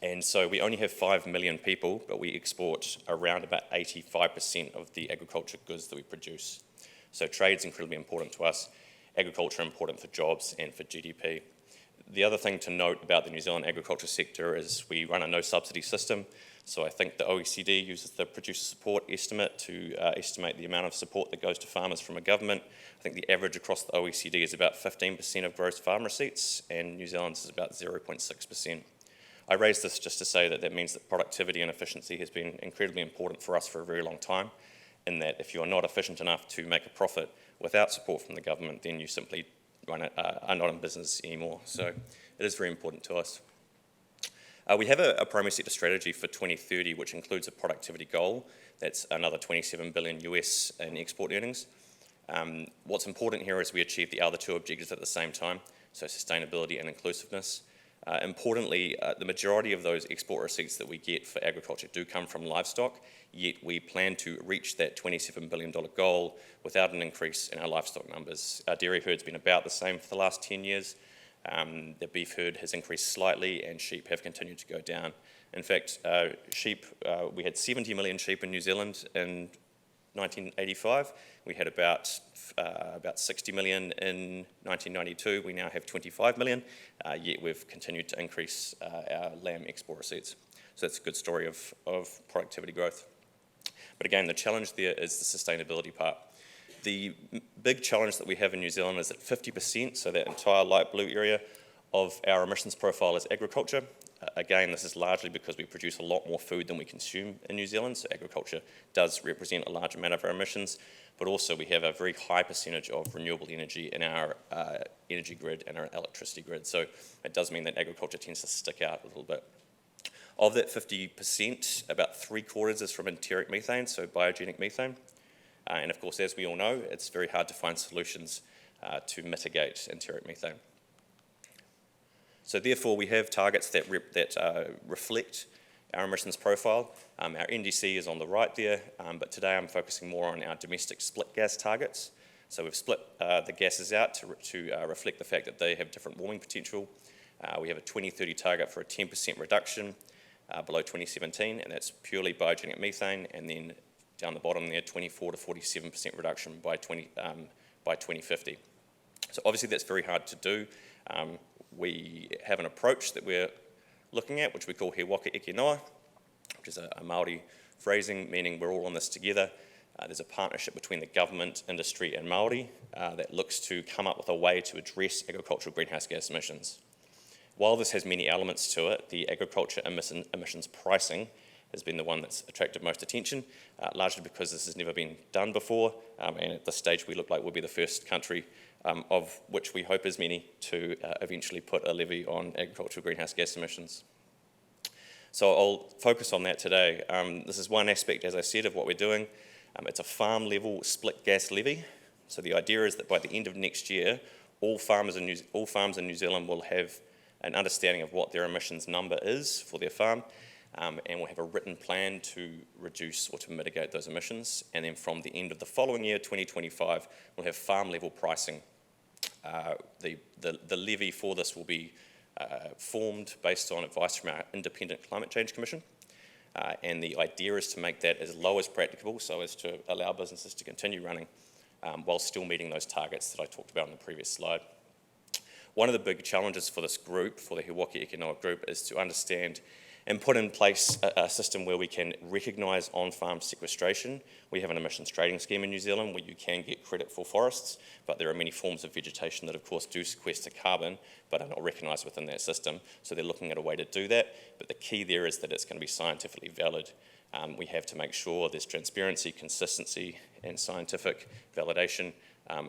[SPEAKER 16] And so we only have 5 million people, but we export around about 85% of the agriculture goods that we produce. So trade's incredibly important to us, agriculture important for jobs and for GDP. The other thing to note about the New Zealand agriculture sector is we run a no subsidy system. So I think the OECD uses the producer support estimate to estimate the amount of support that goes to farmers from a government. I think the average across the OECD is about 15% of gross farm receipts, and New Zealand's is about 0.6%. I raise this just to say that that means that productivity and efficiency has been incredibly important for us for a very long time, in that if you are not efficient enough to make a profit without support from the government, then you simply are not in business anymore. So it is very important to us. We have a primary sector strategy for 2030, which includes a productivity goal. That's another 27 billion US in export earnings. What's important here is we achieve the other two objectives at the same time, so sustainability and inclusiveness. Importantly, the majority of those export receipts that we get for agriculture do come from livestock, yet we plan to reach that $27 billion goal without an increase in our livestock numbers. Our dairy herd's been about the same for the last 10 years. The beef herd has increased slightly and sheep have continued to go down. In fact, sheep, we had 70 million sheep in New Zealand in 1985. We had about 60 million in 1992. We now have 25 million, yet we've continued to increase our lamb export receipts. So that's a good story of productivity growth. But again, the challenge there is the sustainability part. The big challenge that we have in New Zealand is that 50%, so that entire light blue area, of our emissions profile is agriculture. Again, this is largely because we produce a lot more food than we consume in New Zealand, so agriculture does represent a large amount of our emissions, but also we have a very high percentage of renewable energy in our energy grid and our electricity grid, so it does mean that agriculture tends to stick out a little bit. Of that 50%, about 3/4 is from enteric methane, so biogenic methane, and of course, as we all know, it's very hard to find solutions to mitigate enteric methane. So therefore, we have targets that reflect our emissions profile. Our NDC is on the right there, but today I'm focusing more on our domestic split gas targets. So we've split the gases out to reflect the fact that they have different warming potential. We have a 2030 target for a 10% reduction below 2017, and that's purely biogenic methane, and then down the bottom there, 24 to 47% reduction by 2050. So obviously that's very hard to do. We have an approach that we're looking at, which we call he waka eke noa, which is a Māori phrasing, meaning we're all on this together. There's a partnership between the government, industry and Māori that looks to come up with a way to address agricultural greenhouse gas emissions. While this has many elements to it, the agriculture emissions pricing has been the one that's attracted most attention, largely because this has never been done before, and at this stage we look like we'll be the first country, of which we hope is many, to eventually put a levy on agricultural greenhouse gas emissions. So I'll focus on that today. This is one aspect, as I said, of what we're doing. It's a farm level split gas levy. So the idea is that by the end of next year, all farms in New Zealand will have an understanding of what their emissions number is for their farm, and we'll have a written plan to reduce or to mitigate those emissions. And then from the end of the following year, 2025, we'll have farm level pricing. The levy for this will be formed based on advice from our independent Climate Change Commission. And the idea is to make that as low as practicable, so as to allow businesses to continue running while still meeting those targets that I talked about in the previous slide. One of the big challenges for this group, for the He Waka Eke Noa group, is to understand and put in place a system where we can recognise on-farm sequestration. We have an emissions trading scheme in New Zealand where you can get credit for forests, but there are many forms of vegetation that of course do sequester carbon, but are not recognised within that system. So they're looking at a way to do that, but the key there is that it's going to be scientifically valid. We have to make sure there's transparency, consistency, and scientific validation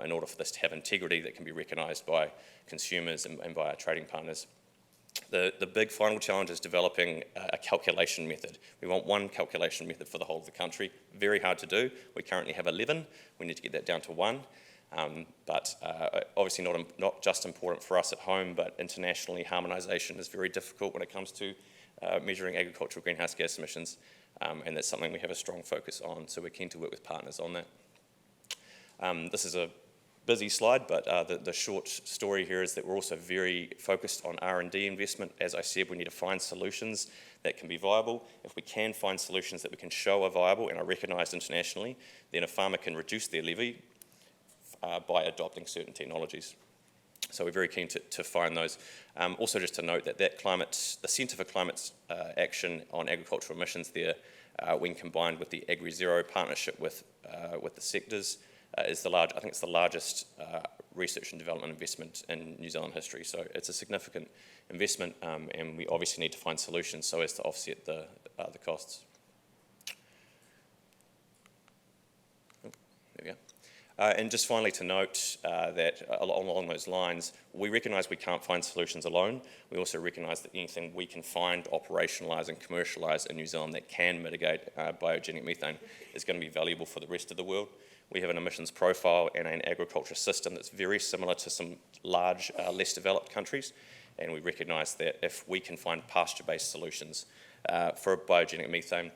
[SPEAKER 16] in order for this to have integrity that can be recognised by consumers and by our trading partners. The big final challenge is developing a calculation method. We want one calculation method for the whole of the country. Very hard to do. We currently have 11. We need to get that down to 1. But obviously not just important for us at home, but internationally, harmonisation is very difficult when it comes to measuring agricultural greenhouse gas emissions, and that's something we have a strong focus on, so we're keen to work with partners on that. This is a busy slide, but the short story here is that we're also very focused on R&D investment. As I said, we need to find solutions that can be viable. If we can find solutions that we can show are viable and are recognised internationally, then a farmer can reduce their levy by adopting certain technologies. So we're very keen to find those. Also just to note that the Centre for Climate Action on Agricultural Emissions there, when combined with the AgriZero partnership with the sectors, is I think it's the largest research and development investment in New Zealand history. So it's a significant investment, and we obviously need to find solutions so as to offset the costs. There we go. And just finally to note that along those lines, we recognise we can't find solutions alone. We also recognise that anything we can find, operationalise and commercialise in New Zealand that can mitigate biogenic methane is going to be valuable for the rest of the world. We have an emissions profile and an agriculture system that's very similar to some large, less developed countries, and we recognise that if we can find pasture-based solutions for biogenic methane,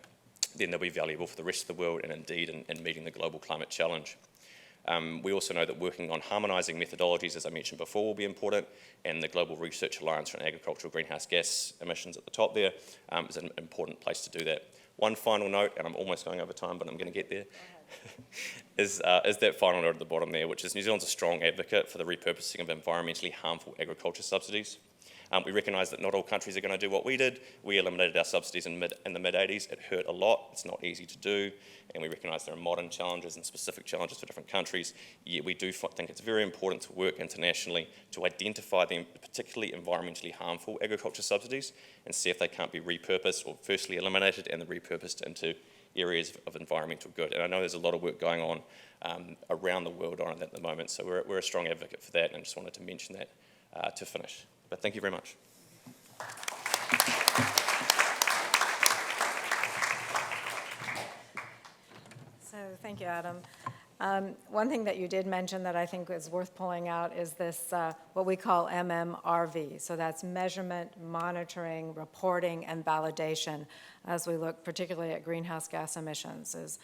[SPEAKER 16] then they'll be valuable for the rest of the world and indeed in meeting the global climate challenge. We also know that working on harmonising methodologies, as I mentioned before, will be important, and the Global Research Alliance on Agricultural Greenhouse Gas Emissions at the top there is an important place to do that. One final note, and I'm almost going over time, but I'm going to get there, is that final note at the bottom there, which is New Zealand's a strong advocate for the repurposing of environmentally harmful agriculture subsidies. We recognise that not all countries are going to do what we did. We eliminated our subsidies in the mid-80s. It hurt a lot. It's not easy to do, and we recognise there are modern challenges and specific challenges for different countries. Yet we do think it's very important to work internationally to identify the particularly environmentally harmful agriculture subsidies and see if they can't be repurposed or firstly eliminated and then repurposed into areas of environmental good. And I know there's a lot of work going on around the world on it at the moment, so we're a strong advocate for that, and I just wanted to mention that to finish. But thank you very much.
[SPEAKER 11] So thank you, Adam. One thing that you did mention that I think is worth pulling out is this, what we call MMRV. So that's measurement, monitoring, reporting, and validation as we look particularly at greenhouse gas emissions.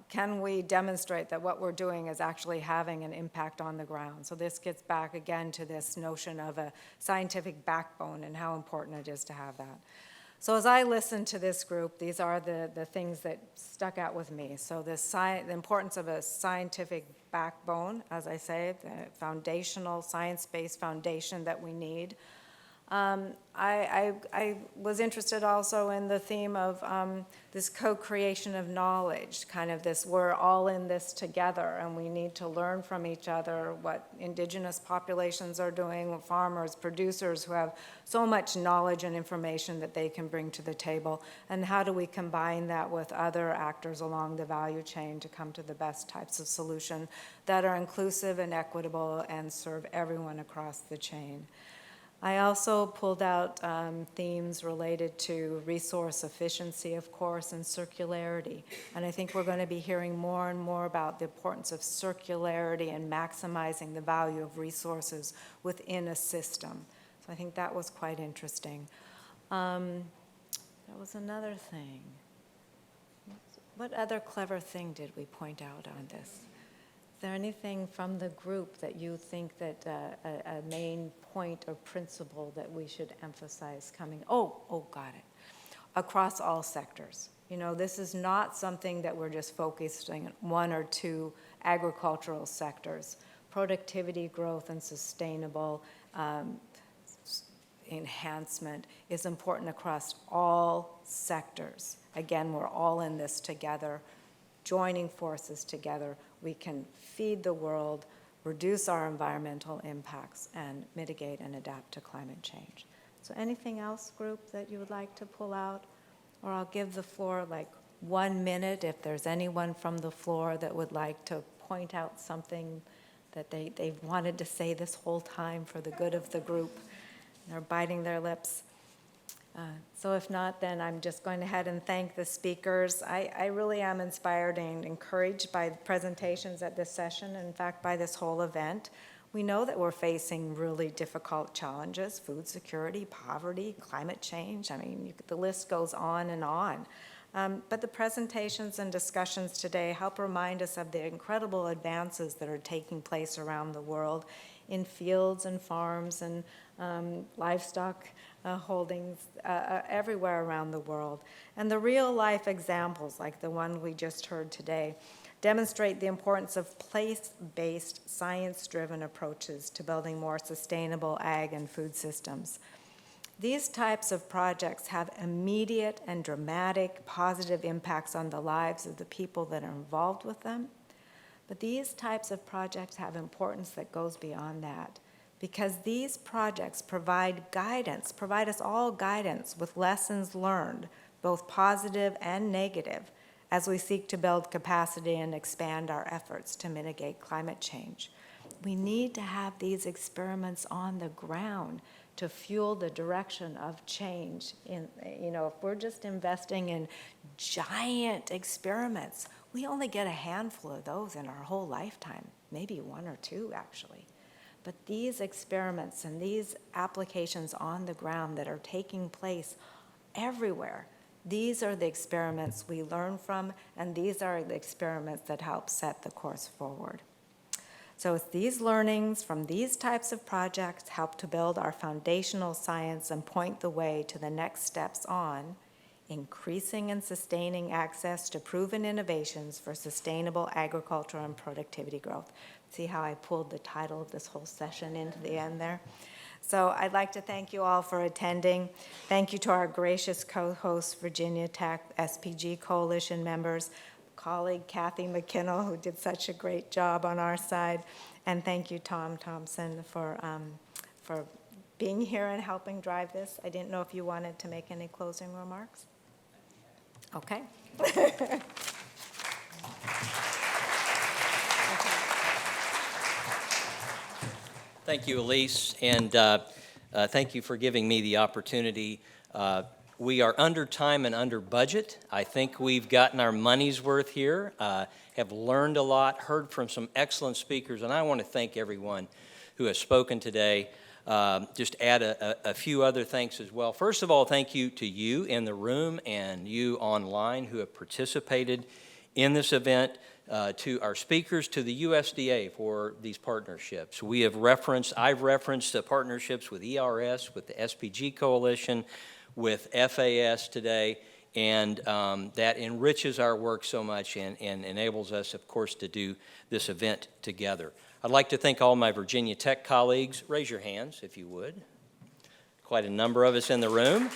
[SPEAKER 11] Can we demonstrate that what we're doing is actually having an impact on the ground? So this gets back again to this notion of a scientific backbone and how important it is to have that. So as I listened to this group, these are the things that stuck out with me. So the importance of a scientific backbone, as I say, the foundational, science-based foundation that we need. I was interested also in the theme of this co-creation of knowledge, kind of this, we're all in this together and we need to learn from each other what indigenous populations are doing, farmers, producers who have so much knowledge and information that they can bring to the table, and how do we combine that with other actors along the value chain to come to the best types of solution that are inclusive and equitable and serve everyone across the chain. I also pulled out themes related to resource efficiency, of course, and circularity. And I think we're going to be hearing more and more about the importance of circularity and maximizing the value of resources within a system. So I think that was quite interesting. There was another thing. What other clever thing did we point out on this? Is there anything from the group that you think that a main point or principle that we should emphasize coming? Oh, got it. Across all sectors. You know, this is not something that we're just focusing on one or two agricultural sectors. Productivity growth and sustainable enhancement is important across all sectors. Again, we're all in this together, joining forces together. We can feed the world, reduce our environmental impacts, and mitigate and adapt to climate change. So anything else, group, that you would like to pull out? Or I'll give the floor like 1 minute if there's anyone from the floor that would like to point out something that they've wanted to say this whole time for the good of the group. They're biting their lips. So if not, then I'm just going ahead and thank the speakers. I really am inspired and encouraged by the presentations at this session, in fact, by this whole event. We know that we're facing really difficult challenges: food security, poverty, climate change. I mean, the list goes on and on. But the presentations and discussions today help remind us of the incredible advances that are taking place around the world in fields and farms and livestock holdings everywhere around the world. And the real-life examples, like the one we just heard today, demonstrate the importance of place-based, science-driven approaches to building more sustainable ag and food systems. These types of projects have immediate and dramatic positive impacts on the lives of the people that are involved with them. But these types of projects have importance that goes beyond that, because these projects provide guidance, provide us all guidance with lessons learned, both positive and negative, as we seek to build capacity and expand our efforts to mitigate climate change. We need to have these experiments on the ground to fuel the direction of change. If we're just investing in giant experiments, we only get a handful of those in our whole lifetime, maybe one or two actually. But these experiments and these applications on the ground that are taking place everywhere, these are the experiments we learn from, and these are the experiments that help set the course forward. So it's these learnings from these types of projects help to build our foundational science and point the way to the next steps on increasing and sustaining access to proven innovations for sustainable agriculture and productivity growth. See how I pulled the title of this whole session into the end there? So I'd like to thank you all for attending. Thank you to our gracious co-hosts, Virginia Tech, SPG Coalition members, colleague Kathy McKinnell, who did such a great job on our side. And thank you, Tom Thompson, for being here and helping drive this. I didn't know if you wanted to make any closing remarks. Okay.
[SPEAKER 1] Thank you, Elise, and thank you for giving me the opportunity. We are under time and under budget. I think we've gotten our money's worth here, have learned a lot, heard from some excellent speakers, and I want to thank everyone who has spoken today. Just add a few other thanks as well. First of all, thank you to you in the room and you online who have participated in this event, to our speakers, to the USDA for these partnerships. I've referenced the partnerships with ERS, with the SPG Coalition, with FAS today, and that enriches our work so much and enables us, of course, to do this event together. I'd like to thank all my Virginia Tech colleagues. Raise your hands, if you would. Quite a number of us in the room.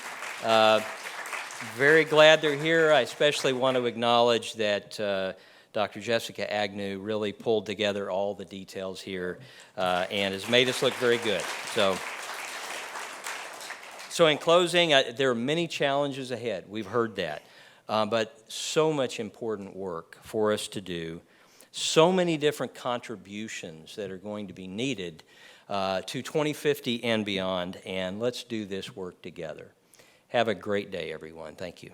[SPEAKER 1] Very glad they're here. I especially want to acknowledge that Dr. Jessica Agnew really pulled together all the details here and has made us look very good. So in closing, there are many challenges ahead. We've heard that. But so much important work for us to do. So many different contributions that are going to be needed to 2050 and beyond. And let's do this work together. Have a great day, everyone. Thank you.